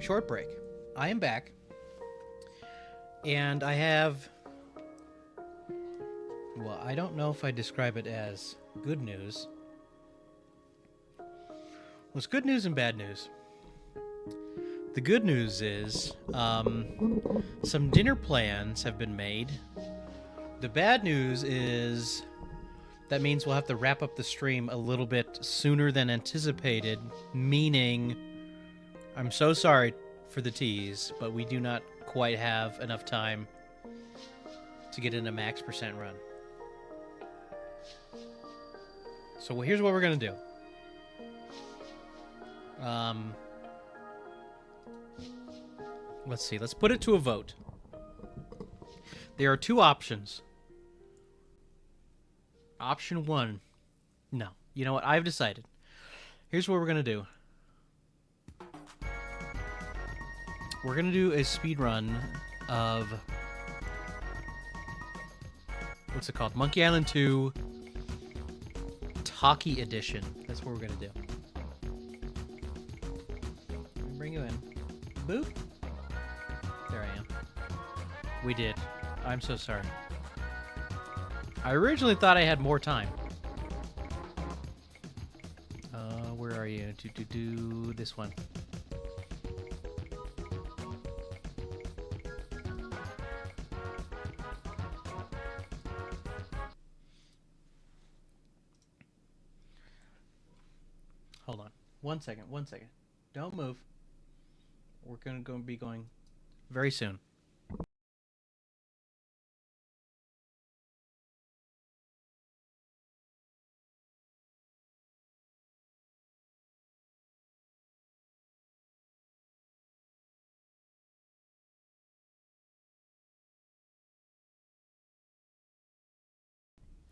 Short break. I am back. And I have... Well, I don't know if I describe it as good news. Well, it's good news and bad news. The good news is some dinner plans have been made. The bad news is that means we'll have to wrap up the stream a little bit sooner than anticipated, meaning I'm so sorry for the tease, but we do not quite have enough time to get in a max percent run. So here's what we're going to do. Let's see. Let's put it to a vote. There are two options. Option one. No. You know what? I've decided. Here's what we're going to do. We're going to do a speed run of... What's it called? Monkey Island 2 Talkie Edition. That's what we're going to do. Let me bring you in. Boop. There I am. We did. I'm so sorry. I originally thought I had more time. Where are you? This one. Hold on. One second. Don't move. We're going to be going very soon.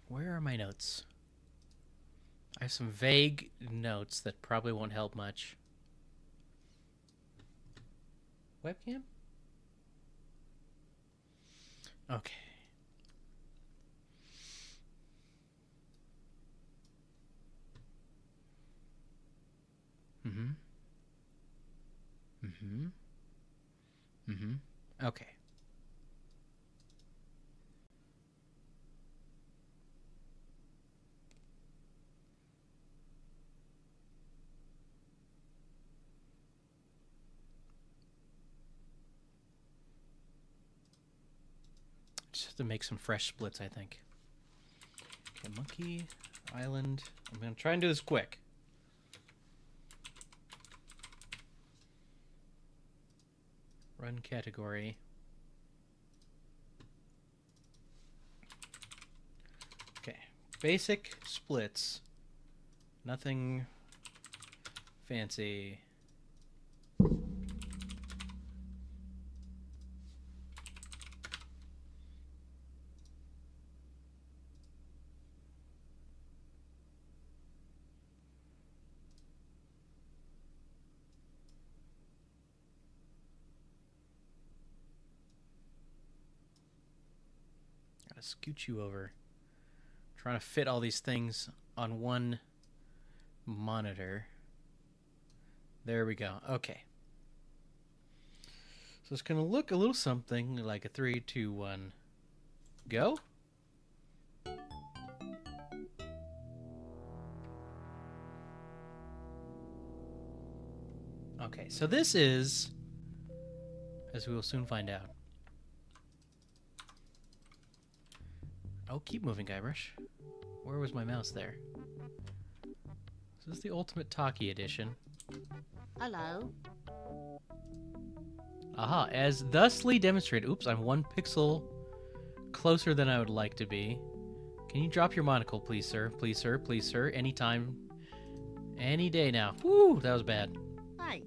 Where are my notes? I have some vague notes that probably won't help much. Webcam? Okay. Mm-hmm. Mm-hmm. Mm-hmm. Okay. Just have to make some fresh splits, I think. Okay, Monkey Island. I'm going to try and do this quick. Run category. Okay. Basic splits. Nothing fancy. Gotta scoot you over. Trying to fit all these things on one monitor. There we go. Okay. So it's going to look a little something like a 3, 2, 1, go. Okay, so this is, as we will soon find out. Oh, keep moving, Guybrush. Where was my mouse there? This is the Ultimate Talkie Edition. Hello. Aha, as thusly demonstrated. Oops, I'm 1 pixel closer than I would like to be. Can you drop your monocle, please, sir? Please, sir. Please, sir. Anytime. Any day now. Woo, that was bad. Hi.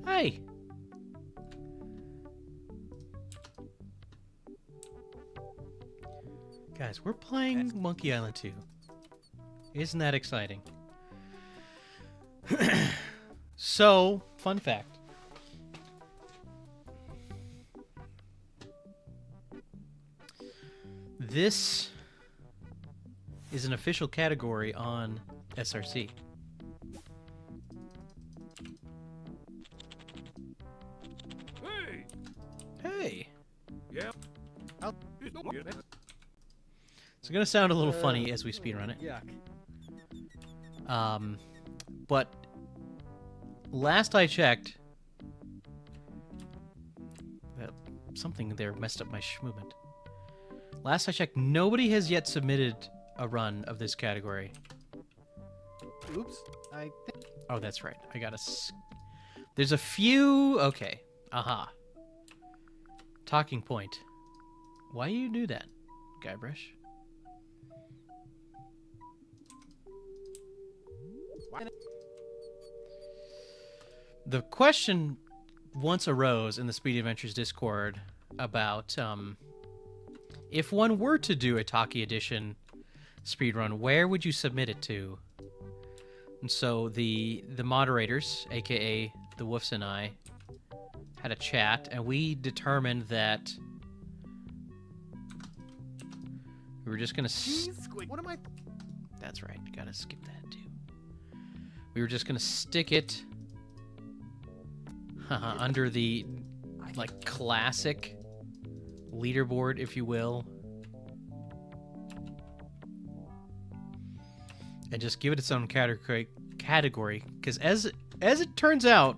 Hi. Guys, we're playing Monkey Island 2. Isn't that exciting? So, fun fact. This is an official category on SRC. Hey! Hey! Yeah. It's gonna sound a little funny as we speedrun it. Yuck. But last I checked, something there messed up my movement. Last I checked, nobody has yet submitted a run of this category. Oops. I think. Oh, that's right. I gotta. There's a few. Okay. Aha. Talking point. Why you do that, Guybrush? The question once arose in the Speedy Adventures Discord about if one were to do a Talkie Edition speedrun, where would you submit it to? And so the moderators, aka the Woofs and I, had a chat, and we determined that we were just gonna. What am I? That's right. Gotta skip that too. We were just gonna stick it under the like classic leaderboard, if you will, and just give it its own category. Because as it turns out,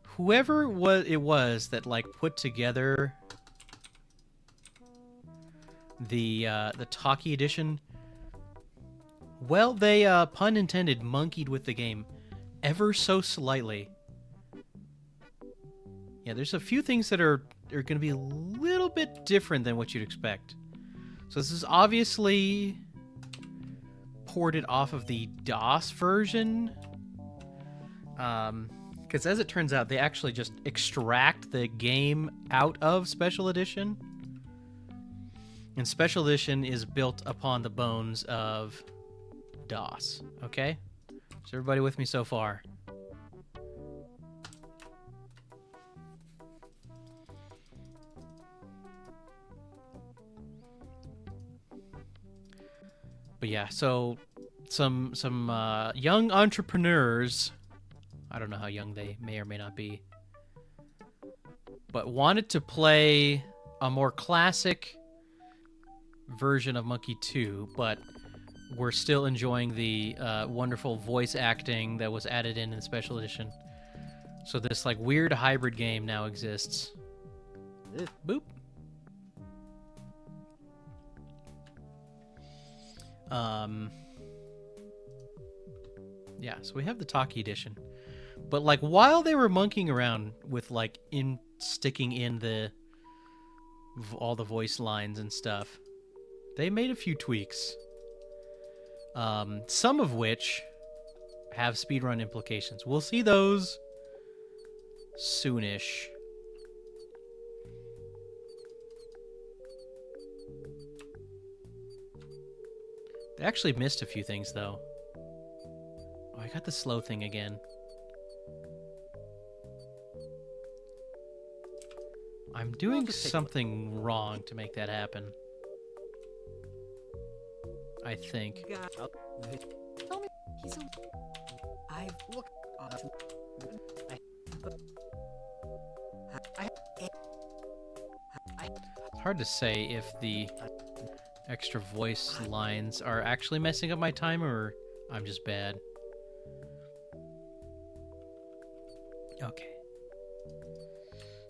whoever it was that like put together the Talkie Edition, well, they pun intended monkeyed with the game ever so slightly. Yeah, there's a few things that are going to be a little bit different than what you'd expect. So this is obviously ported off of the DOS version. Because as it turns out, they actually just extract the game out of Special Edition. And Special Edition is built upon the bones of DOS. Okay? Is everybody with me so far? But yeah, so some young entrepreneurs, I don't know how young they may or may not be, but wanted to play a more classic version of Monkey 2, but we're still enjoying the wonderful voice acting that was added in the special edition. So this like weird hybrid game now exists. Boop. Yeah, so we have the Talkie edition. But like while they were monkeying around with like sticking in the all the voice lines and stuff, they made a few tweaks. Some of which have speedrun implications. We'll see those soonish. They actually missed a few things though. Oh, I got the slow thing again. I'm doing something wrong to make that happen. I think. Tell me. He's on. I've looked. It's hard to say if the extra voice lines are actually messing up my timer or I'm just bad. Okay.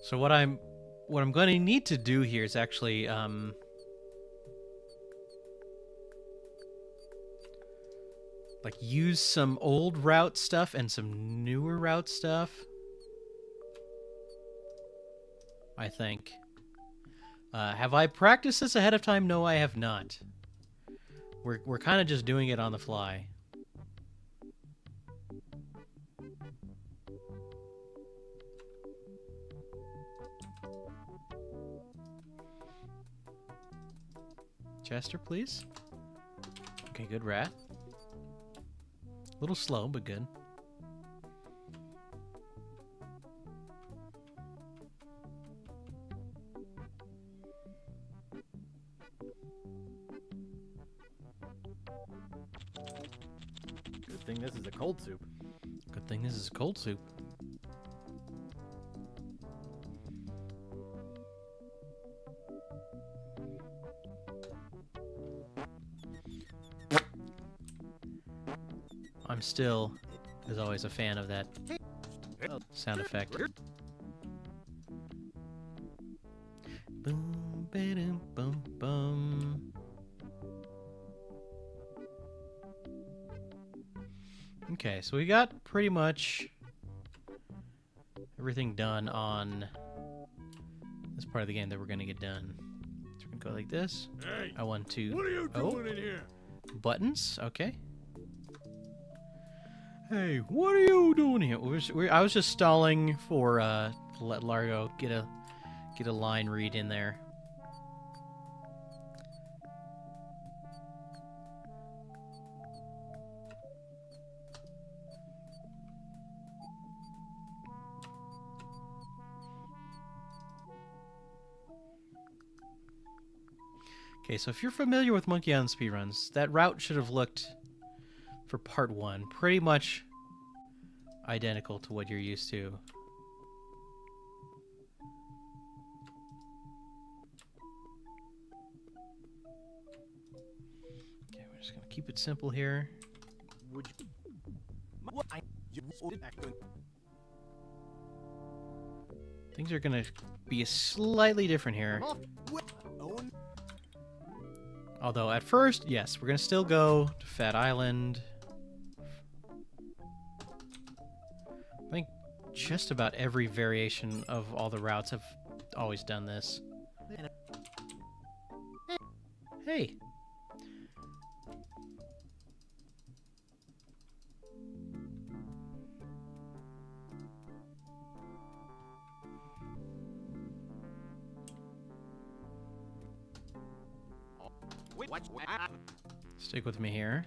So what I'm going to need to do here is actually like use some old route stuff and some newer route stuff. I think. Have I practiced this ahead of time? No, I have not. We're kind of just doing it on the fly. Chester, please. Okay, good rat. A little slow, but good. Good thing this is a cold soup. Good thing this is cold soup. I'm still, as always, a fan of that sound effect. Boom, ba-dum, boom, boom. Okay, so we got pretty much everything done on this part of the game that we're gonna get done. So we're gonna go like this. Hey, I want to. what are you doing in here? Buttons. Okay. Hey, what are you doing here? I was just stalling for to let Largo get a line read in there. Okay, so if you're familiar with Monkey Island speedruns, that route should have looked, for part 1, pretty much identical to what you're used to. Okay, we're just gonna keep it simple here. Would you? Things are gonna be slightly different here. Although at first, yes, we're gonna still go to Fat Island. I think just about every variation of all the routes have always done this. Hey. Stick with me here.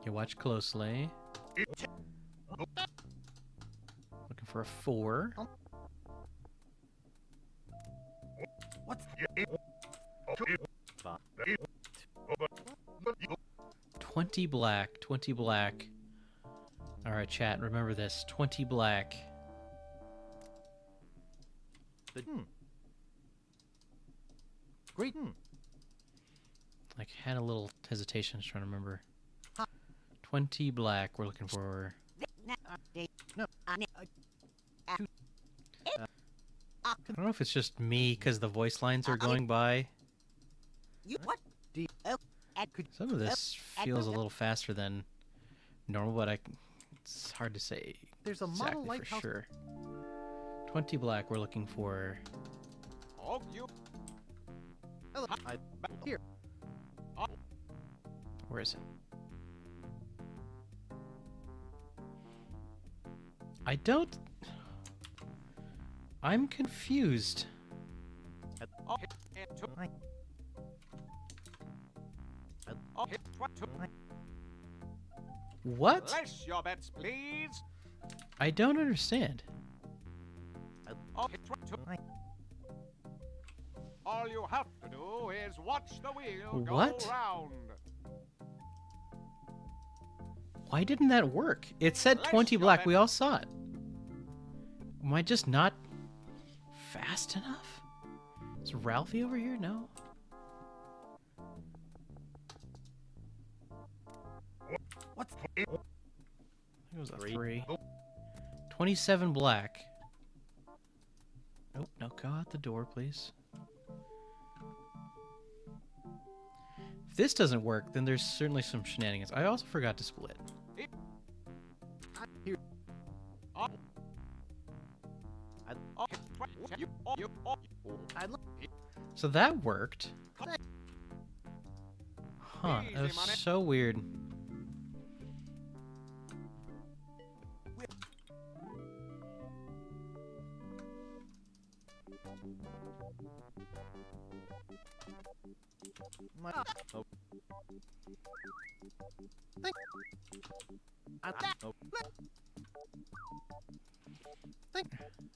You watch closely. Looking for a 4. What's 20 black. 20 black. Alright, chat, remember this. 20 black. the Great. Like, had a little hesitation. I was trying to remember. 20 black we're looking for. No. I don't know if it's just me because the voice lines are going by. What? Some of this feels a little faster than normal, but it's hard to say There's a model exactly for lighthouse. sure. 20 black we're looking for. Hello. Here. Where is it? I don't... I'm confused. What? Place your bets, please. I don't understand. All you have to do is watch the wheel What? go round. Why didn't that work? It said Let's 20 go black. then. We all saw it. Am I just not fast enough? Is Ralphie over here? No. What's I think it was a 3. 27 black. Oh, no, go out the door, please. If this doesn't work, then there's certainly some shenanigans. I also forgot to split. here? So that worked. Huh, that was so weird. Oh.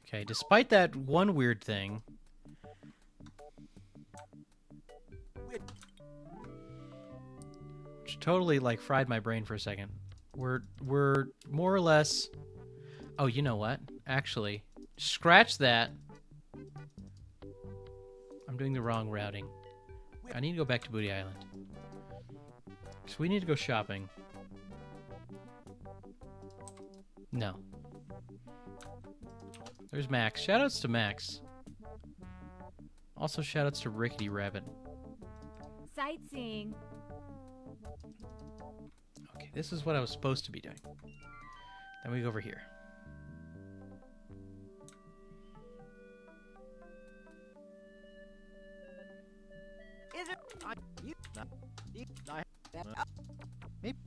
Okay, despite that one weird thing, which totally like fried my brain for a second, we're more or less. Oh, you know what? Actually, scratch that. I'm doing the wrong routing. I need to go back to Booty Island. So we need to go shopping. No. There's Max. Shoutouts to Max. Also shoutouts to Rickety Rabbit. Sightseeing. Okay, this is what I was supposed to be doing. Then we go over here. Is it? Maybe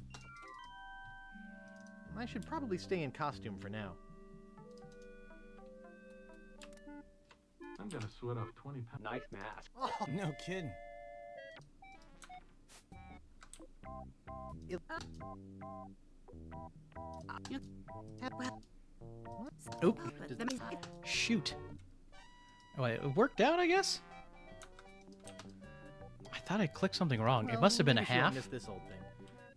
I should probably stay in costume for now. I'm gonna sweat off 20 pounds. Nice mask. Oh, No kidding. Oop. Let me. Shoot. Oh, wait, it worked out, I guess? I thought I clicked something wrong. It must have been a maybe she won't half. miss this old thing.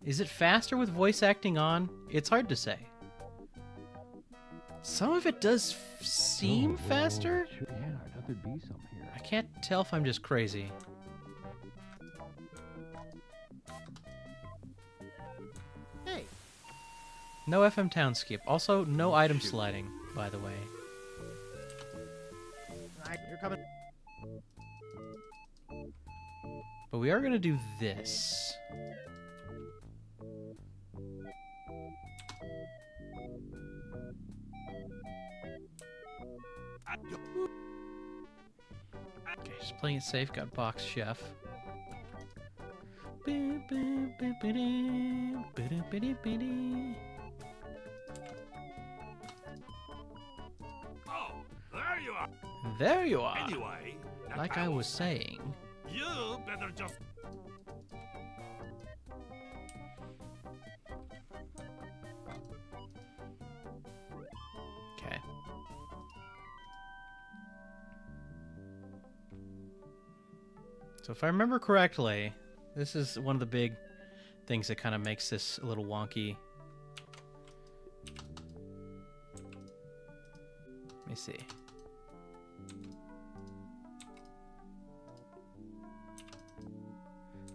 Is it faster with voice acting on? It's hard to say. Some of it does seem faster. Yeah, I thought there'd be some here. I can't tell if I'm just crazy. Hey, No FM town skip. Also, no item sliding, by the way. you're coming. But we are going to do this. Okay, just playing it safe. Got box chef. Oh, there you are. There you are. Anyway, Like I was saying. you better just. So if I remember correctly, this is one of the big things that kind of makes this a little wonky. Let me see.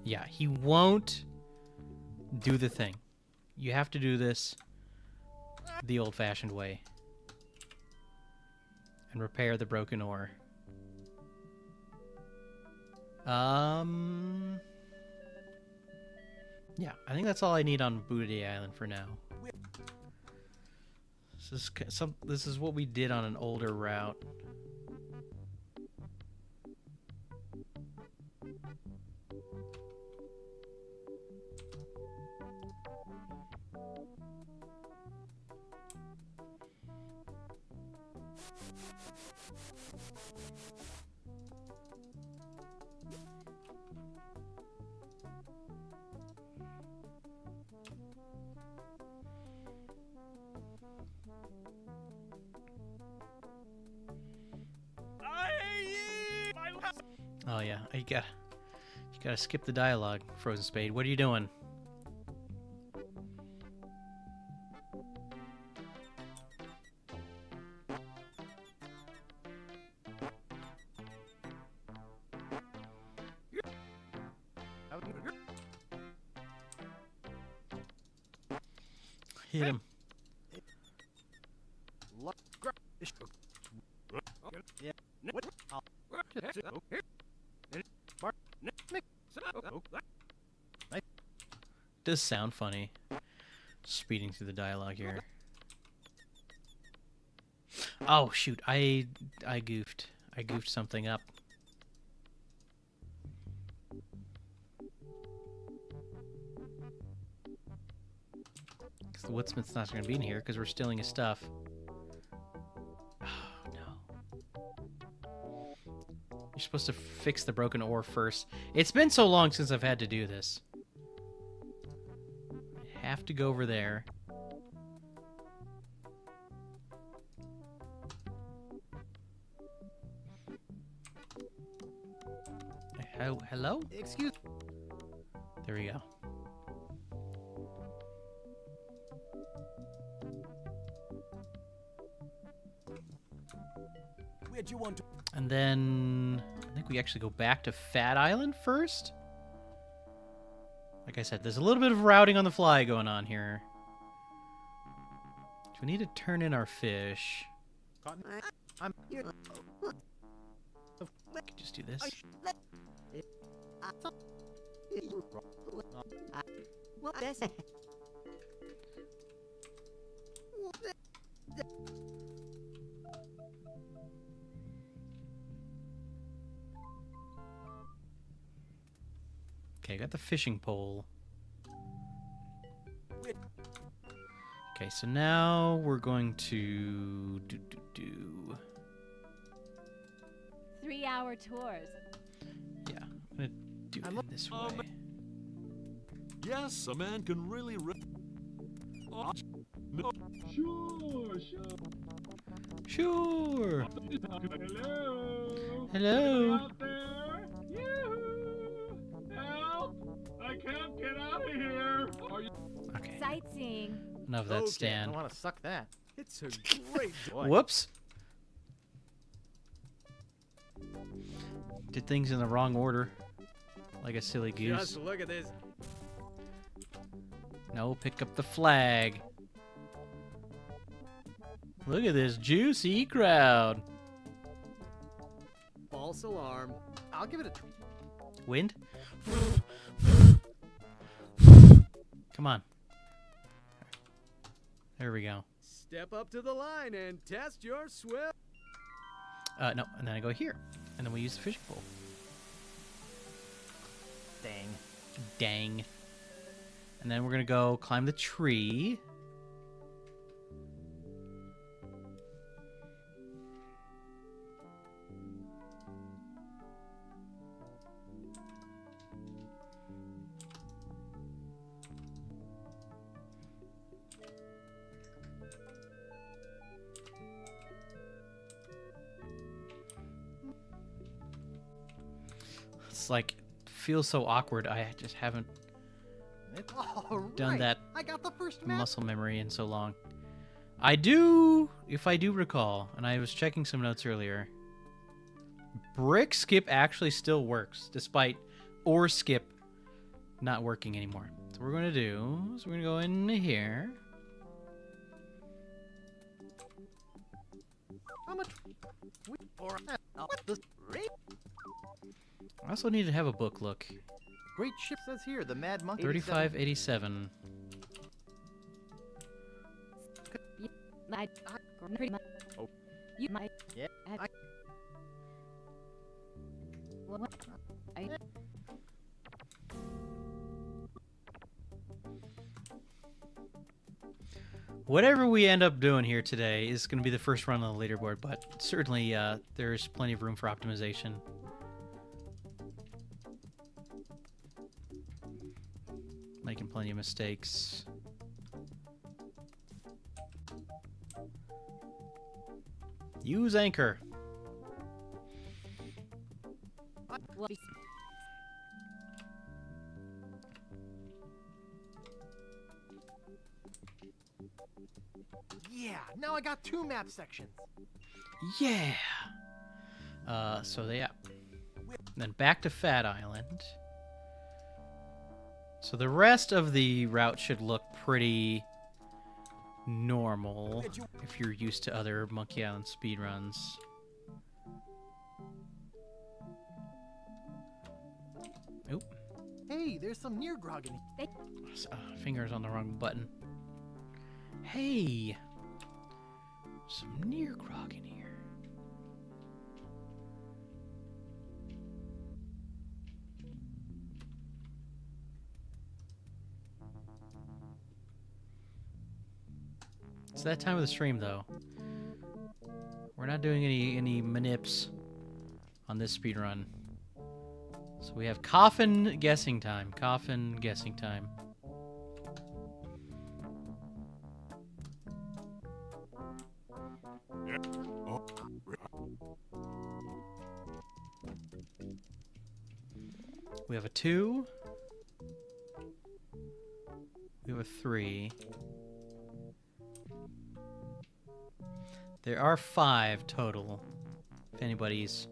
Yeah, he won't do the thing. You have to do this the old-fashioned way. And repair the broken ore. Yeah, I think that's all I need on Booty Island for now. This is what we did on an older route. Oh yeah, you gotta skip the dialogue, Frozen Spade. What are you doing? Hit him. Does sound funny. Speeding through the dialogue here. Oh shoot, I goofed. I goofed something up. Because the woodsmith's not going to be in here because we're stealing his stuff. Oh no. You're supposed to fix the broken ore first. It's been so long since I've had to do this. I have to go over there. Hello? Excuse. There we go. Where'd you want to? And then I think we actually go back to Fat Island first. Like I said, there's a little bit of routing on the fly going on here. So we need to turn in our fish. I'm here. I could just do this. Okay, got the fishing pole. Okay, so now we're going to do 3-hour tours. Yeah, I'm gonna do it this way. Yes, a man can really. Sure, sure. Sure. Hello. Hello. Out there? Yoo-hoo. Help! I can't get out of here. Are you? Okay. Sightseeing. Enough of that, I Stan. want to suck that. It's a great joy. Whoops. Did things in the wrong order. Like a silly goose. Just look at this. No, pick up the flag. Look at this juicy crowd. False alarm. I'll give it a. Wind? Come on. There we go. Step up to the line and test your swim. No, and then I go here. And then we use the fishing pole. Dang. Dang. And then we're going to go climb the tree. it's like feels so awkward. I just haven't It's all done right. that I got the first map. muscle memory in so long. I do, if I do recall, and I was checking some notes earlier, brick skip actually still works, despite ore skip not working anymore. So what we're going to do is we're going to go in here. How much? Or the I also need to have a book look. great ship says here the Mad Monkey. 3587. I pretty much. Oh. You might. Yeah. What? I. Whatever we end up doing here today is going to be the first run on the leaderboard, but certainly there's plenty of room for optimization. Making plenty of mistakes. Use anchor. Well, Yeah. Now I got 2 map sections. Yeah. Yeah. Then back to Fat Island. So the rest of the route should look pretty normal if you're used to other Monkey Island speedruns. Oop. Hey, there's some near Groggany. Fingers on the wrong button. Hey! Some near grog in here. It's that time of the stream, though. We're not doing any manips on this speed run. So we have coffin guessing time. Coffin guessing time. We have a 2. We have a 3. There are 5 total, if anybody's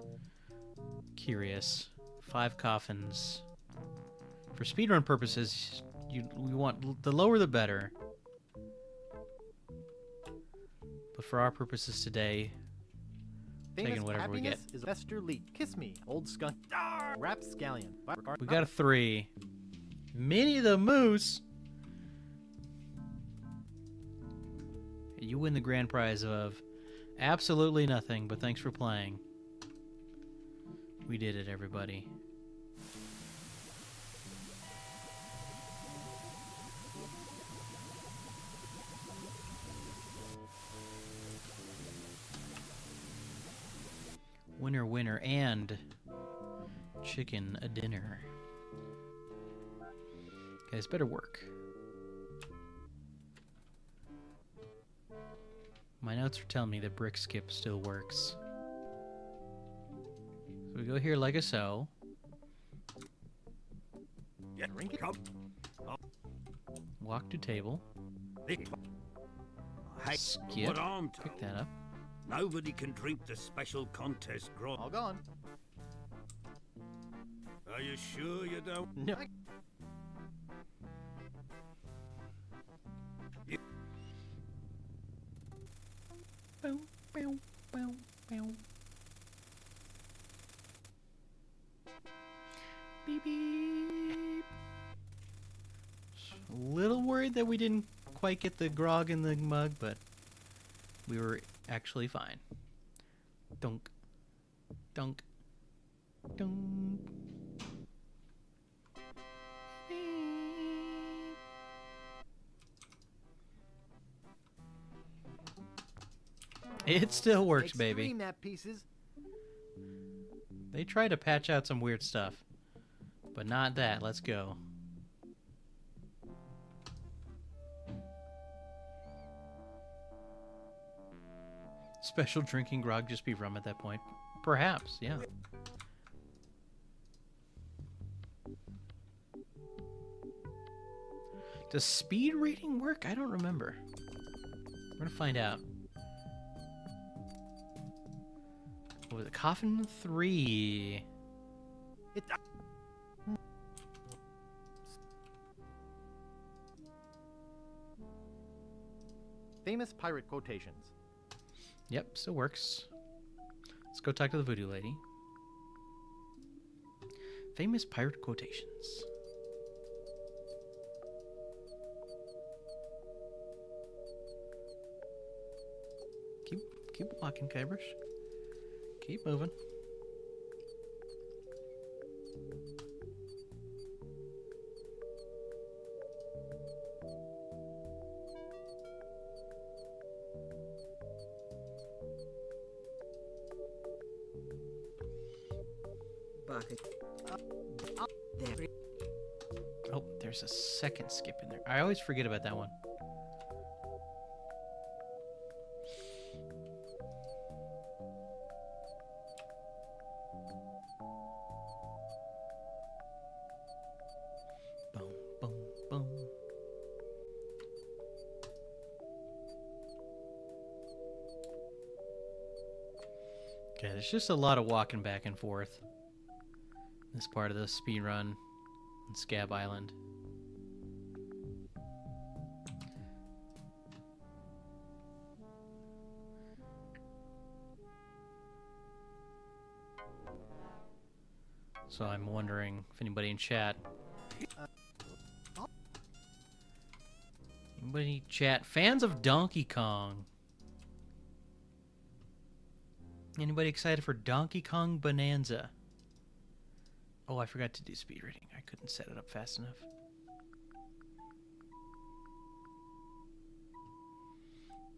curious. 5 coffins. For speedrun purposes, we want the lower the better. But for our purposes today, taking whatever we get. Is Esther Lee. Kiss me, old skunk. Rapscallion. We got a 3. Minnie the Moose. You win the grand prize of absolutely nothing, but thanks for playing. We did it, everybody. Winner, winner, and chicken a dinner. Guys, better work. My notes are telling me that brick skip still works. So we go here like a so. Walk to table. Hey, Skip. what I'm Pick told, that up. nobody can drink the special contest grog. All gone. Are you sure you don't? No. Bow, bow, bow, bow. Beep, beep. A little worried that we didn't quite get the grog in the mug, but we were actually fine. Dunk. Dunk. Dunk. It still works, Takes baby. 3 map pieces. They try to patch out some weird stuff, but not that. Let's go. Special drinking grog just be rum at that point? Perhaps, yeah. Does speed rating work? I don't remember. We're gonna find out. What was it? Coffin 3. Famous pirate quotations. Yep, still works. Let's go talk to the voodoo lady. Famous pirate quotations. Keep walking, Kybers. Keep moving. Oh, there's a second skip in there. I always forget about that one. Boom, boom, boom. Okay, there's just a lot of walking back and forth. This part of the speed run on Scab Island. So I'm wondering if anybody in chat. Anybody in chat? Fans of Donkey Kong? Anybody excited for Donkey Kong Bonanza? Oh, I forgot to do speed reading. I couldn't set it up fast enough.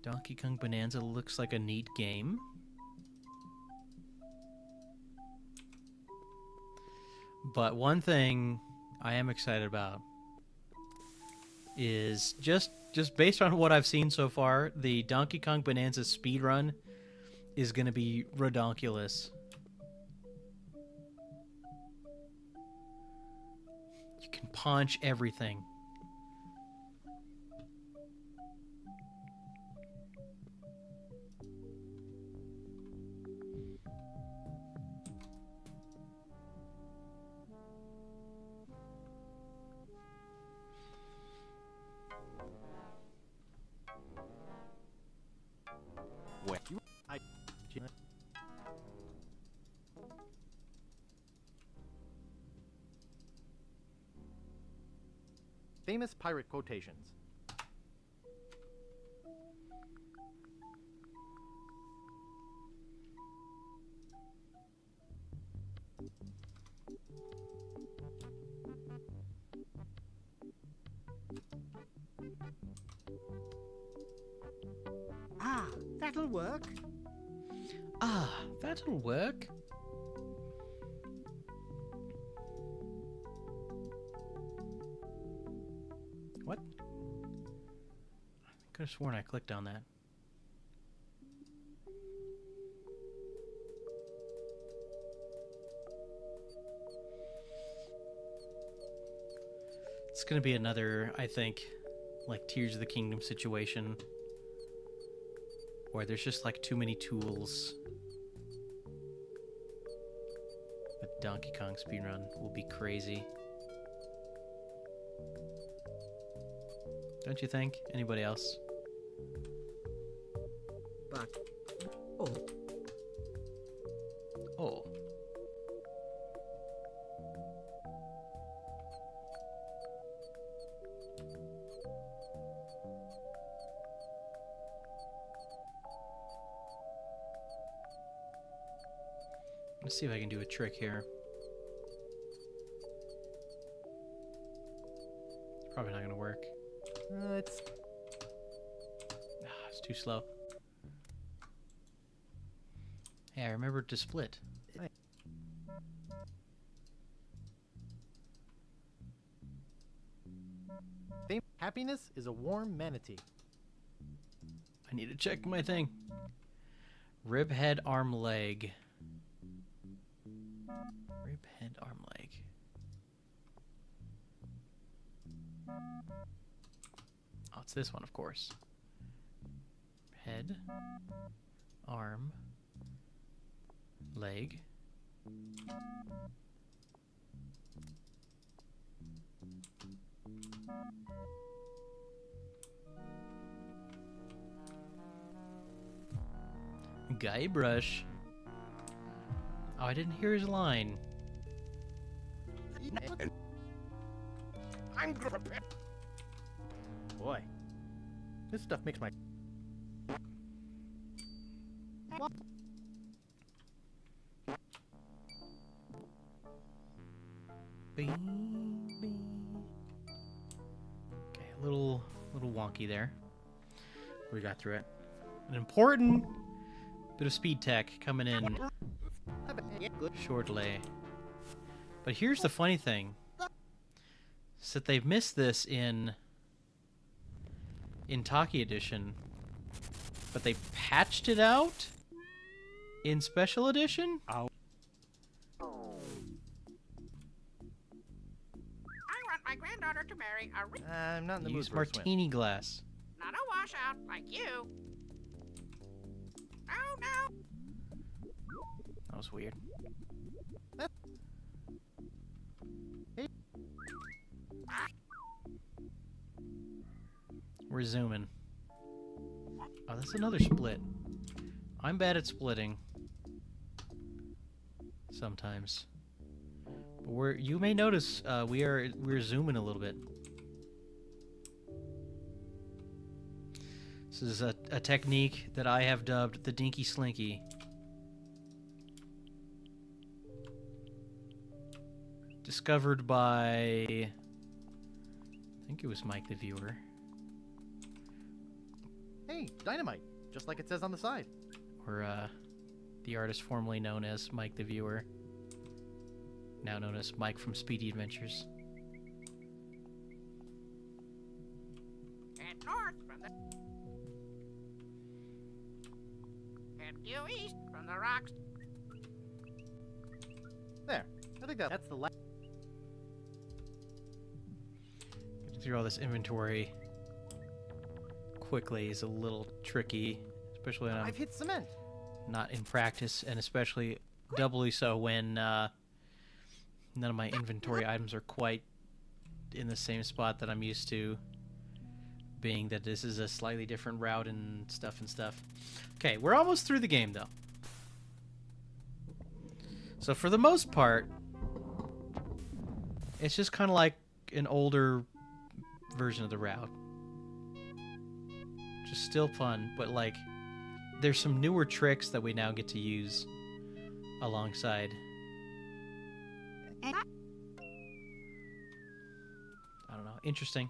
Donkey Kong Bonanza looks like a neat game. But one thing I am excited about is just based on what I've seen so far, the Donkey Kong Bonanza speedrun is going to be redonkulous. You can punch everything. Famous pirate quotations. Ah, that'll work. Ah, that'll work. What? I could have sworn I clicked on that. It's gonna be another, I think, like Tears of the Kingdom situation where there's just like too many tools. But Donkey Kong speedrun will be crazy. Don't you think? Anybody else? But oh, Oh. Let's see if I can do a trick here. It's probably not gonna work. It's It's too slow. Hey, I remembered to split. happiness is a warm manatee. I need to check my thing. Rib, head, arm, leg. Rib, head, arm, leg. it's this one, of course. Head, arm, leg. Guybrush. Oh, I didn't hear his line. I'm prepared. Boy, this stuff makes my... Bing, bing. Okay, a little wonky there. We got through it. An important bit of speed tech coming in shortly. But here's the funny thing. Is that they've missed this in Taki Edition, but they patched it out in Special Edition? I want my granddaughter to marry a rich, I'm not in the mood Use for a swim. martini glass. not a washout like you. Oh no! That was weird. We're zooming. Oh, that's another split. I'm bad at splitting. Sometimes. But you may notice we're zooming a little bit. This is a technique that I have dubbed the Dinky Slinky. Discovered by, I think it was Mike the Viewer. Hey, dynamite, just like it says on the side. Or the artist formerly known as Mike the Viewer. Now known as Mike from Speedy Adventures. Head north from the... Head due east from the rocks. There, I think that's the last. Getting through all this inventory quickly is a little tricky, especially when I'm I've hit cement. not in practice, and especially doubly so when none of my inventory items are quite in the same spot that I'm used to, being that this is a slightly different route and stuff. Okay, we're almost through the game though. So for the most part, it's just kind of like an older version of the route. Just still fun, but like there's some newer tricks that we now get to use alongside. I don't know, interesting.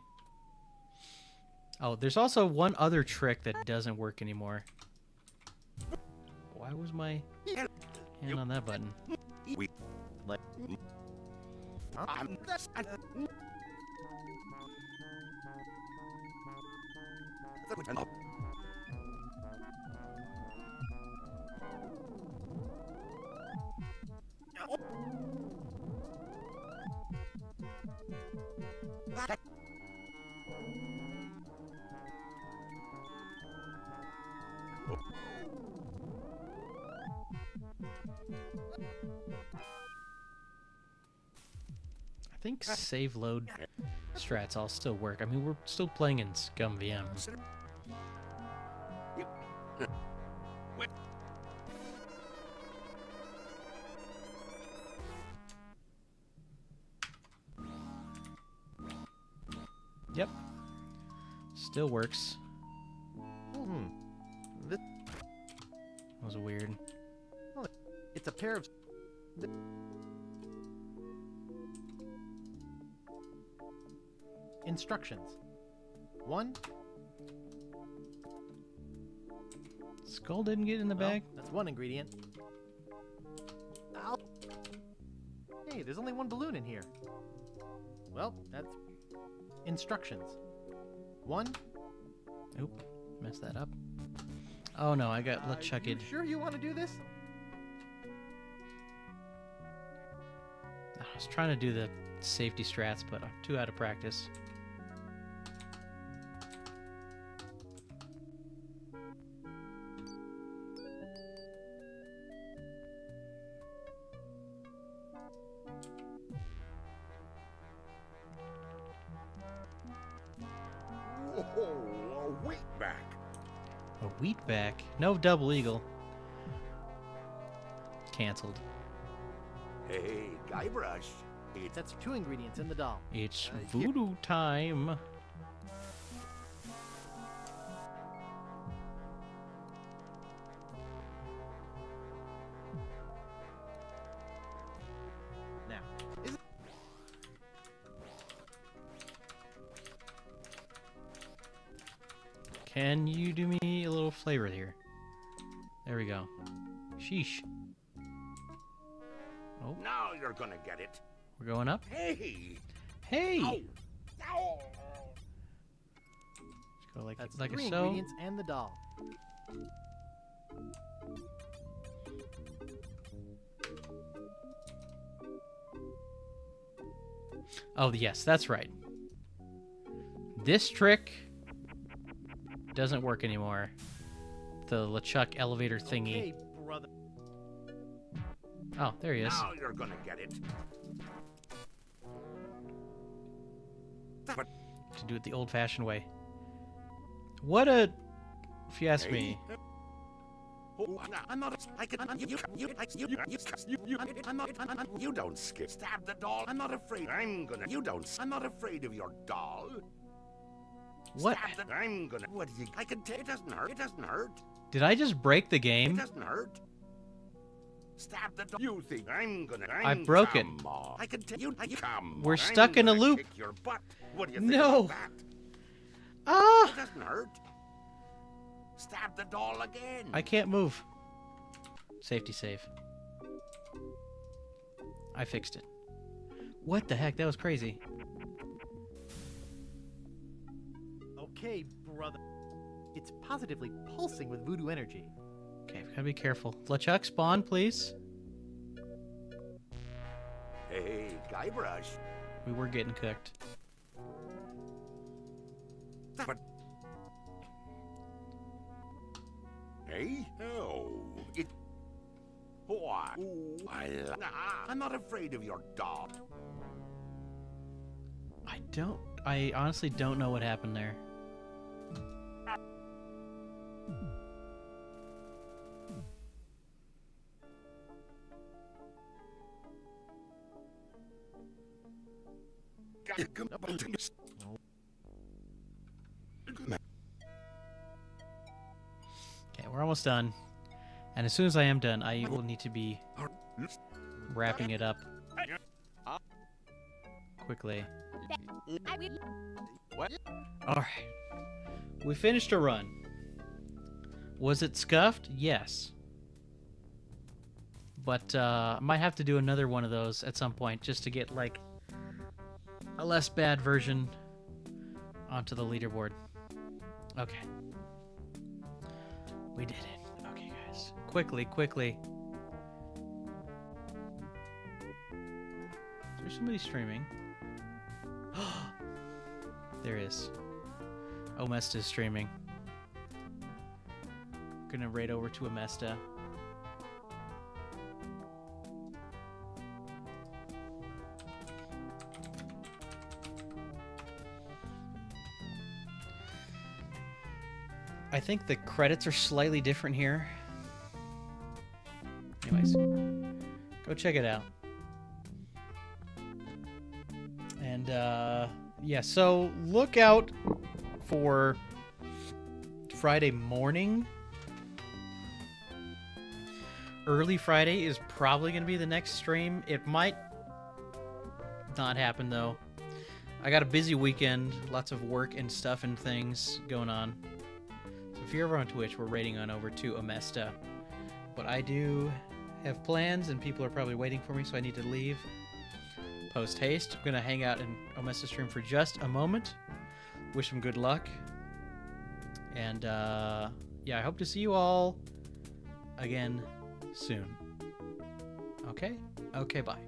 Oh, there's also one other trick that doesn't work anymore. Why was my hand on that button? Like, I think save load strats all still work. I mean, we're still playing in Scum VM. Yep. Still works. This, That was weird. it's a pair of... Instructions. 1. Skull didn't get in the Well, bag? that's one ingredient. Ow. Hey, there's only one balloon in here. Well, that's instructions. 1. Oop, messed that up. Oh no, I got LeChucked. You sure you want to do this? I was trying to do the safety strats, but I'm too out of practice. wait back. A wheatback? No double eagle. Cancelled. Hey, Guybrush. That's 2 ingredients in the doll. It's Here. voodoo time. Now, is Can you do me a little flavor here? There we go. Sheesh. Oh, Now you're gonna get it. we're going up. Hey! Hey! Ow! Ow! Let's go like, that's like 3 so. ingredients and the doll. Oh, yes, that's right. This trick doesn't work anymore. The LeChuck elevator thingy. Okay, brother. Oh, there he is. Now you're gonna get it. But To do it the old-fashioned way. What a... If you ask me. oh, I'm not. I can. You don't skip. Stab the doll. I'm not afraid. I'm gonna. You don't. I'm not afraid of your doll. What? Stab the. I'm gonna. What do you? I can take. It doesn't hurt. It doesn't hurt. Did I just break the It game? doesn't hurt. Stab the doll. You think I'm gonna? I broke it. Come on. I can take you. Come. We're on, stuck in a I'm gonna loop. Kick your butt. What do you think No. about that? Ah! It doesn't hurt. Stab the doll again. I can't move. Safety save. I fixed it. What the heck? That was crazy. Okay, brother. It's positively pulsing with voodoo energy. Okay, we gotta be careful. LeChuck, spawn, please. Hey, Guybrush. We were getting cooked. But. Hey? Oh, it. What? I'm not afraid of your dog. I honestly don't know what happened there. Okay, we're almost done. And as soon as I am done, I will need to be wrapping it up quickly. Alright. We finished a run. Was it scuffed? Yes. But I might have to do another one of those at some point just to get like a less bad version onto the leaderboard. Okay. We did it. Okay, guys. Quickly. Is there somebody streaming? There is. Omesta is streaming. Gonna raid over to Omesta. I think the credits are slightly different here. Anyways, go check it out. And yeah, so look out for Friday morning. Early Friday is probably going to be the next stream. It might not happen though. I got a busy weekend, lots of work and stuff and things going on. So if you're ever on Twitch, we're raiding on over to Omesta. But I do have plans and people are probably waiting for me, so I need to leave post haste. I'm going to hang out in Omesta stream for just a moment. Wish them good luck. And yeah, I hope to see you all again soon. Okay? Okay, bye.